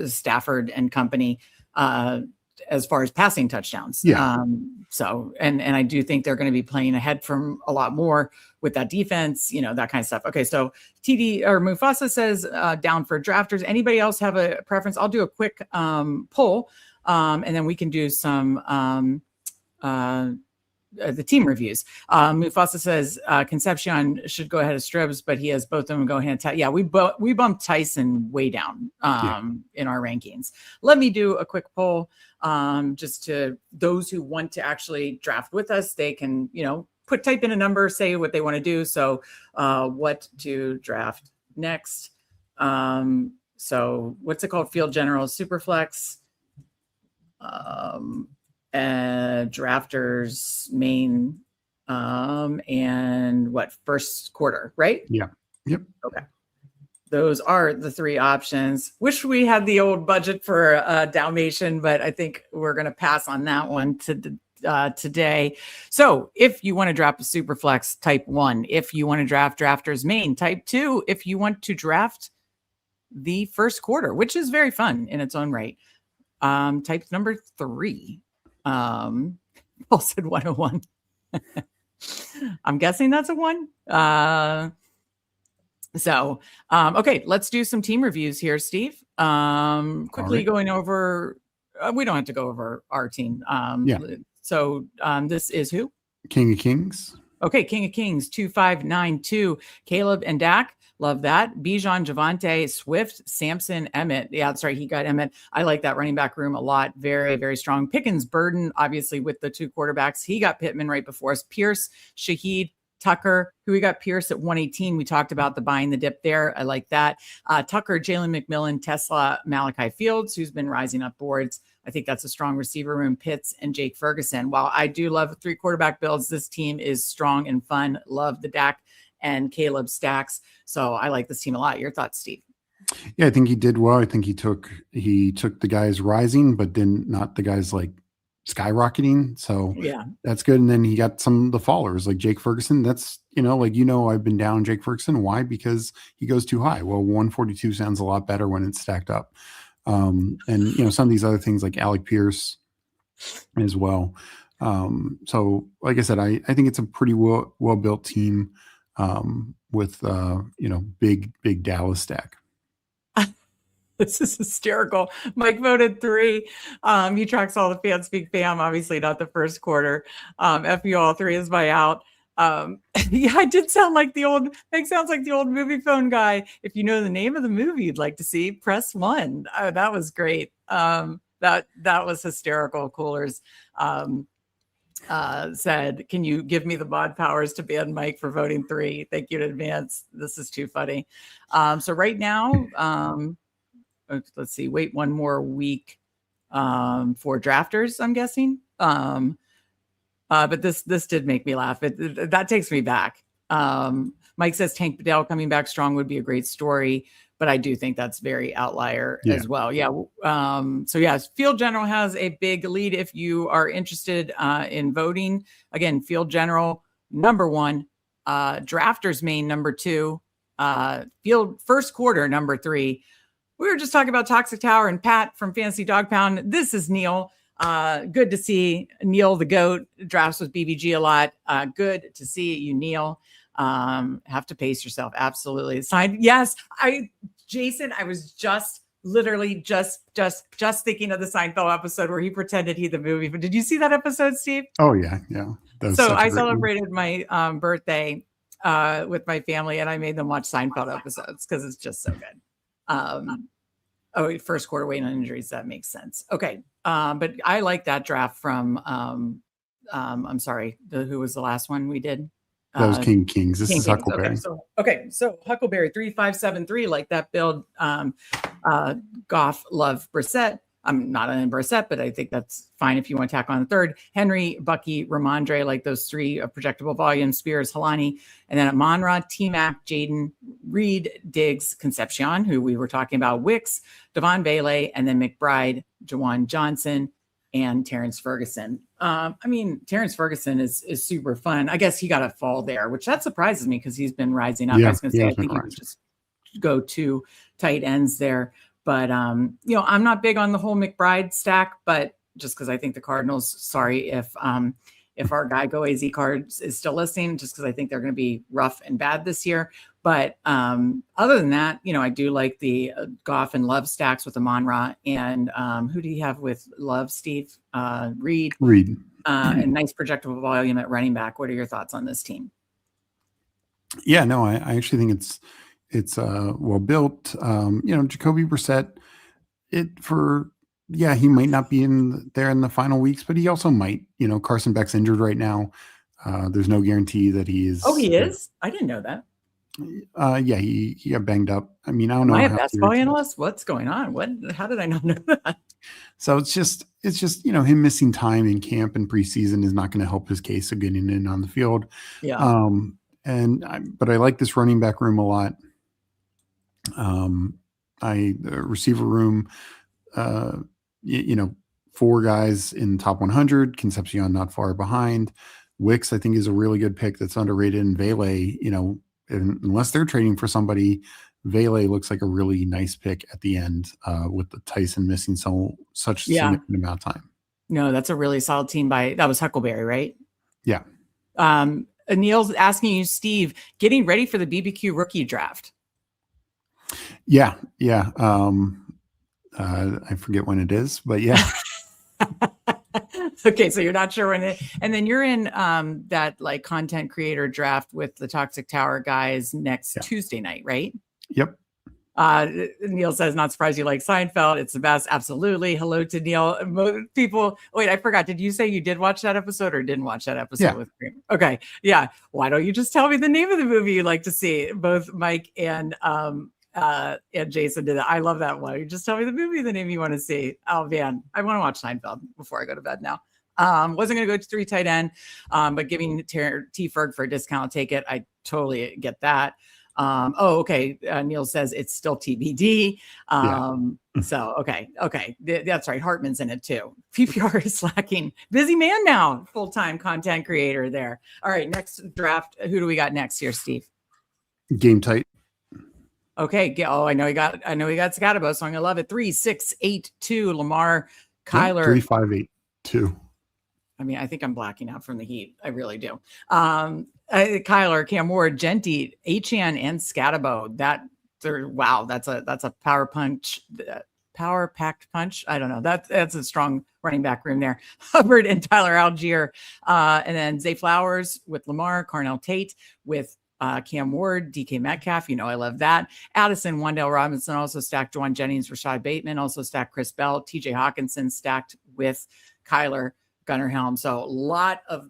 Stafford and company as far as passing touchdowns. Yeah. And I do think they're going to be playing ahead from a lot more with that defense, that kind of stuff. Okay. So TD or Mufasa says down for drafters. Anybody else have a preference? I'll do a quick poll. And then we can do some the team reviews. Mufasa says Concepcion should go ahead of Stribs, but he has both of them go hand tight. Yeah, we bumped Tyson way down in our rankings. Let me do a quick poll just to those who want to actually draft with us. They can, type in a number, say what they want to do. So what to draft next. So what's it called? Field General, Superflex. Drafters main And what, first quarter, right? Yeah. Yep. Okay. Those are the three options. Wish we had the old budget for Dalmatian, but I think we're going to pass on that one today. So if you want to draft a Superflex, type 1. If you want to draft Drafters Main, type 2. If you want to draft the first quarter, which is very fun in its own right, type number 3. Paul said 101. I'm guessing that's a 1. Okay, let's do some team reviews here, Steve. Quickly going over, we don't have to go over our team. So this is who? King of Kings. Okay, King of Kings, 2592. Caleb and Dak. Love that. Bijan, Javante, Swift, Sampson, Emmett. Yeah, that's right. He got Emmett. I like that running back room a lot. Very, very strong. Pickens, Burden, obviously with the 2 quarterbacks. He got Pittman right before us. Pierce, Shaheed, Tucker, who we got Pierce at 118. We talked about the buying the dip there. I like that. Tucker, Jalen McMillan, Tesla, Malachi Fields, who's been rising up boards. I think that's a strong receiver room. Pitts and Jake Ferguson. While I do love 3 quarterback builds, this team is strong and fun. Love the Dak and Caleb stacks. So I like this team a lot. Your thoughts, Steve? Yeah, I think he did well. I think he took the guys rising, but then not the guys like skyrocketing. So yeah, that's good. And then he got some of the fallers like Jake Ferguson. That's, I've been down Jake Ferguson. Why? Because he goes too high. Well, 142 sounds a lot better when it's stacked up. And some of these other things like Alec Pierce as well. So like I said, I think it's a pretty well built team with big Dallas stack. This is hysterical. Mike voted 3. He tracks all the Fanspeak fam, obviously not the first quarter. F you all, 3 is my out. Yeah, I did sound like Mike sounds like the old movie phone guy. If you know the name of the movie you'd like to see, press 1. That was great. That was hysterical. Coolers said, can you give me the mod powers to ban Mike for voting 3? Thank you in advance. This is too funny. So right now, let's see, wait one more week for drafters, I'm guessing. But this did make me laugh. That takes me back. Mike says Tank Bedell coming back strong would be a great story, but I do think that's very outlier as well. Yeah. So yeah, Field General has a big lead. If you are interested in voting, again, Field General number 1, Drafters Main number 2, Field first quarter number 3. We were just talking about Toxic Tower and Pat from Fantasy Dog Pound. This is Neil. Good to see Neil the GOAT. Drafts with BBG a lot. Good to see you, Neil. Have to pace yourself. Absolutely. Signed. Yes. Jason, I was just literally just thinking of the Seinfeld episode where he pretended he the movie. But did you see that episode, Steve? Oh yeah. Yeah. So I celebrated my birthday with my family and I made them watch Seinfeld episodes because it's just so good. First quarter waiting on injuries. That makes sense. Okay. But I like that draft from, I'm sorry, who was the last one we did? That was King Kings. This King is Kings. Huckleberry. So Huckleberry 3573, like that build. Goff, Love, Brissett. I'm not in Brissett, but I think that's fine if you want to tack on the third. Henry, Bucky, Ramondre, like those 3 projectable volume, Spears, Halani, and then Monra, T-Mac, Jaden, Reed, Diggs, Concepcion, who we were talking about, Wicks, Devon Bailey, and then McBride, Jawan Johnson, and Terrence Ferguson. Terrence Ferguson is super fun. I guess he got a fall there, which that surprises me because he's been rising up. Yeah, I was going to say, I think he would just go 2 tight ends there. But, I'm not big on the whole McBride stack, but just because I think the Cardinals, sorry if our guy Go AZ Cards is still listening, just because I think they're going to be rough and bad this year. But other than that, I do like the Goff and Love stacks with Amon-Ra. And who do you have with Love, Steve? Reed. And nice projectable volume at running back. What are your thoughts on this team? Yeah, no, I actually think it's well built. Jacoby Brissett, he might not be there in the final weeks, but he also might. Carson Beck's injured right now. There's no guarantee that he is. Oh, he is? I didn't know that. Yeah, he got banged up. I don't know. Am I a basketball analyst? What's going on? How did I not know that? So it's just him missing time in camp and preseason is not going to help his case of getting in on the field. Yeah. But I like this running back room a lot. The receiver room, four guys in top 100. Concepcion not far behind. Wicks, I think, is a really good pick that's underrated. And Vele, unless they're trading for somebody, Vele looks like a really nice pick at the end with the Tyson missing such significant amount of time. No, that's a really solid team that was Huckleberry, right? Yeah. Neil's asking you, Steve, getting ready for the BBQ rookie draft. Yeah. I forget when it is, but yeah. Okay, so you're not sure when and then you're in that like content creator draft with the Toxic Tower guys next Tuesday night, right? Yep. Neil says, not surprised you like Seinfeld. It's the best. Absolutely. Hello to Neil. People, wait, I forgot. Did you say you did watch that episode or didn't watch that episode with Kramer? Okay. Yeah. Why don't you just tell me the name of the movie you'd like to see? Both Mike and Jason did it. I love that one. You just tell me the movie, the name you want to see. Oh man, I want to watch Seinfeld before I go to bed now. Wasn't going to go to 3 tight end, but giving T Ferg for a discount, I'll take it. I totally get that. Okay. Neil says it's still TBD. So, okay. That's right. Hartman's in it too. PPR is slacking. Busy man now. Full-time content creator there. All right. Next draft. Who do we got next here, Steve? Game tight. Okay. I know he got Scatabo, so I'm gonna love it. 3, 6, 8, 2. Lamar, Kyler. 3, 5, 8, 2. I mean, I think I'm blacking out from the heat. I really do. Kyler, Cam Ward, Genty, Achan, and Scatabo. That's a power punch. Power packed punch. I don't know. That's a strong running back room there. Hubbard and Tyler Algier, and then Zay Flowers with Lamar, Carnell Tate with Cam Ward, DK Metcalf. I love that. Addison, Wandale Robinson, also stacked Juwan Jennings, Rashad Bateman, also stacked Chris Bell, TJ Hawkinson stacked with Kyler, Gunnar Helm. So a lot of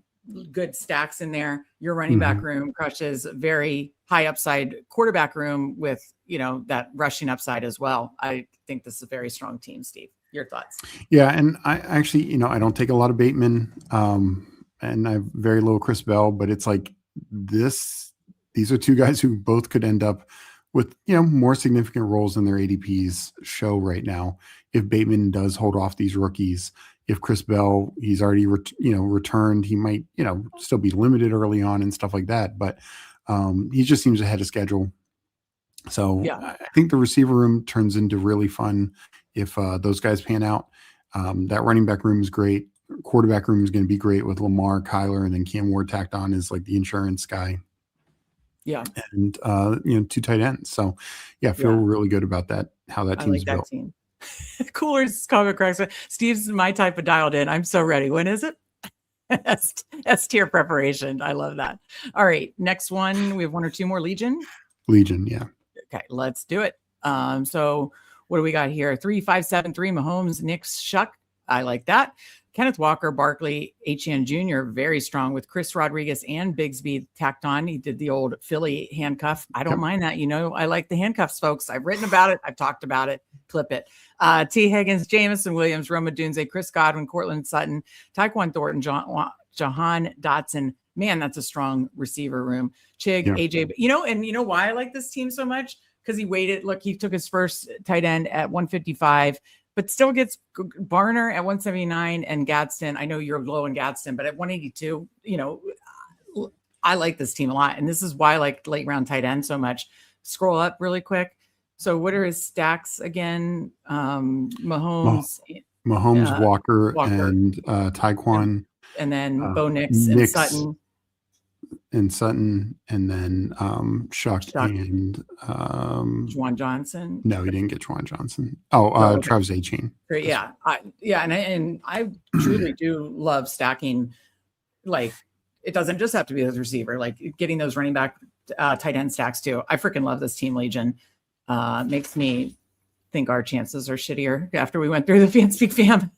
good stacks in there. Your running back room crushes very high upside quarterback room with, that rushing upside as well. I think this is a very strong team, Steve. Your thoughts? Yeah. And I actually, I don't take a lot of Bateman and I have very low Chris Bell, but it's like these are two guys who both could end up with, more significant roles in their ADPs show right now. If Bateman does hold off these rookies, if Chris Bell, he's already, returned, he might, still be limited early on and stuff like that. But he just seems ahead of schedule. So I think the receiver room turns into really fun if those guys pan out. That running back room is great. Quarterback room is going to be great with Lamar, Kyler, and then Cam Ward tacked on as like the insurance guy. Yeah. And, 2 tight ends. So I feel really good about that, how that team's built. Team. Cooler's comment corrects. Steve's my type of dialed in. I'm so ready. When is it? S tier preparation. I love that. All right. Next one. We have 1 or 2 more. Legion. Yeah. Okay. Let's do it. So what do we got here? 3, 5, 7, 3. Mahomes, Nix, Shuck. I like that. Kenneth Walker, Barkley, H.N. Jr., very strong with Chris Rodriguez and Bigsby tacked on. He did the old Philly handcuff. I don't mind that. I like the handcuffs, folks. I've written about it. I've talked about it. Clip it. T. Higgins, Jamison Williams, Roma Dunze, Chris Godwin, Cortland Sutton, Tyquan Thornton, Jahan Dotson. Man, that's a strong receiver room. Chig, AJ. And why I like this team so much? Because he waited. Look, he took his first tight end at 155. But still gets Barner at 179 and Gadsden. I know you're low in Gadsden, but at 182, I like this team a lot. And this is why I like late round tight end so much. Scroll up really quick. So what are his stacks again? Mahomes, Walker, and Tyquan. And then Bo Nix and Sutton. And Sutton, and then Shuck and Juwan Johnson. No, he didn't get Juwan Johnson. Okay. Travis Etienne. Great, yeah, and I truly do love stacking. Like, it doesn't just have to be as receiver. Like getting those running back tight end stacks too. I freaking love this team, Legion. Makes me think our chances are shittier after we went through the Fanspeak fam.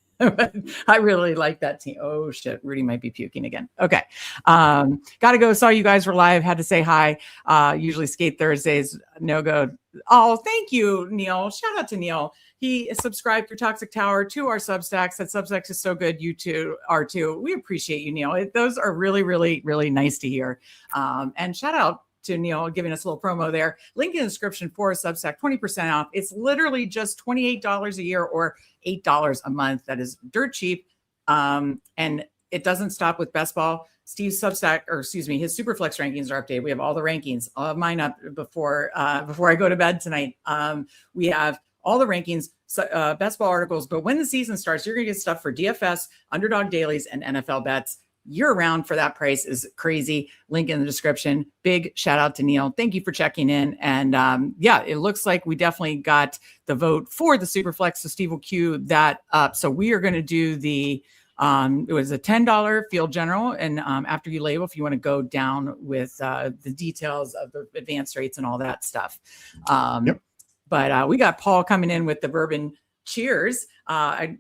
I really like that team. Oh shit, Rudy might be puking again. Okay. Gotta go. Saw you guys were live. Had to say hi. Usually skate Thursdays. No go. Oh, thank you, Neil. Shout out to Neil. he subscribed through Toxic Tower to our Substacks. That Substack is so good. You two are too. We appreciate you, Neil. Those are really, really, really nice to hear. And shout out to Neil giving us a little promo there. Link in the description for a Substack, 20% off. It's literally just $28 a year or $8 a month. That is dirt cheap. And it doesn't stop with best ball. Steve's Substack, or excuse me, his Superflex rankings are updated. We have all the rankings, all of mine up before I go to bed tonight. We have all the rankings, best ball articles. But when the season starts, you're going to get stuff for DFS, Underdog Dailies, and NFL Bets. Year round for that price is crazy. Link in the description. Big shout out to Neil. Thank you for checking in. And yeah, it looks like we definitely got the vote for the Superflex. So Steve will queue that up. So we are going to do the, it was a $10 field general. And after you label, if you want to go down with the details of the advance rates and all that stuff. Yep. But we got Paul coming in with the bourbon cheers. I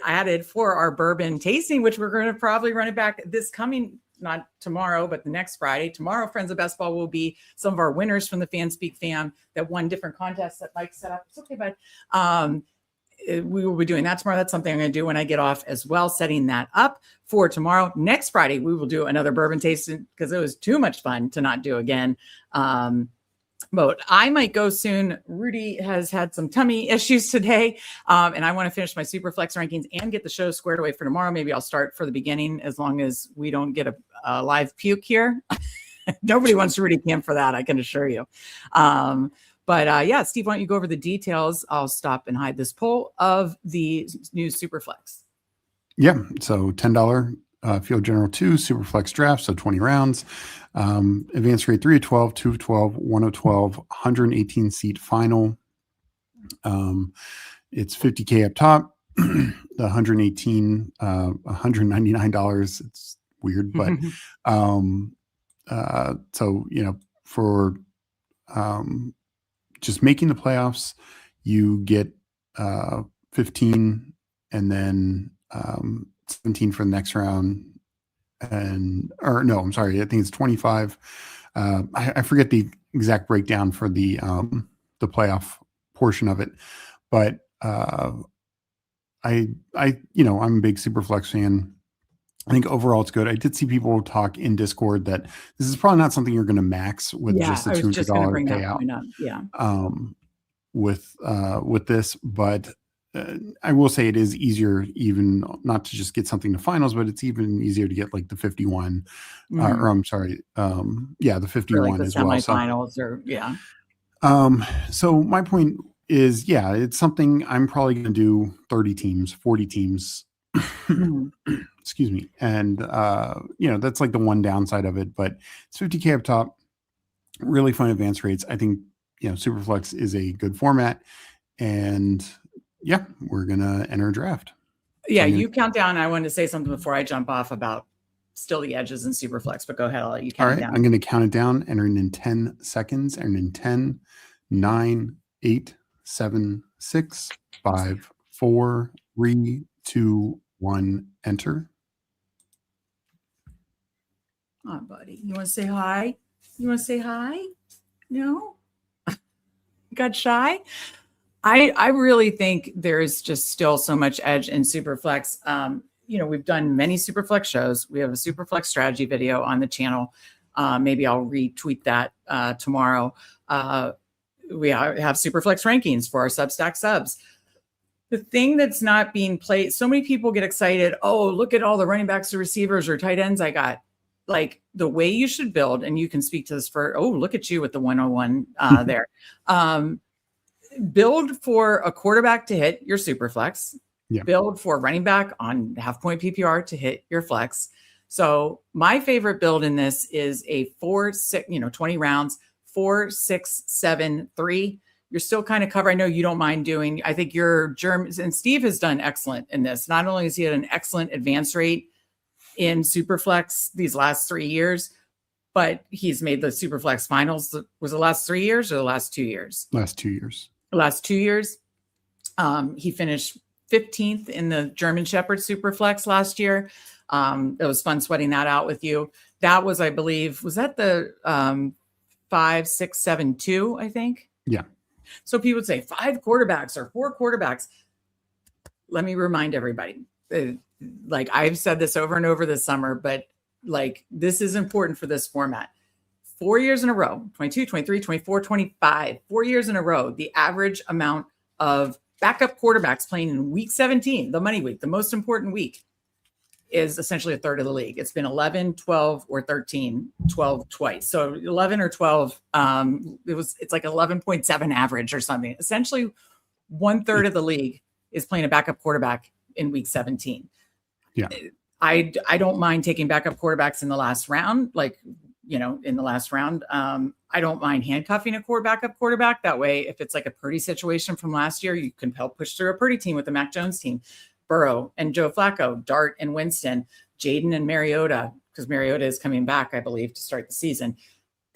added for our bourbon tasting, which we're going to probably run it back this coming, not tomorrow, but the next Friday. Tomorrow, Friends of Best Ball will be some of our winners from the Fanspeak fam that won different contests that Mike set up. It's okay, bud. We will be doing that tomorrow. That's something I'm going to do when I get off as well, setting that up for tomorrow. Next Friday, we will do another bourbon tasting because it was too much fun to not do again. But I might go soon. Rudy has had some tummy issues today, and I want to finish my Superflex rankings and get the show squared away for tomorrow. Maybe I'll start for the beginning as long as we don't get a live puke here. Nobody wants Rudy Camp for that, I can assure you. But yeah, Steve, why don't you go over the details? I'll stop and hide this poll of the new Superflex. Yeah, so $10 field general 2 Superflex draft, so 20 rounds. Advance rate 3 of 12, 2 of 12, 1 of 12, 118 seat final. It's $50K up top, the 118, $199. It's weird, but so, you know, for just making the playoffs, you get 15 and then 17 for the next round. Or no, I'm sorry. I think it's 25. I forget the exact breakdown for the playoff portion of it, but I'm a big Superflex fan. I think overall it's good. I did see people talk in Discord that this is probably not something you're going to max with just a $200 payout. Yeah. With this, but I will say it is easier, even not to just get something to finals, but it's even easier to get like the 51, or I'm sorry, the 51 like the as well. Semifinals or yeah. So my point is, yeah, it's something I'm probably going to do 30 teams, 40 teams. Excuse me. And, that's like the one downside of it, but it's $50K up top, really fun advance rates. I think, Superflex is a good format, and yeah, we're going to enter a draft. Yeah. You count down. I wanted to say something before I jump off about still the edges in Superflex, but go ahead. I'll let you count it down. I'm going to count it down, entering in 10 seconds, and in 10, 9, 8, 7, 6, 5, 4, 3, 2, 1, enter. Oh, buddy. You want to say hi? No? Got shy? I really think there's just still so much edge in Superflex. We've done many Superflex shows. We have a Superflex strategy video on the channel. Maybe I'll retweet that tomorrow. We have Superflex rankings for our Substack subs. The thing that's not being played, so many people get excited. Oh, look at all the running backs or receivers or tight ends I got. Like the way you should build, and you can speak to this look at you with the 101 there. Build for a quarterback to hit your Superflex. Yeah. Build for running back on half point PPR to hit your flex. So my favorite build in this is a 20 rounds, 4, 6, 7, 3. You're still kind of covered. I know you don't mind doing. I think your Germans, and Steve has done excellent in this. Not only has he had an excellent advance rate in Superflex these last 3 years, but he's made the Superflex finals. Was it the last 3 years or the last 2 years? Last 2 years. Last 2 years. He finished 15th in the German Shepherd Superflex last year. It was fun sweating that out with you. That was, I believe, was that the 5, 6, 7, 2, I think? Yeah. So people would say 5 quarterbacks or 4 quarterbacks. Let me remind everybody, like I've said this over and over this summer, but like this is important for this format. 4 years in a row, 22, 23, 24, 25, 4 years in a row, the average amount of backup quarterbacks playing in week 17, the money week, the most important week, is essentially a third of the league. It's been 11, 12, or 13, 12 twice. So 11 or 12, it's like 11.7 average or something. Essentially 1/3 of the league is playing a backup quarterback in week 17. Yeah. I don't mind taking backup quarterbacks in the last round, in the last round. I don't mind handcuffing a backup quarterback. That way, if it's like a Purdy situation from last year, you can help push through a Purdy team with the Mac Jones team. Burrow and Joe Flacco, Dart and Winston, Jaden and Mariota, because Mariota is coming back, I believe, to start the season.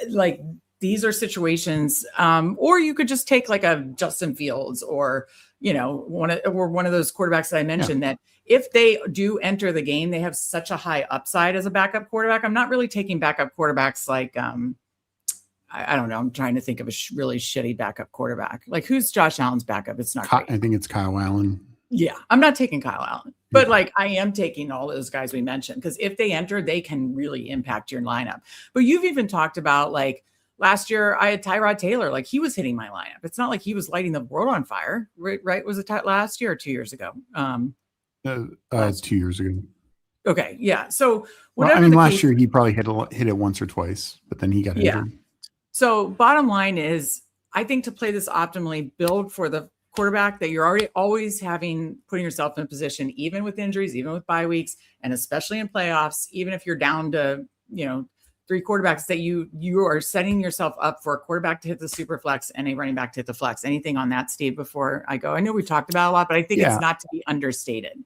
Like these are situations, or you could just take like a Justin Fields or, one of those quarterbacks that I mentioned that if they do enter the game, they have such a high upside as a backup quarterback. I'm not really taking backup quarterbacks like, I don't know. I'm trying to think of a really shitty backup quarterback. Like who's Josh Allen's backup? It's not great. I think it's Kyle Allen. Yeah, I'm not taking Kyle Allen, but like I am taking all those guys we mentioned because if they enter, they can really impact your lineup. But you've even talked about like last year, I had Tyrod Taylor, like he was hitting my lineup. It's not like he was lighting the world on fire, right? Was it last year or 2 years ago? 2 years ago. Okay, yeah. So last year he probably hit it once or twice, but then he got injured. So bottom line is, I think to play this optimally, build for the quarterback that you're already always putting yourself in a position, even with injuries, even with bye weeks, and especially in playoffs, even if you're down to, 3 quarterbacks, that you are setting yourself up for a quarterback to hit the super flex and a running back to hit the flex. Anything on that, Steve, before I go? I know we've talked about it a lot, but I think it's not to be understated.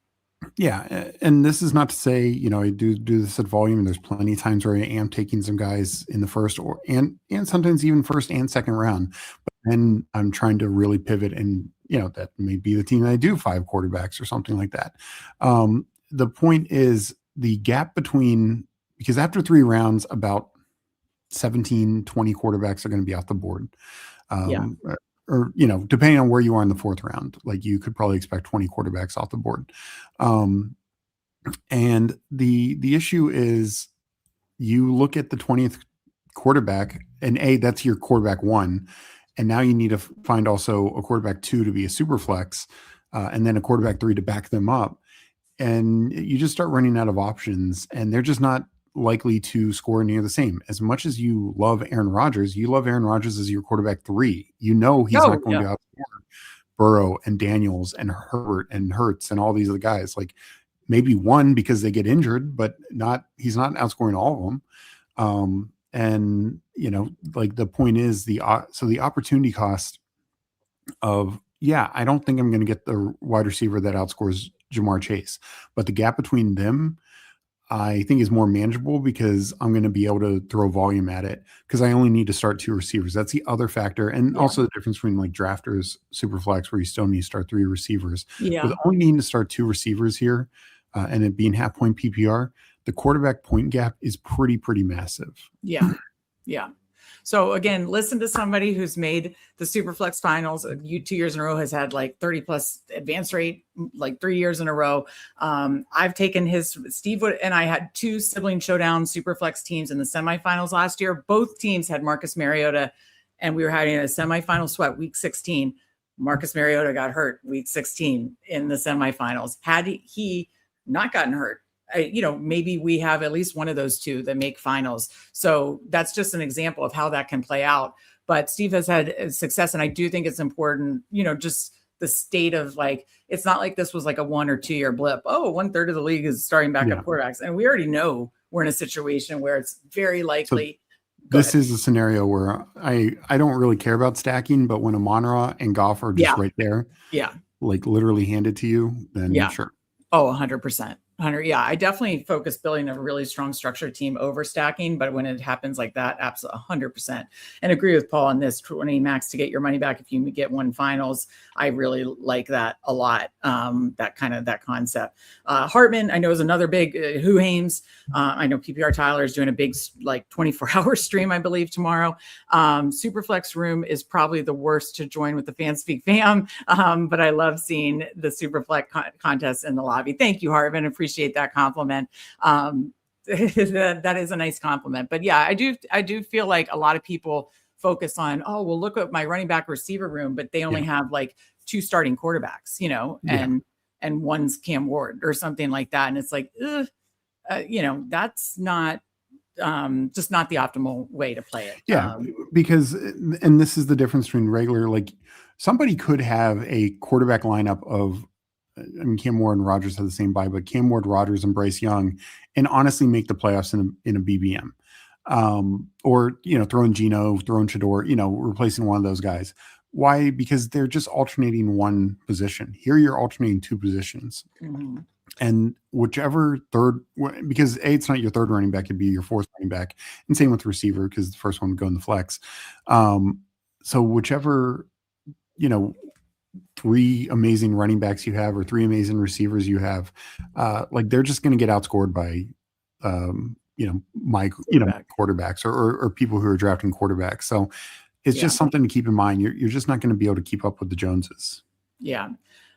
Yeah. And this is not to say, I do this at volume, and there's plenty of times where I am taking some guys in the first and sometimes even first and second round, but then I'm trying to really pivot and, that may be the team that I do 5 quarterbacks or something like that. The point is the gap because after 3 rounds, about 17, 20 quarterbacks are going to be off the board. Or, depending on where you are in the 4th round, like you could probably expect 20 quarterbacks off the board. And the issue is you look at the 20th quarterback and that's your quarterback 1. And now you need to find also a quarterback 2 to be a super flex, and then a quarterback 3 to back them up. And you just start running out of options, and they're just not likely to score near the same. As much as you love Aaron Rodgers, as your quarterback 3. He's not going to outscore Burrow and Daniels and Herbert and Hurts and all these other guys. Like maybe 1 because they get injured, but he's not outscoring all of them. And like the point is the opportunity cost of, I don't think I'm going to get the wide receiver that outscores Jamar Chase, but the gap between them, I think, is more manageable because I'm going to be able to throw volume at it because I only need to start 2 receivers. That's the other factor. And also the difference between like drafters, super flex, where you still need to start 3 receivers. With only needing to start 2 receivers here, and it being half point PPR, the quarterback point gap is pretty massive. Yeah. So again, listen to somebody who's made the Superflex finals 2 years in a row, has had like 30 plus advance rate, like 3 years in a row. I've taken Steve and I had 2 sibling showdown Superflex teams in the semifinals last year. Both teams had Marcus Mariota, and we were having a semifinal sweat week 16. Marcus Mariota got hurt week 16 in the semifinals. Had he not gotten hurt, maybe we have at least one of those 2 that make finals. So that's just an example of how that can play out. But Steve has had success, and I do think it's important, just the state of like, it's not like this was like a 1 or 2 year blip. 1/3 of the league is starting backup quarterbacks. And we already know we're in a situation where it's very likely. This is a scenario where I don't really care about stacking, but when Amon-Ra and Goff are just right there, like literally handed to you, then sure. 100%. Hunter, yeah, I definitely focus building a really strong structured team over stacking, but when it happens like that, absolutely 100%. And agree with Paul on this 20 max to get your money back if you get one finals. I really like that a lot. That concept. Hartman, I know, is another big Who Hames. I know PPR Tyler is doing a big 24-hour stream, I believe, tomorrow. Superflex room is probably the worst to join with the Fanspeak fam, but I love seeing the Superflex contest in the lobby. Thank you, Hartman. Appreciate that compliment. That is a nice compliment. But yeah, I do feel like a lot of people focus on, oh, well, look at my running back receiver room, but they only have like 2 starting quarterbacks, and one's Cam Ward or something like that. And it's like, that's not just not the optimal way to play it. Yeah, because, and this is the difference between regular, like somebody could have a quarterback lineup of, Cam Ward and Rodgers have the same bye, but Cam Ward, Rodgers, and Bryce Young, and honestly make the playoffs in a BBM. Or, throwing Geno, throwing Shador, replacing one of those guys. Why? Because they're just alternating one position. Here you're alternating 2 positions. Mm-hmm. And whichever because it's not your third running back, it'd be your 4th running back. And same with receiver, because the first one would go in the flex. So whichever, 3 amazing running backs you have or 3 amazing receivers you have, they're just going to get outscored by, quarterbacks or people who are drafting quarterbacks. So it's just something to keep in mind. You're just not going to be able to keep up with the Joneses. Yeah.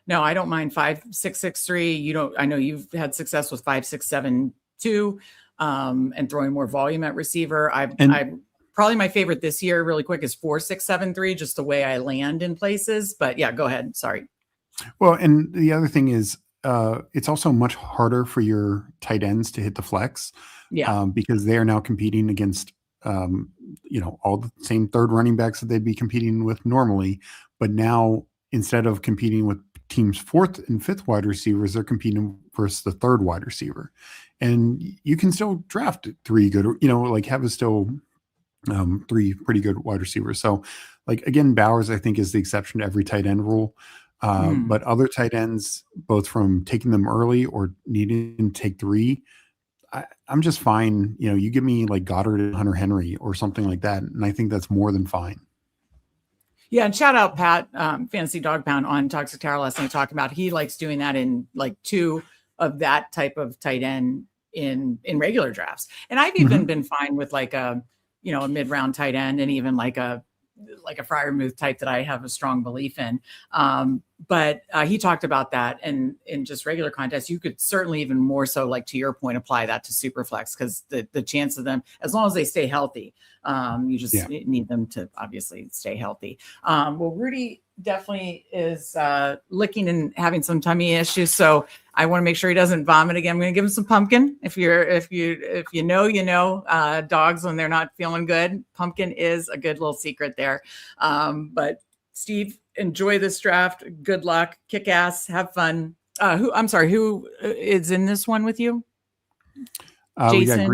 No, I don't mind 5-6-6-3. I know you've had success with 5-6-7-2, and throwing more volume at receiver. I probably my favorite this year, really quick, is 4-6-7-3, just the way I land in places. But yeah, go ahead. Sorry. Well, and the other thing is, it's also much harder for your tight ends to hit the flex, because they are now competing against, all the same third running backs that they'd be competing with normally, but now instead of competing with team's 4th and 5th wide receivers, they're competing versus the 3rd wide receiver, and you can still draft 3 good, have a still 3 pretty good wide receivers. So, again, Bowers, I think, is the exception to every tight end rule. But other tight ends, both from taking them early or needing to take 3, I'm just fine. You give me like Goddard and Hunter Henry or something like that, and I think that's more than fine. Yeah, and shout out Pat, Fantasy Dog Pound on Toxic Tower last night, talking about he likes doing that in 2 of that type of tight end in regular drafts. And I've even been fine with a mid-round tight end, and even like a Freiermuth type that I have a strong belief in. But he talked about that, and in just regular contests, you could certainly even more so, to your point, apply that to Superflex, because the chance of them, as long as they stay healthy, you just need them to obviously stay healthy. Well, Rudy definitely is licking and having some tummy issues, so I want to make sure he doesn't vomit again. I'm going to give him some pumpkin. If you know, dogs when they're not feeling good, pumpkin is a good little secret there. But Steve, enjoy this draft. Good luck. Kick ass. Have fun. Who is in this one with you? We got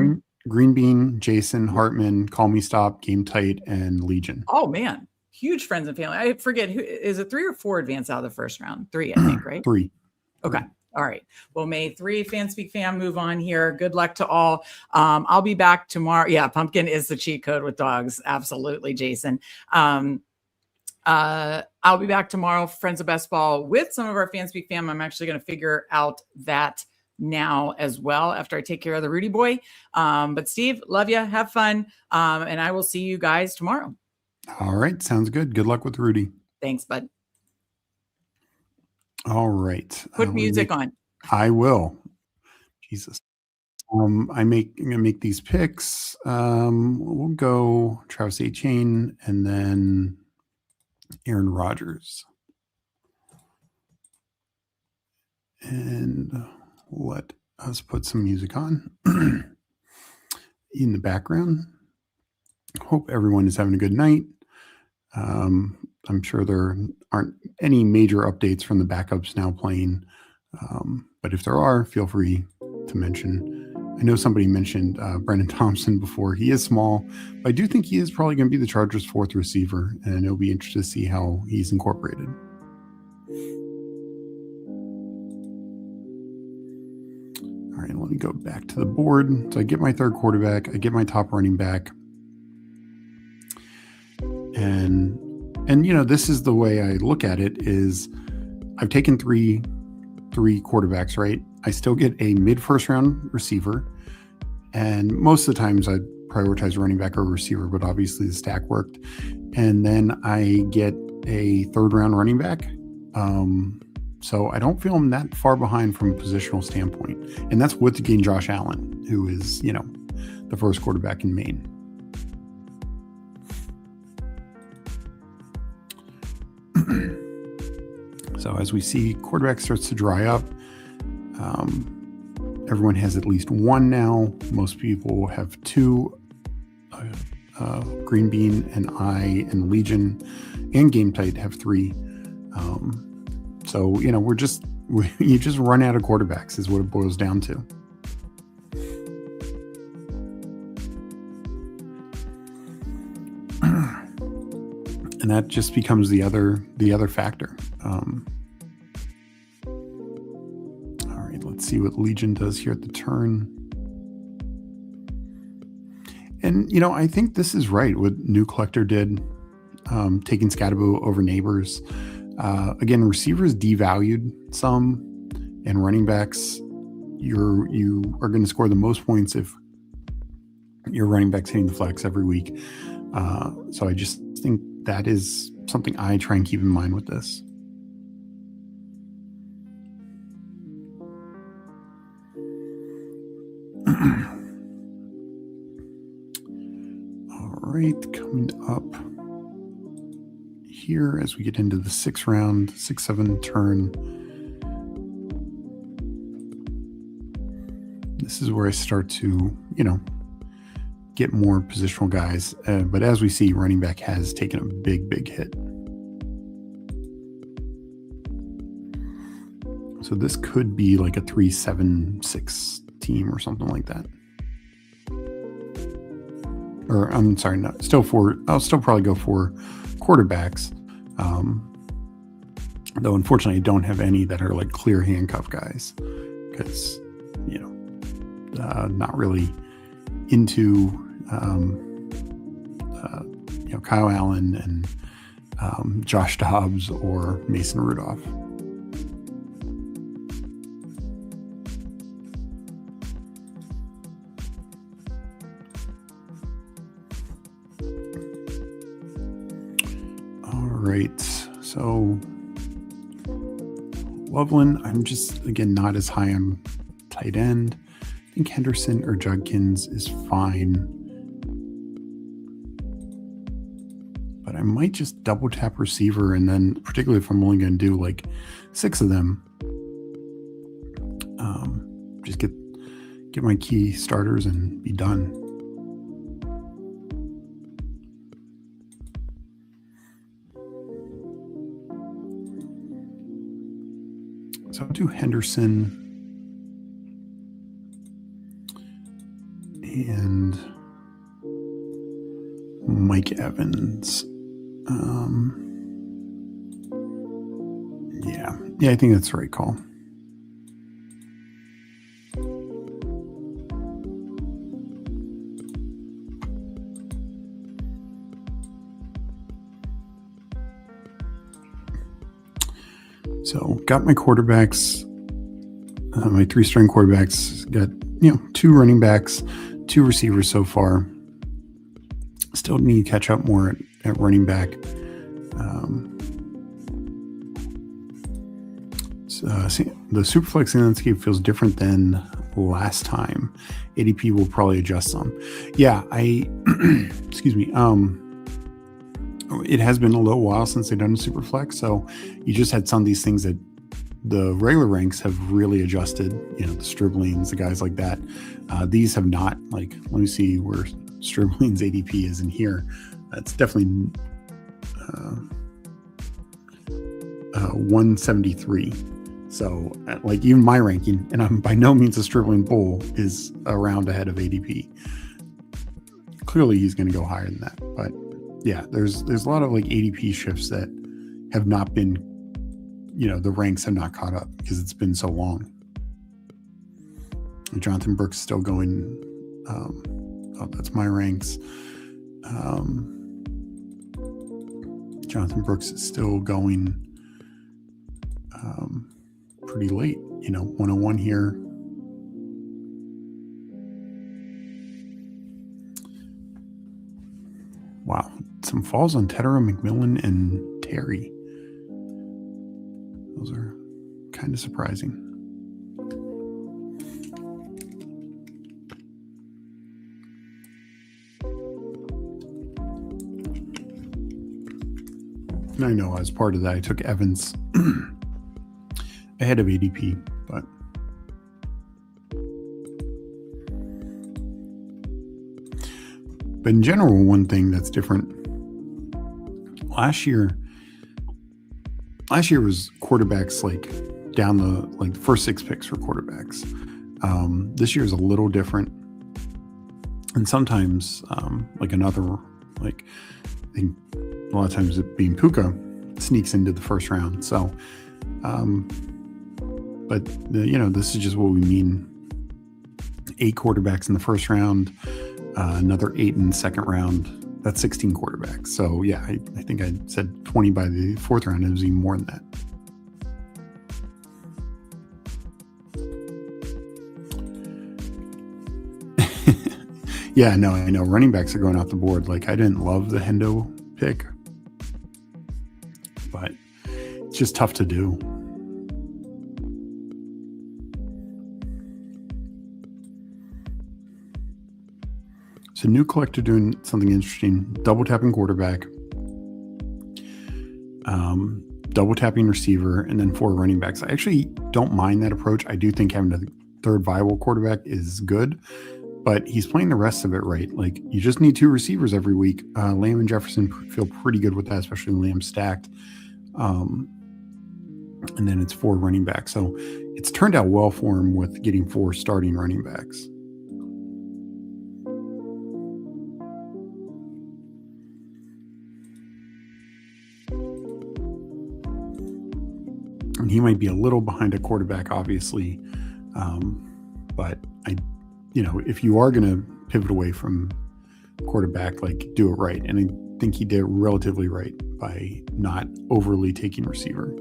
Green Bean, Jason, Hartman, Call Me Stop, Game Tight, and Legion. Oh man, huge friends and family. I forget who is it. 3 or 4 advance out of the first round. 3, I think, right? 3. Okay. All right. Well, may 3 Fanspeak fam move on here. Good luck to all. I'll be back tomorrow. Yeah, pumpkin is the cheat code with dogs. Absolutely, Jason. I'll be back tomorrow, Friends of Best Ball, with some of our Fanspeak fam. I'm actually going to figure out that now as well after I take care of the Rudy boy. But Steve, love you. Have fun. And I will see you guys tomorrow. All right. Sounds good. Good luck with Rudy. Thanks, bud. All right. Put music on. I will. Jesus. I'm going to make these picks. We'll go Travis Etienne and then Aaron Rodgers. And let us put some music on in the background. Hope everyone is having a good night. I'm sure there aren't any major updates from the backups now playing. But if there are, feel free to mention. I know somebody mentioned Brendan Thompson before. He is small, but I do think he is probably going to be the Chargers' 4th receiver, and it'll be interesting to see how he's incorporated. All right, let me go back to the board. So I get my third quarterback, I get my top running back. And this is the way I look at it is I've taken three quarterbacks, right? I still get a mid first round receiver. And most of the times I prioritize running back over receiver, but obviously the stack worked. And then I get a third round running back. So I don't feel I'm that far behind from a positional standpoint. And that's with getting Josh Allen, who is, the first quarterback in Maine. So as we see, quarterback starts to dry up. Everyone has at least one now. Most people have two. Green Bean and I and Legion and Game Tight have three. So you just run out of quarterbacks is what it boils down to. And that just becomes the other factor. All right, let's see what Legion does here at the turn. And I think this is right what New Collector did, taking Scatabo over Neighbors. Again, receivers devalued some, and running backs, you are going to score the most points if your running back's hitting the flex every week. So I just think that is something I try and keep in mind with this. All right, coming up here as we get into the 6-7 turn. This is where I start to, get more positional guys. But as we see, running back has taken a big hit. So this could be like a 3-7-6 team or something like that. Or I'm sorry, no, I'll still probably go for quarterbacks. Though unfortunately I don't have any that are like clear handcuff guys because, not really into, Kyle Allen and Josh Dobbs or Mason Rudolph. Right, so Loveland, I'm just, again, not as high on tight end. I think Henderson or Judkins is fine. But I might just double tap receiver, and then, particularly if I'm only going to do like 6 of them, just get my key starters and be done. So I'll do Henderson and Mike Evans. Yeah, I think that's the right call. So got my quarterbacks, my 3-string quarterbacks, got, 2 running backs, 2 receivers so far. Still need to catch up more at running back. See, the Superflex landscape feels different than last time. ADP will probably adjust some. Yeah, excuse me. It has been a little while since they've done a Superflex, so you just had some of these things that the regular ranks have really adjusted, the Striblings, the guys like that. These have not. Like, let me see where Stribling's ADP is in here. It's definitely 173. So, like, even my ranking, and I'm by no means a Stribling bull, is around ahead of ADP. Clearly, he's going to go higher than that, but yeah, there's a lot of like ADP shifts that have not been, the ranks have not caught up because it's been so long. Jonathan Brooks still going. That's my ranks. Jonathan Brooks is still going pretty late, 101 here. Wow, some falls on Tedder, McMillan, and Terry. Those are kind of surprising. And I know as part of that, I took Evans ahead of ADP, but in general, one thing that's different last year was quarterbacks down the first 6 picks for quarterbacks. This year is a little different, and sometimes I think a lot of times it being Puka sneaks into the first round. So, but this is just what we mean. 8 quarterbacks in the first round, another 8 in the second round. That's 16 quarterbacks. So yeah, I think I said 20 by the 4th round. It was even more than that. Yeah, no, I know. Running backs are going off the board. I didn't love the Hendo pick, but it's just tough to do. So new collector doing something interesting, double tapping quarterback, double tapping receiver, and then 4 running backs. I actually don't mind that approach. I do think having a third viable quarterback is good, but he's playing the rest of it right. You just need 2 receivers every week. Lamb and Jefferson feel pretty good with that, especially Lamb stacked. And then it's 4 running backs. So it's turned out well for him with getting 4 starting running backs. And he might be a little behind a quarterback, obviously. But if you are going to pivot away from quarterback, do it right. And I think he did relatively right by not overly taking receiver.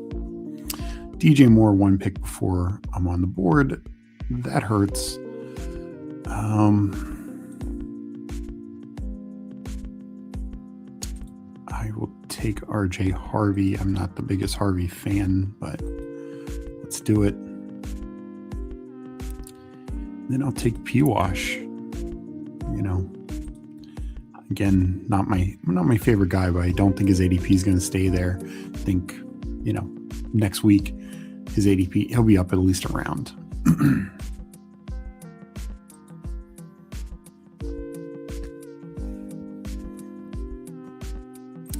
DJ Moore 1 pick before I'm on the board. That hurts. I will take RJ Harvey. I'm not the biggest Harvey fan, but let's do it. Then I'll take P-Wash. Again, not my favorite guy, but I don't think his ADP is going to stay there. I think, next week his ADP, he'll be up at least a round.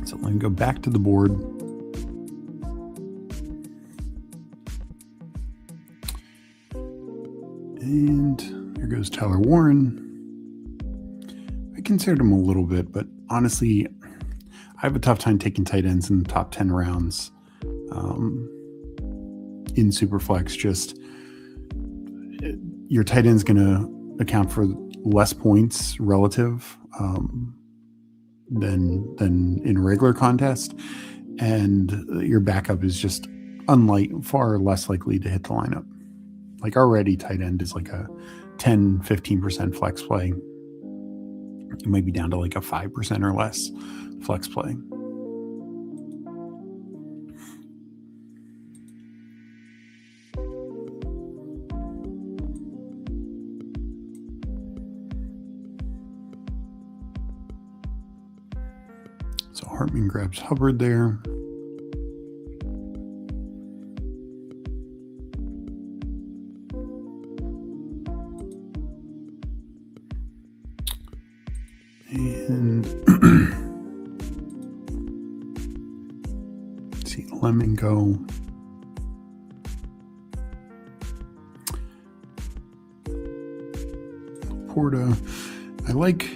So let me go back to the board. And there goes Tyler Warren. I considered him a little bit, but honestly, I have a tough time taking tight ends in the top 10 rounds in Superflex. Just your tight end's going to account for less points relative than in a regular contest, and your backup is just far less likely to hit the lineup. Already tight end is a 10-15% flex play. It might be down to a 5% or less flex play. So Hartman grabs Hubbard there. And see Lemon go. Porta. I like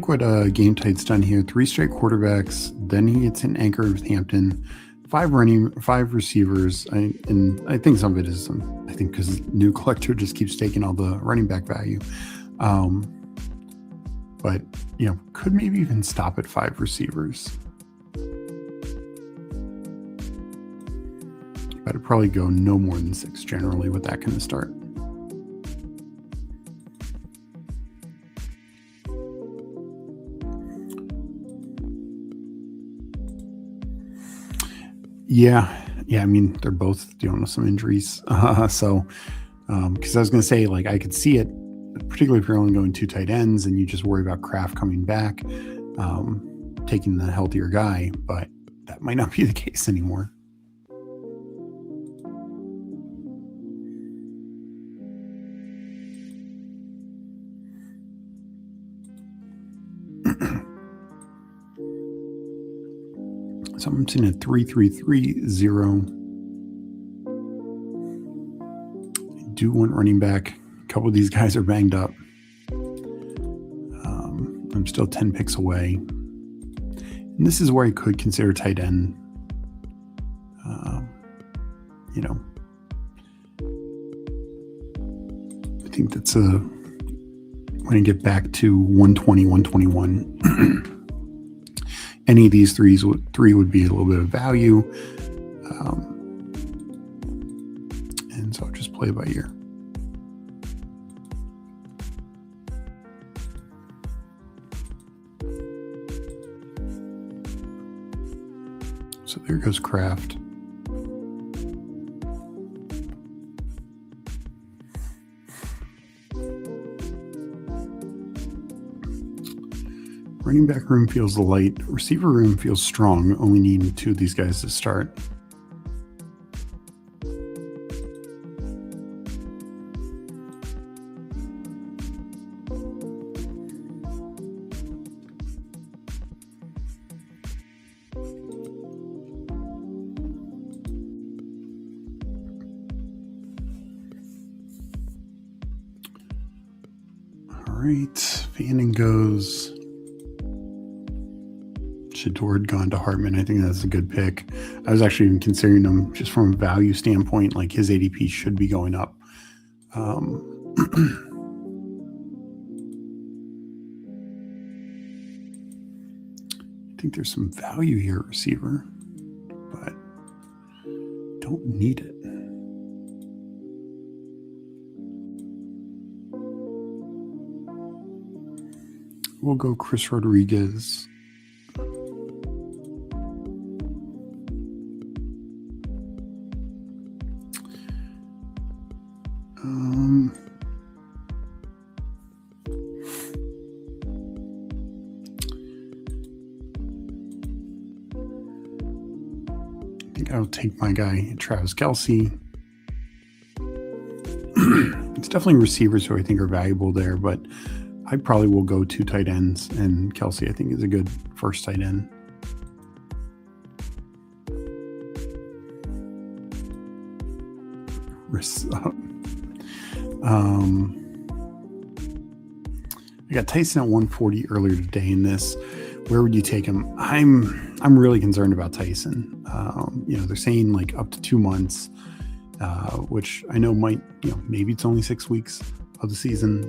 what Game Tight's done here. 3 straight quarterbacks. Then he gets an anchor with Hampton. 5 receivers. I think some of it is I think think because new collector just keeps taking all the running back value. But, could maybe even stop at 5 receivers. But I'd probably go no more than 6 generally with that kind of start. Yeah. I mean, they're both dealing with some injuries. Because I was going to say, I could see it, particularly if you're only going 2 tight ends and you just worry about Kraft coming back, taking the healthier guy, but that might not be the case anymore. So I'm seeing a 3-3-3-0. I do want running back. A couple of these guys are banged up. I'm still 10 picks away. And this is where I could consider tight end. I think that's when I get back to 120, 121. Any of these three would be a little bit of value. And so I'll just play by ear. So there goes Kraft. Running back room feels light. Receiver room feels strong. Only needing 2 of these guys to start. All right, Fanning goes. Shador had gone to Hartman. I think that's a good pick. I was actually even considering him just from a value standpoint, his ADP should be going up. I think there's some value here at receiver, but don't need it. We'll go Chris Rodriguez. I think I'll take my guy, Travis Kelce. It's definitely receivers who I think are valuable there, but I probably will go 2 tight ends, and Kelce I think is a good first tight end. I got Tyson at 140 earlier today in this. Where would you take him? I'm really concerned about Tyson. They're saying up to 2 months, which I know might, maybe it's only 6 weeks of the season.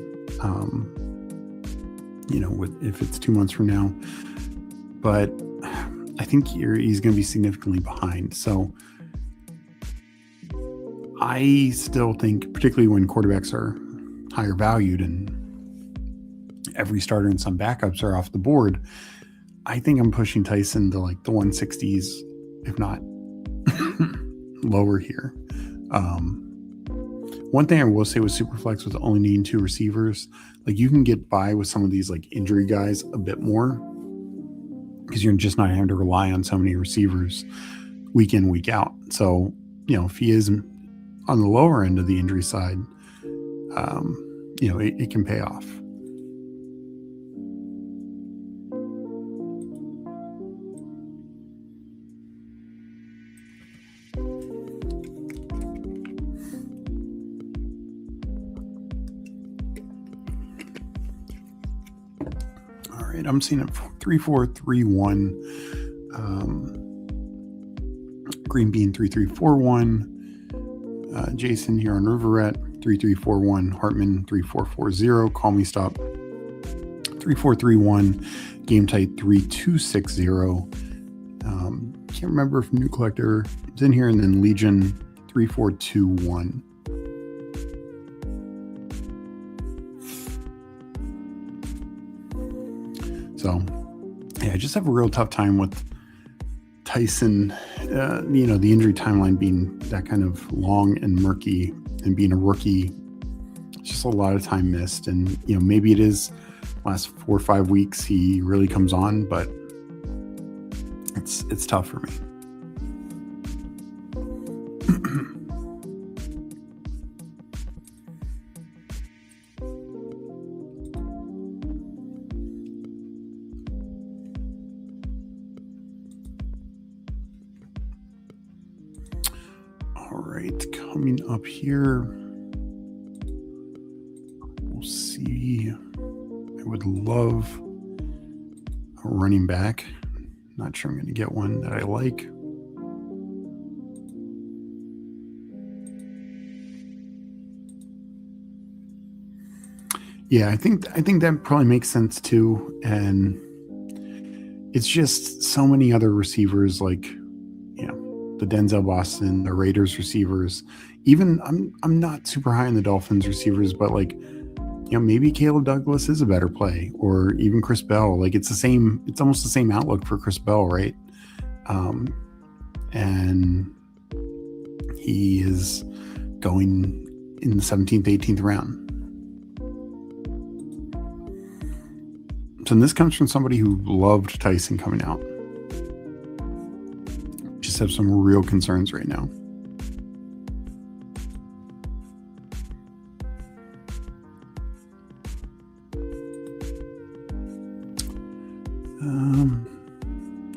If it's 2 months from now, but I think he's going to be significantly behind. So I still think, particularly when quarterbacks are higher valued and every starter and some backups are off the board, I think I'm pushing Tyson to the 160s, if not lower here. One thing I will say with Superflex, with only needing 2 receivers, you can get by with some of these injury guys a bit more because you're just not having to rely on so many receivers week in, week out. So, if he is on the lower end of the injury side, it can pay off. I'm seeing it 3-4-3-1. Green Bean 3-3-4-1. Jason here on Riverette, 3341, Hartman 3440, Call Me Stop 3431, Game Tight 3260. Can't remember if New Collector is in here, and then Legion 3421. So, yeah, I just have a real tough time with Tyson, the injury timeline being that kind of long and murky, and being a rookie, just a lot of time missed. And, maybe it is last 4 or 5 weeks he really comes on, but it's tough for me. All right, coming up here, we'll see. I would love a running back. Not sure I'm going to get one that I like. Yeah, I think that probably makes sense too. And it's just so many other receivers, like, the Denzel Boston, the Raiders receivers. Even I'm not super high on the Dolphins receivers, but maybe Caleb Douglas is a better play, or even Chris Bell. Like, it's almost the same outlook for Chris Bell, right? And he is going in the 17th, 18th round. So this comes from somebody who loved Tyson coming out. Just have some real concerns right now.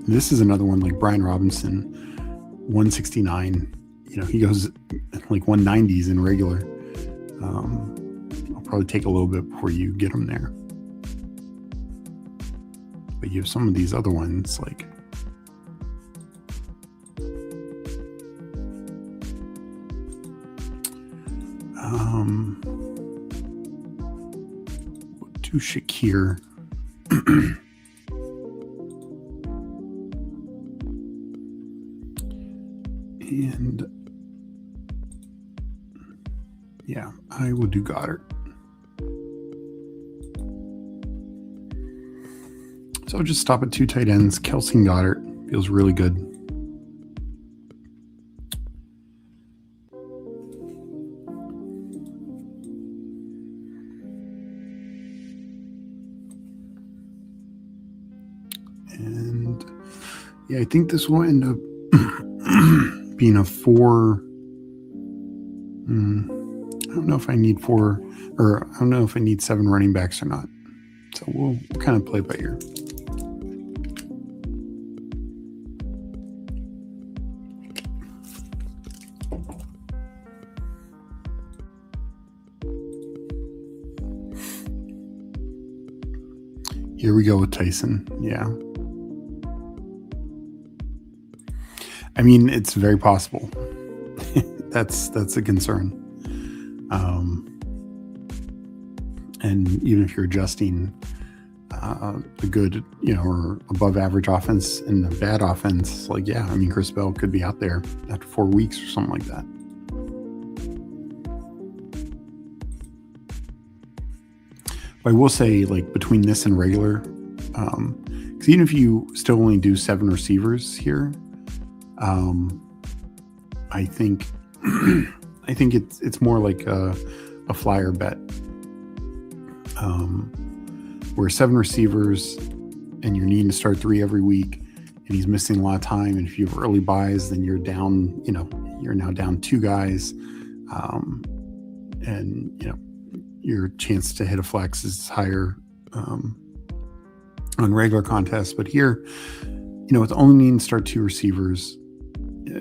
This is another one, like Brian Robinson, 169. He goes like 190s in regular. I'll probably take a little bit before you get him there. But you have some of these other ones, like to Shakir. And yeah, I will do Goddard. So I'll just stop at 2 tight ends. Kelsey and Goddard feels really good. And yeah, I think this will end up being a 4. I don't know if I need 4, or I don't know if I need 7 running backs or not. So we'll kind of play by ear. Here we go with Tyson. Yeah. I mean, it's very possible. That's a concern. And even if you're adjusting a good, or above average offense and a bad offense, like, yeah, I mean, Chris Bell could be out there after 4 weeks or something like that. But I will say, like, between this and regular, because even if you still only do 7 receivers here, I think it's more like a flyer bet, where 7 receivers and you're needing to start 3 every week, and he's missing a lot of time. And if you have early buys, then you're down, you're now down 2 guys, and your chance to hit a flex is higher on regular contests. But here, with only needing to start 2 receivers,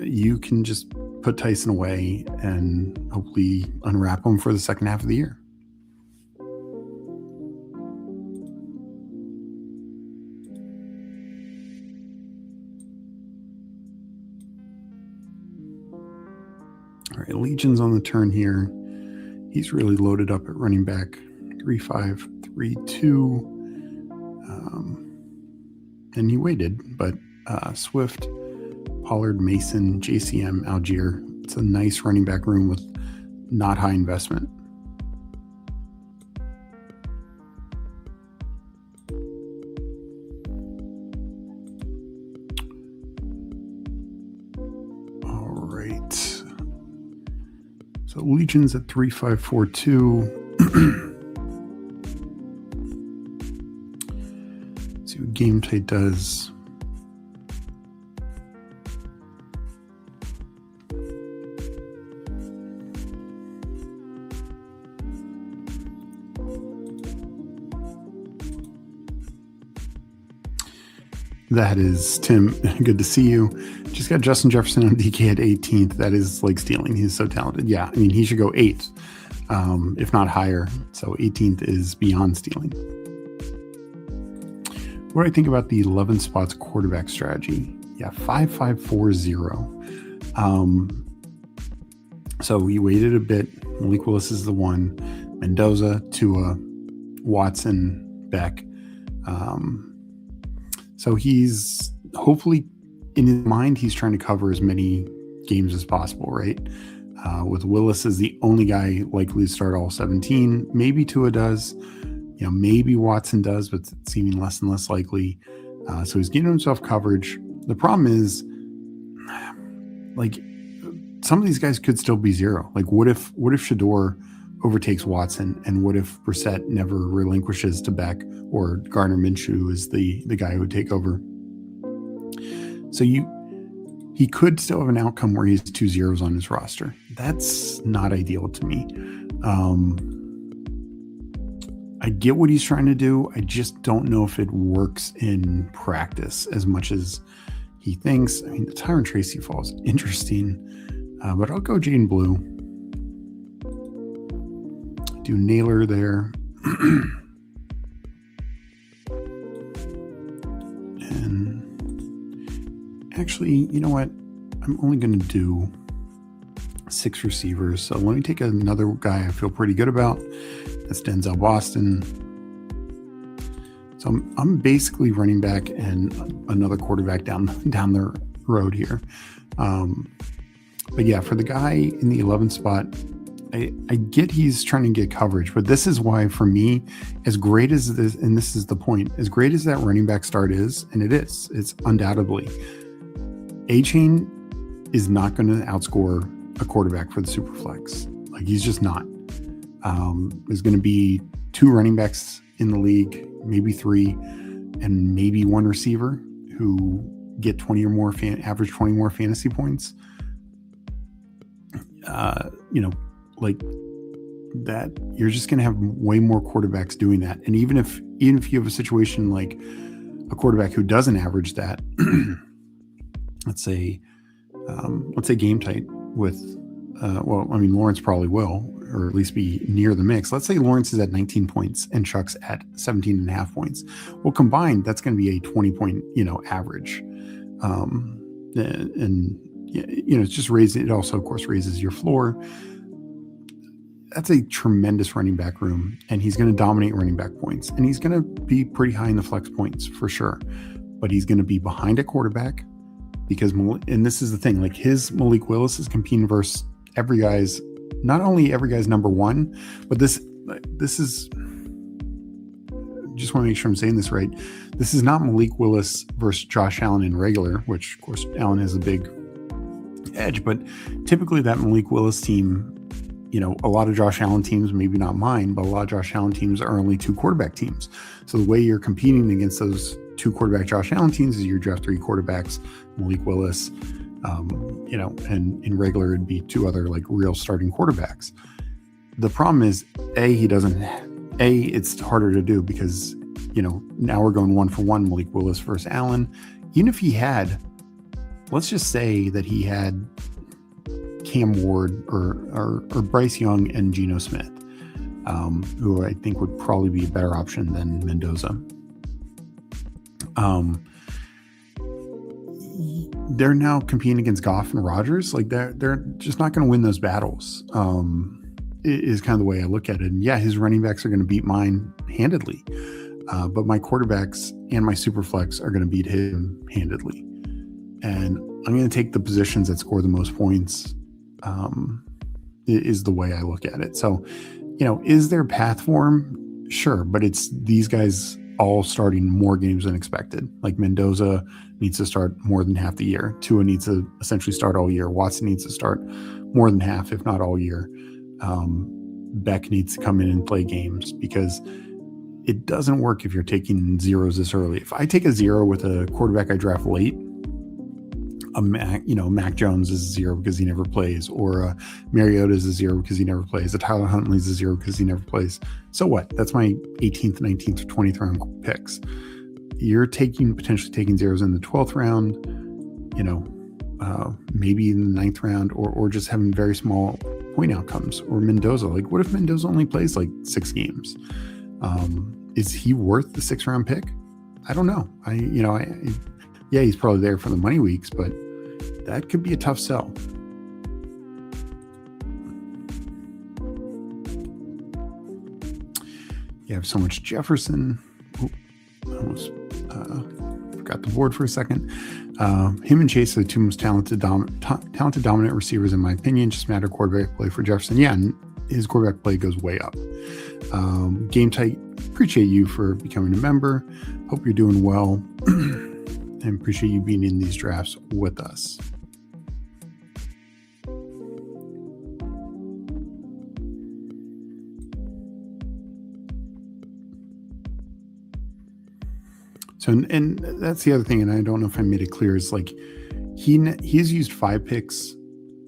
you can just put Tyson away and hopefully unwrap him for the second half of the year. All right, Legion's on the turn here. He's really loaded up at running back 3-5, 3-2. And he waited, but Swift, Pollard, Mason, JCM, Algier. It's a nice running back room with not high investment. All right. So Legion's at 3-5-4-2. See what Game Tight does. That is Tim. Good to see you. Just got Justin Jefferson on DK at 18th. That is like stealing. He's so talented. Yeah, I mean, he should go 8th, if not higher. So 18th is beyond stealing. What do I think about the 11 spots quarterback strategy? Yeah, 5-5-4-0. So we waited a bit. Malik Willis is the one. Mendoza, Tua, Watson, Beck. So he's hopefully in his mind, he's trying to cover as many games as possible, right? With Willis as the only guy likely to start all 17. Maybe Tua does. You know, maybe Watson does, but it's seeming less and less likely. So he's getting himself coverage. The problem is, like, some of these guys could still be zero. Like, what if Shador overtakes Watson, and what if Brissett never relinquishes to Beck, or Gardner Minshew is the guy who would take over? So he could still have an outcome where he has 2 zeros on his roster. That's not ideal to me. I get what he's trying to do. I just don't know if it works in practice as much as he thinks. I mean, the Tyron Tracy fall is interesting, but I'll go Jane Blue. Do Naylor there. And actually, you know what? I'm only going to do 6 receivers. So let me take another guy I feel pretty good about. That's Denzel Boston. So I'm basically running back and another quarterback down the road here. But yeah, for the guy in the 11th spot, I get he's trying to get coverage, but this is why, for me, as great as this, and this is the point, as great as that running back start is, and it's undoubtedly, A-Chain is not going to outscore a quarterback for the Superflex. Like, he's just not. There's going to be 2 running backs in the league, maybe 3, and maybe 1 receiver who get 20 or more average 20 more fantasy points. Like that, you're just going to have way more quarterbacks doing that. And even if you have a situation like a quarterback who doesn't average that, let's say Game Tight with, Lawrence probably will, or at least be near the mix. Let's say Lawrence is at 19 points and Chuck's at 17.5 points. Well, combined, that's going to be a 20-point, average. It's just it also, of course, raises your floor. That's a tremendous running back room, and he's going to dominate running back points, and he's going to be pretty high in the flex points for sure, but he's going to be behind a quarterback because, and this is the thing, like his Malik Willis is competing versus not only every guy's number 1, but this is, just want to make sure I'm saying this right. This is not Malik Willis versus Josh Allen in regular, which of course Allen has a big edge, but typically that Malik Willis team, a lot of Josh Allen teams, maybe not mine, but a lot of Josh Allen teams are only 2 quarterback teams. So the way you're competing against those 2 quarterback Josh Allen teams is you draft 3 quarterbacks, Malik Willis, and in regular it'd be 2 other like real starting quarterbacks. The problem is it's harder to do because, now we're going 1-for-1 Malik Willis versus Allen. Even if he had, let's just say that he had Cam Ward or Bryce Young and Geno Smith, who I think would probably be a better option than Mendoza. they're now competing against Goff and Rodgers. Like they're just not going to win those battles. Is kind of the way I look at it. And yeah, his running backs are going to beat mine handedly, but my quarterbacks and my Superflex are going to beat him handedly. And I'm going to take the positions that score the most points. Is the way I look at it. So, is there a path for him? Sure, but it's these guys all starting more games than expected. Like Mendoza needs to start more than half the year. Tua needs to essentially start all year. Watson needs to start more than half, if not all year. Beck needs to come in and play games because it doesn't work if you're taking zeros this early. If I take a zero with a quarterback I draft late, Mac Jones is a zero because he never plays, or Mariota is a zero because he never plays. A Tyler Huntley is a zero because he never plays. So what? That's my 18th, 19th, or 20th round picks. You're potentially taking zeros in the 12th round, maybe in the 9th round, or just having very small point outcomes. Or Mendoza. Like, what if Mendoza only plays like 6 games? Is he worth the 6th round pick? I don't know. Yeah, he's probably there for the money weeks, but that could be a tough sell. You have so much Jefferson. Almost forgot the board for a second. Him and Chase are the two most talented dominant receivers, in my opinion. Just matter quarterback play for Jefferson. Yeah, and his quarterback play goes way up. Game Tight, appreciate you for becoming a member. Hope you're doing well. And appreciate you being in these drafts with us. So, and that's the other thing, and I don't know if I made it clear, is like he's used 5 picks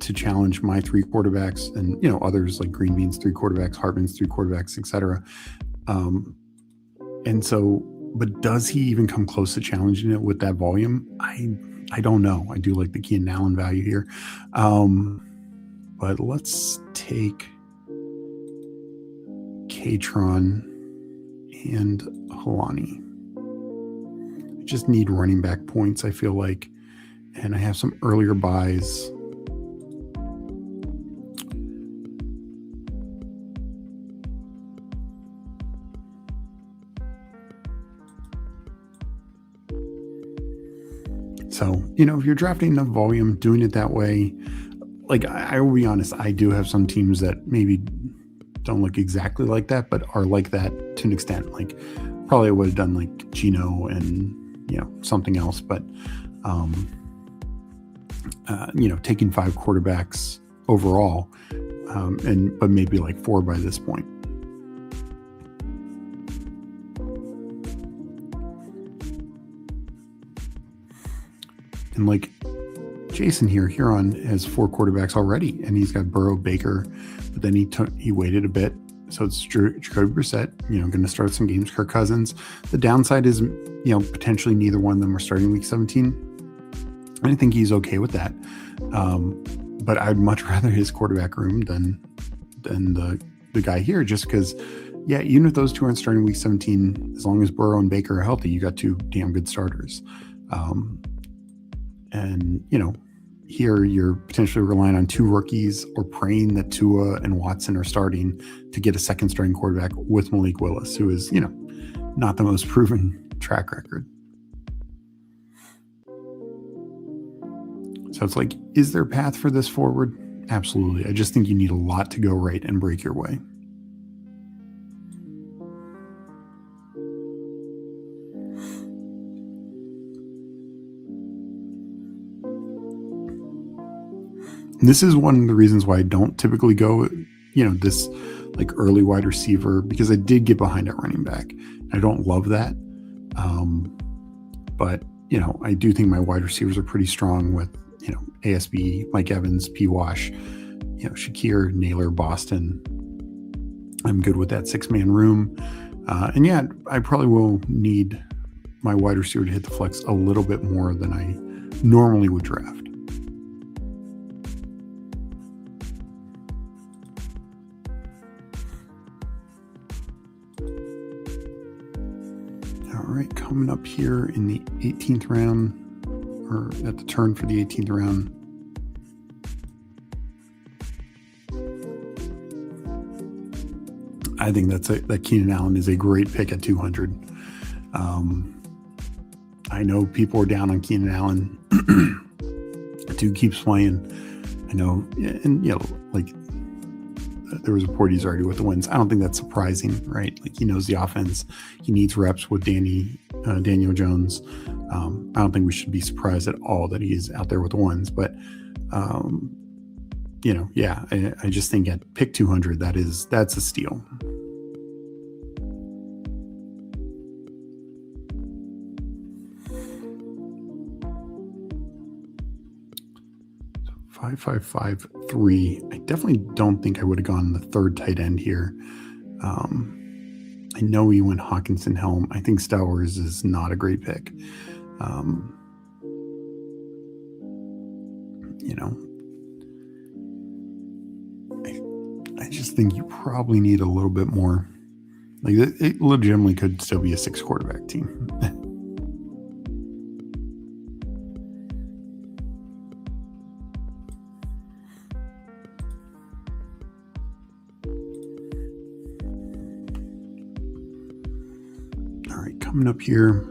to challenge my 3 quarterbacks, and others like Green Bean's 3 quarterbacks, Hartman's 3 quarterbacks, etc. And so, but does he even come close to challenging it with that volume? I don't know. I do like the Keenan Allen value here, but let's take Katron and Helani. Just need running back points, I feel like, and I have some earlier buys. So, if you're drafting enough volume, doing it that way, like I will be honest, I do have some teams that maybe don't look exactly like that, but are like that to an extent. Like probably I would have done like Gino and something else, but taking 5 quarterbacks overall, but maybe like 4 by this point. And like Jason here, Huron has 4 quarterbacks already, and he's got Burrow, Baker, but then he waited a bit. So it's Jacoby Brissett, going to start some games. Kirk Cousins. The downside is, potentially neither one of them are starting week 17. And I think he's okay with that. But I'd much rather his quarterback room than the guy here, just because, yeah, even if those 2 aren't starting week 17, as long as Burrow and Baker are healthy, you got 2 damn good starters. And, here you're potentially relying on 2 rookies or praying that Tua and Watson are starting to get a second starting quarterback with Malik Willis, who is, not the most proven track record. So it's like, is there a path for this forward? Absolutely. I just think you need a lot to go right and break your way. And this is one of the reasons why I don't typically go, this like early wide receiver, because I did get behind at running back. I don't love that. But, I do think my wide receivers are pretty strong with, ASB, Mike Evans, P. Wash, Shakir, Naylor, Boston. I'm good with that 6-man room. And yeah, I probably will need my wide receiver to hit the flex a little bit more than I normally would draft. All right, coming up here in the 18th round, or at the turn for the 18th round. I think that Keenan Allen is a great pick at 200. I know people are down on Keenan Allen. Dude keeps playing. I know, and like there was a report he's already with the wins. I don't think that's surprising, right? Like he knows the offense. He needs reps with Daniel Jones. I don't think we should be surprised at all that he's out there with the ones. But I just think at pick 200, that's a steal. So 5-5-5-3. I definitely don't think I would have gone the third tight end here. I know he went Hawkinson Helm. I think Stowers is not a great pick. I just think you probably need a little bit more. Like it legitimately could still be a 6 quarterback team. All right, coming up here.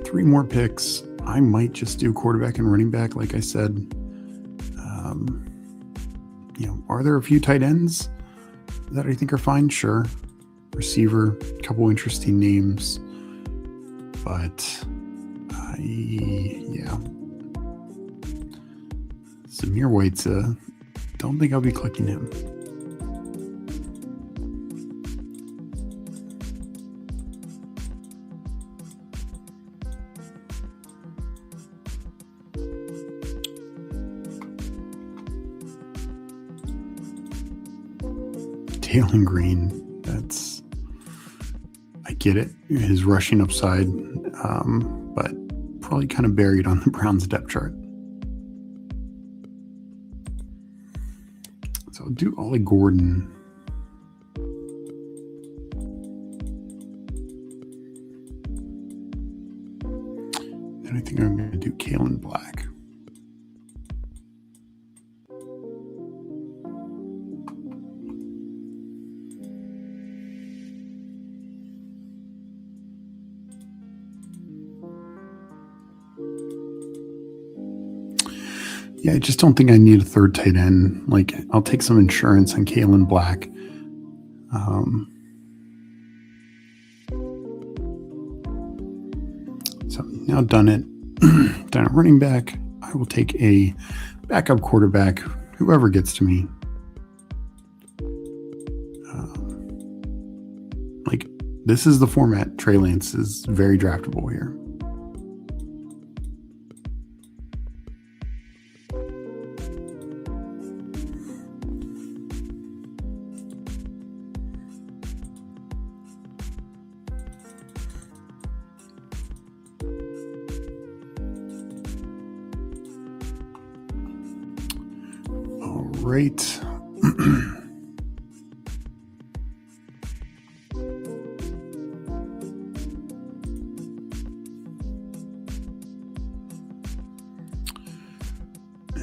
Three more picks. I might just do quarterback and running back, like I said. Are there a few tight ends that I think are fine? Sure. Receiver, a couple interesting names. But Zamir White's don't think I'll be clicking him. Jalen Green, I get it, his rushing upside, but probably kind of buried on the Browns depth chart. So I'll do Ollie Gordon. Then I think I'm going to do Kalen Black. Yeah, I just don't think I need a third tight end. Like, I'll take some insurance on Kalen Black. So now done it. Done a running back. I will take a backup quarterback, whoever gets to me. This is the format. Trey Lance is very draftable here. All right.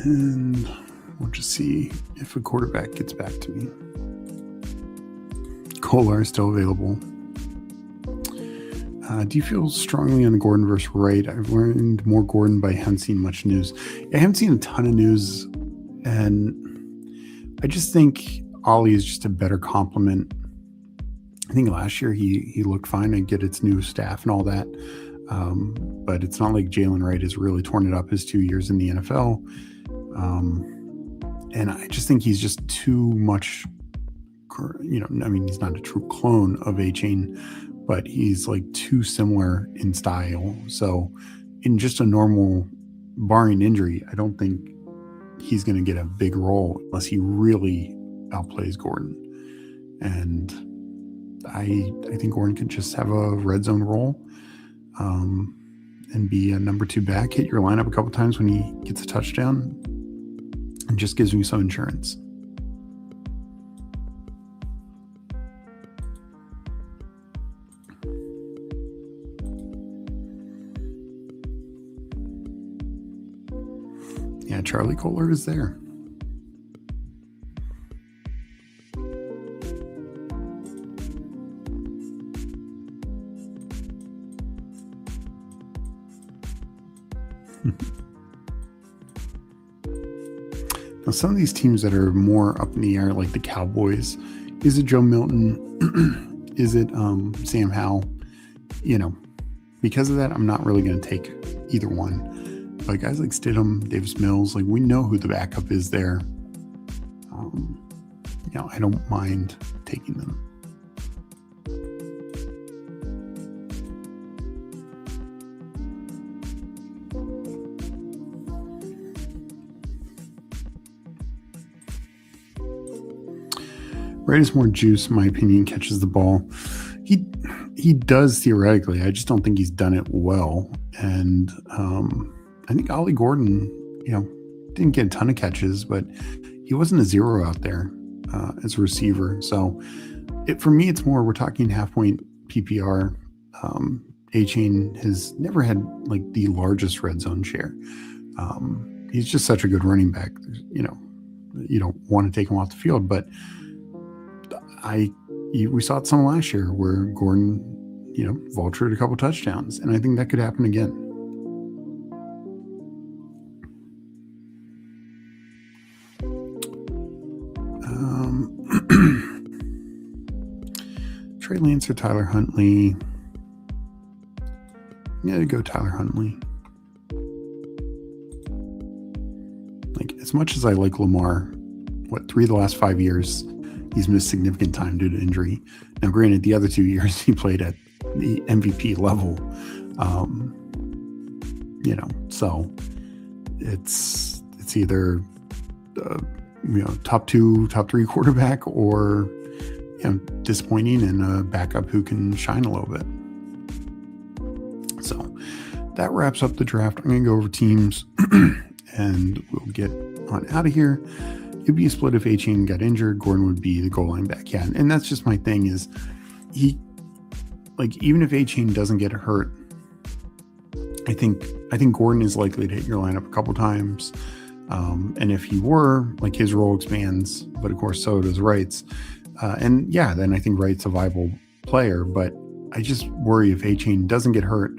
And we'll just see if a quarterback gets back to me. Kolar is still available. Do you feel strongly on Gordon versus Wright? I've learned more Gordon, but I haven't seen much news. I haven't seen a ton of news, and I just think Ollie is just a better complement. I think last year he looked fine. I get its new staff and all that, but it's not like Jalen Wright has really torn it up his 2 years in the NFL. And I just think he's just too much, he's not a true clone of A-Chain, but he's like too similar in style. So in just a normal, barring injury, I don't think he's going to get a big role unless he really outplays Gordon. And I think Gordon could just have a red zone role, and be a number 2 back, hit your lineup a couple times when he gets a touchdown, and just gives me some insurance. Charlie Kohler is there. Now, some of these teams that are more up in the air, like the Cowboys, is it Joe Milton? Is it Sam Howell? You know, because of that, I'm not really going to take either one. But guys like Stidham, Davis Mills, like we know who the backup is there. You know, I don't mind taking them. Wright is more juice, in my opinion, catches the ball. He does theoretically. I just don't think he's done it well. And I think Ollie Gordon, you know, didn't get a ton of catches, but he wasn't a zero out there as a receiver. So for me, it's more, we're talking half point PPR. A-Chain has never had like the largest red zone share. He's just such a good running back. You know, you don't want to take him off the field, but we saw it some last year where Gordon, you know, vultured a couple touchdowns, and I think that could happen again. Trey Lance or Tyler Huntley? Yeah, to go Tyler Huntley. Like, as much as I like Lamar, 3 of the last 5 years, he's missed significant time due to injury. Now, granted, the other 2 years he played at the MVP level. You know, so it's either you know, top 2, top 3 quarterback, or you know, disappointing and a backup who can shine a little bit. So that wraps up the draft. I'm going to go over teams and we'll get on out of here. It'd be a split if A-Chain got injured. Gordon would be the goal line back. Yeah, and that's just my thing is even if A-Chain doesn't get hurt, I think Gordon is likely to hit your lineup a couple times. And if he were, like, his role expands, but of course so does Wright's. And yeah, then I think Wright's a viable player, but I just worry if A-Chain doesn't get hurt,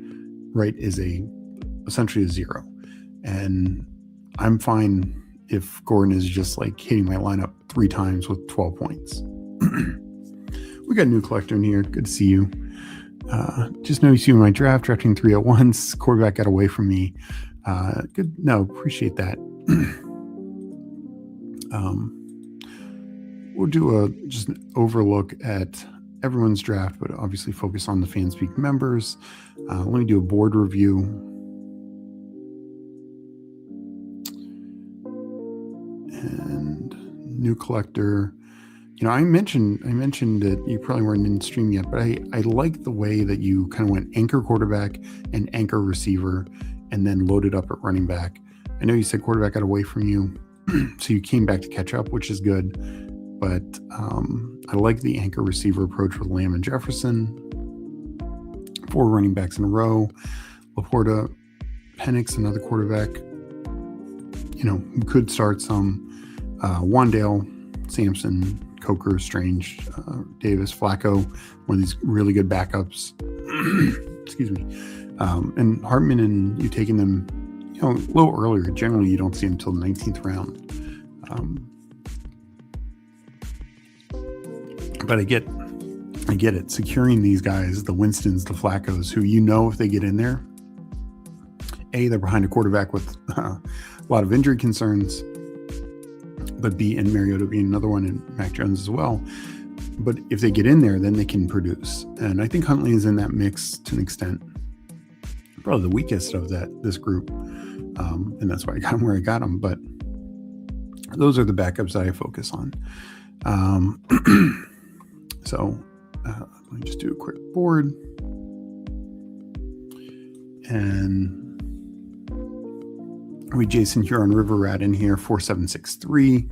Wright is essentially a zero. And I'm fine if Gordon is just like hitting my lineup 3 times with 12 points. We got a new collector in here. Good to see you. Just noticed you in my drafting 3 at once. Quarterback got away from me. Good. No, appreciate that. We'll do just an overlook at everyone's draft, but obviously focus on the Fanspeak members. Let me do a board review. And new collector. You know, I mentioned that you probably weren't in stream yet, but I like the way that you kind of went anchor quarterback and anchor receiver and then loaded up at running back. I know you said quarterback got away from you, so you came back to catch up, which is good. But I like the anchor receiver approach with Lamb and Jefferson. 4 running backs in a row. Laporta, Penix, another quarterback, you know, who could start some. Wandale, Sampson, Coker, Strange, Davis, Flacco, one of these really good backups. Excuse me. And Hartman, and you taking them, you know, a little earlier. Generally, you don't see them until the 19th round. But I get it. Securing these guys, the Winstons, the Flaccos, who, you know, if they get in there, A, they're behind a quarterback with a lot of injury concerns, but B, and Mariota being another one, and Mac Jones as well. But if they get in there, then they can produce. And I think Huntley is in that mix to an extent. Probably the weakest of this group. And that's why I got him where I got him. But those are the backups that I focus on. So let me just do a quick board. And we Jason Huron River Rat in here, 4763.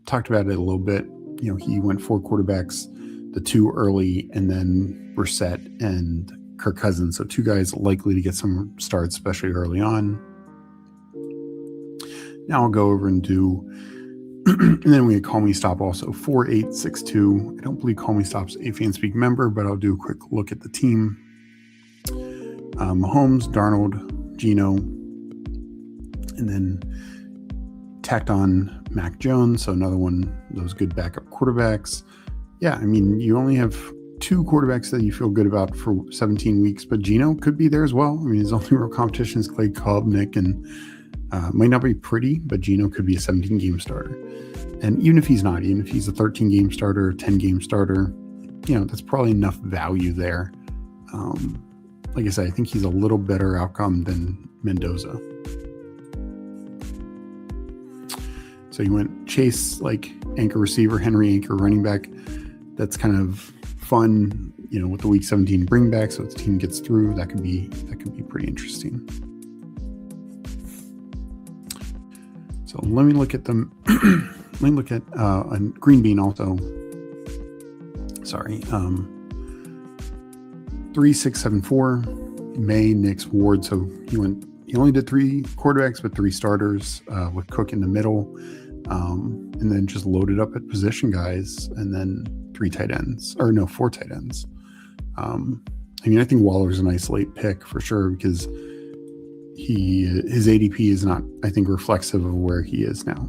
Talked about it a little bit. You know, he went 4 quarterbacks, the 2 early, and then Brissett and Kirk Cousins. So 2 guys likely to get some starts, especially early on. Now I'll go over and do, and then we had Call Me Stop also, 4862. I don't believe Call Me Stop's a Fanspeak member, but I'll do a quick look at the team. Mahomes, Darnold, Geno, and then tacked on Mac Jones, so another one of those good backup quarterbacks. Yeah, I mean, you only have 2 quarterbacks that you feel good about for 17 weeks, but Geno could be there as well. I mean, his only real competition is Clay Cobb, Nick, and might not be pretty, but Geno could be a 17-game starter. And even if he's not, even if he's a 13-game starter, 10-game starter, that's probably enough value there. Like I said, I think he's a little better outcome than Mendoza. So you went Chase, like anchor receiver, Henry anchor running back. That's kind of fun, with the week 17 bring back. So if the team gets through, that could be pretty interesting. So let me look at them. Let me look at Green Bean also. Sorry. 3674, May, Nix, Ward. So he only did 3 quarterbacks, but 3 starters with Cook in the middle. And then just loaded up at position guys, and then 4 tight ends. I think Waller's a nice late pick for sure, because his ADP is not, I think, reflexive of where he is now.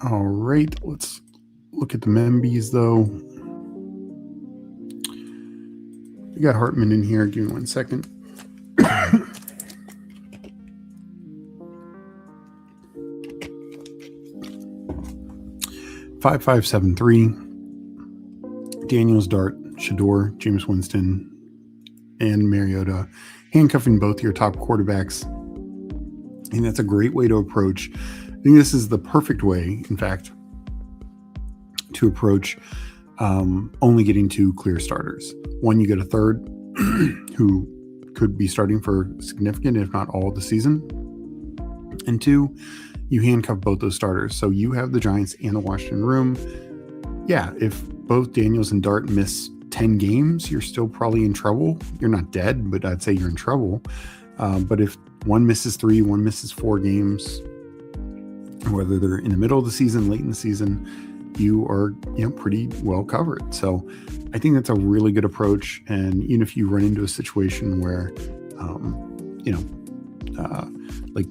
All right, let's look at the Membies though. We got Hartman in here. Give me 1 second. 5573. Daniels, Dart, Shador, James Winston, and Mariota, handcuffing both your top quarterbacks. And that's a great way to approach. I think this is the perfect way, in fact, to approach only getting 2 clear starters. One, you get a third who could be starting for significant, if not all, of the season. And 2, you handcuff both those starters. So you have the Giants and the Washington room. Yeah, if both Daniels and Dart miss 10 games, you're still probably in trouble. You're not dead, but I'd say you're in trouble. But if one misses 3, one misses 4 games, whether they're in the middle of the season, late in the season, you are pretty well covered. So I think that's a really good approach. And even if you run into a situation where like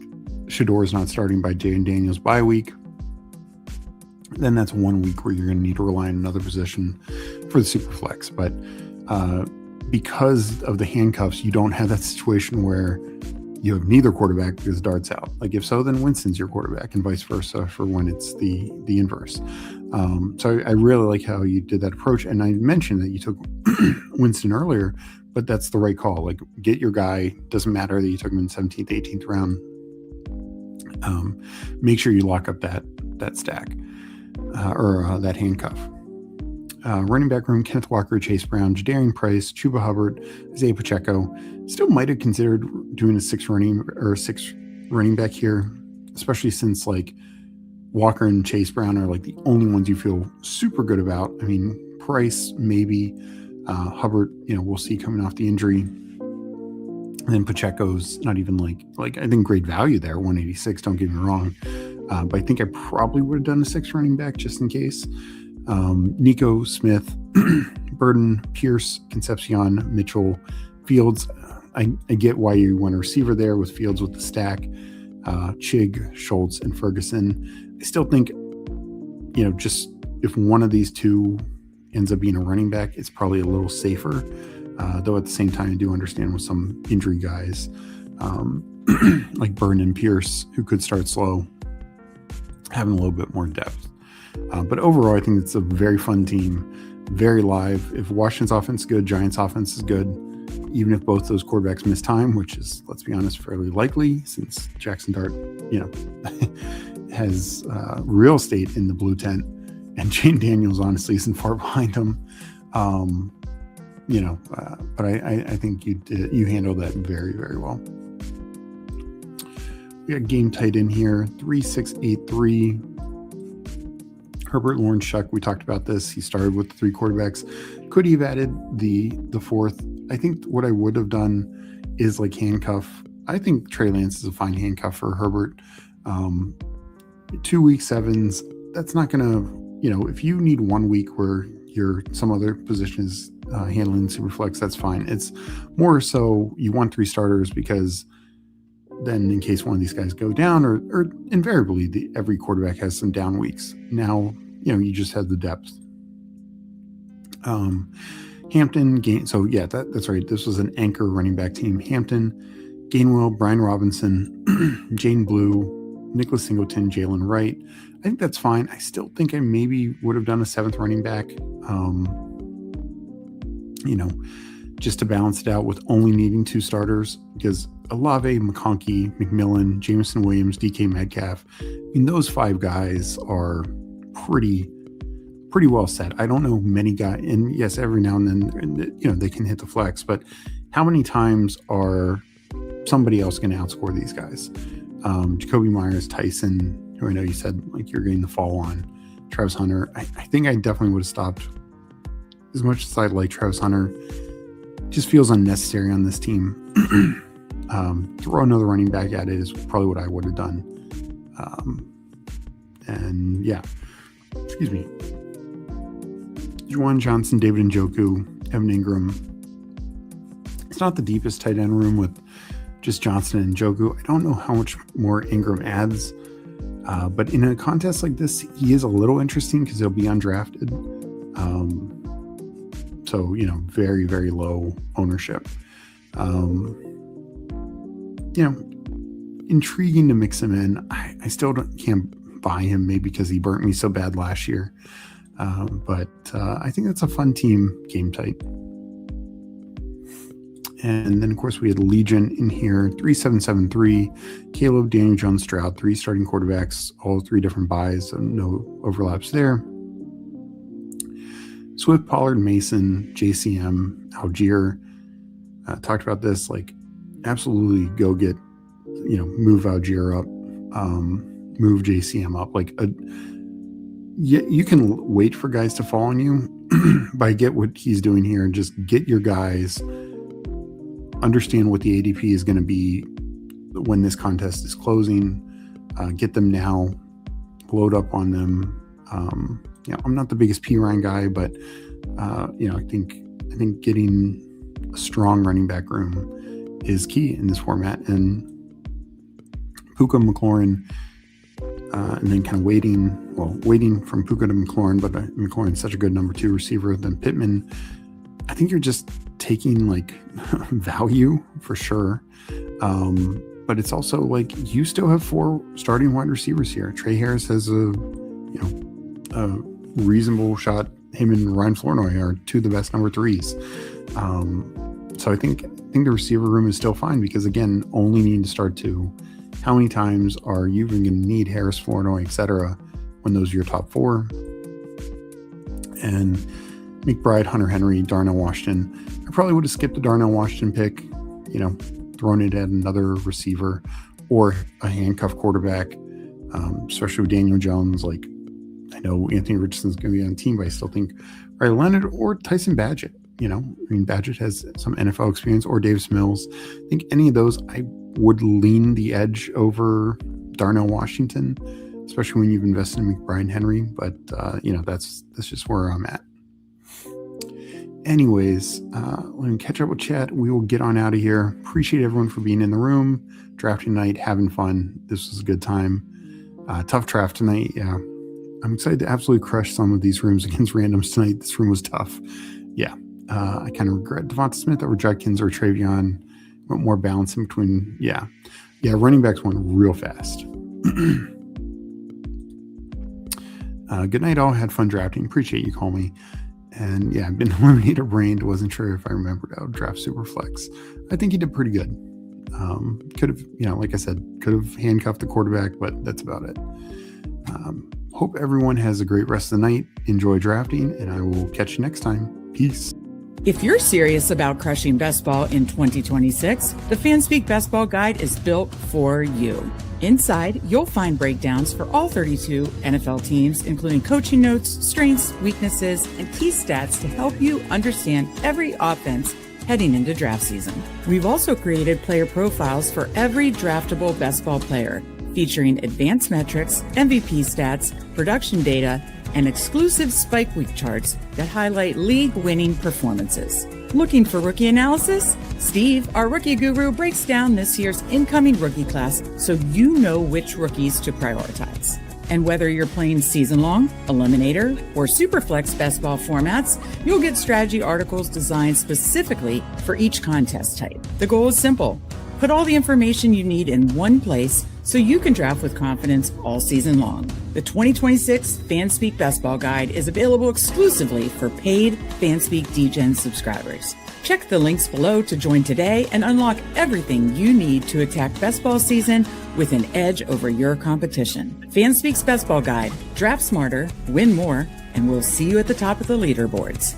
Shador is not starting by Jay and Daniels bye week, then that's 1 week where you're going to need to rely on another position for the Superflex. But because of the handcuffs, you don't have that situation where you have neither quarterback because Dart's out. Like if so, then Winston's your quarterback, and vice versa for when it's the inverse. So I really like how you did that approach. And I mentioned that you took Winston earlier, but that's the right call. Like get your guy. Doesn't matter that you took him in the 17th, 18th round. Make sure you lock up that stack or that handcuff. Running back room: Kenneth Walker, Chase Brown, Jadarian Price, Chuba Hubbard, Isaiah Pacheco. Still might have considered doing a 6 running back here, especially since like Walker and Chase Brown are like the only ones you feel super good about. I mean, Price maybe, Hubbard, we'll see coming off the injury. And then Pacheco's not even like I think great value there, 186. Don't get me wrong, but I think I probably would have done a 6 running back just in case. Nico, Smith, Burden, Pierce, Concepcion, Mitchell, Fields. I get why you want a receiver there with Fields with the stack. Chig, Schultz, and Ferguson. I still think, just if one of these 2 ends up being a running back, it's probably a little safer. Though at the same time, I do understand with some injury guys like Burden and Pierce, who could start slow, having a little bit more depth. But overall, I think it's a very fun team, very live. If Washington's offense is good, Giants' offense is good. Even if both those quarterbacks miss time, which is, let's be honest, fairly likely since Jackson Dart, has real estate in the blue tent, and Jane Daniels honestly isn't far behind him. But I think you handled that very, very well. We got game tight in here, 3683. Herbert, Lawrence, Shuck. We talked about this. He started with the 3 quarterbacks. Could he have added the 4th? I think what I would have done is like handcuff I think Trey Lance is a fine handcuff for Herbert. 2 week sevens, that's not going to, if you need 1 week where some other position is handling Superflex, that's fine. It's more so you want 3 starters because then in case one of these guys go down, or invariably every quarterback has some down weeks. Now, you just have the depth. Hampton, so yeah, that's right. This was an anchor running back team. Hampton, Gainwell, Brian Robinson, Jane Blue, Nicholas Singleton, Jalen Wright. I think that's fine. I still think I maybe would have done a 7th running back, just to balance it out with only needing 2 starters, because Olave, McConkey, McMillan, Jameson Williams, DK Metcalf, those 5 guys are pretty well set. I don't know many guys, and yes, every now and then, they can hit the flex, but how many times are somebody else going to outscore these guys? Jacoby Myers, Tyson, who I know you said you're getting the fall on, Travis Hunter. I think I definitely would have stopped. As much as I like Travis Hunter, just feels unnecessary on this team. Throw another running back at it is probably what I would have done. And yeah, excuse me. Juwan Johnson, David Njoku, Evan Ingram. It's not the deepest tight end room with just Johnson and Njoku. I don't know how much more Ingram adds, but in a contest like this, he is a little interesting because he'll be undrafted. So, very, very low ownership. Intriguing to mix him in. I still can't buy him, maybe because he burnt me so bad last year. But I think that's a fun team, game type. And then, of course, we had Legion in here, 3773, Caleb, Daniel Jones, Stroud, 3 starting quarterbacks, all 3 different buys, so no overlaps there. Swift, Pollard, Mason, JCM, Algier. Talked about this, absolutely go get, move Algier up, move JCM up. You can wait for guys to fall on you, but I get what he's doing here and just get your guys, understand what the ADP is going to be when this contest is closing, get them now, load up on them. I'm not the biggest P Ryan guy, but I think getting a strong running back room is key in this format. And Puka, McLaurin, and then kind of waiting from Puka to McLaurin, but McLaurin's such a good number 2 receiver. Then Pittman, I think you're just taking value for sure. But it's also you still have 4 starting wide receivers here. Trey Harris has a reasonable shot. Him and Ryan Flournoy are 2 of the best number 3s. So I think the receiver room is still fine because, again, only need to start 2. How many times are you even going to need Harris, Flournoy, etc. when those are your top 4? And McBride, Hunter Henry, Darnell Washington. I probably would have skipped the Darnell Washington pick, thrown it at another receiver or a handcuff quarterback, especially with Daniel Jones. I know Anthony Richardson's going to be on the team, but I still think Riley Leonard or Tyson Badgett. Badgett has some NFL experience, or Davis Mills. I think any of those, I would lean the edge over Darnell Washington, especially when you've invested in McBride and Henry. But that's just where I'm at. Anyways, let me catch up with chat. We will get on out of here. Appreciate everyone for being in the room, drafting night, having fun. This was a good time. Tough draft tonight. Yeah. I'm excited to absolutely crush some of these rooms against randoms tonight. This room was tough. Yeah. I kind of regret Devonta Smith over Judkins or Travion. Went more balance in between. Yeah. Running backs went real fast. Good night, all. Had fun drafting. Appreciate you calling me. And I've been eliminated brained. Wasn't sure if I remembered how to draft Superflex. I think he did pretty good. Could have, like I said, could have handcuffed the quarterback, but that's about it. Hope everyone has a great rest of the night. Enjoy drafting, and I will catch you next time. Peace. If you're serious about crushing best ball in 2026, the Fanspeak Best Ball Guide is built for you. Inside, you'll find breakdowns for all 32 NFL teams, including coaching notes, strengths, weaknesses, and key stats to help you understand every offense heading into draft season. We've also created player profiles for every draftable best ball player, featuring advanced metrics, MVP stats, production data, and exclusive Spike Week charts that highlight league-winning performances. Looking for rookie analysis? Steve, our rookie guru, breaks down this year's incoming rookie class so you know which rookies to prioritize. And whether you're playing season-long, eliminator, or Superflex best ball formats, you'll get strategy articles designed specifically for each contest type. The goal is simple. Put all the information you need in one place so you can draft with confidence all season long. The 2026 Fanspeak Best Ball Guide is available exclusively for paid Fanspeak Degen subscribers. Check the links below to join today and unlock everything you need to attack best ball season with an edge over your competition. Fanspeak's Best Ball Guide. Draft smarter, win more, and we'll see you at the top of the leaderboards.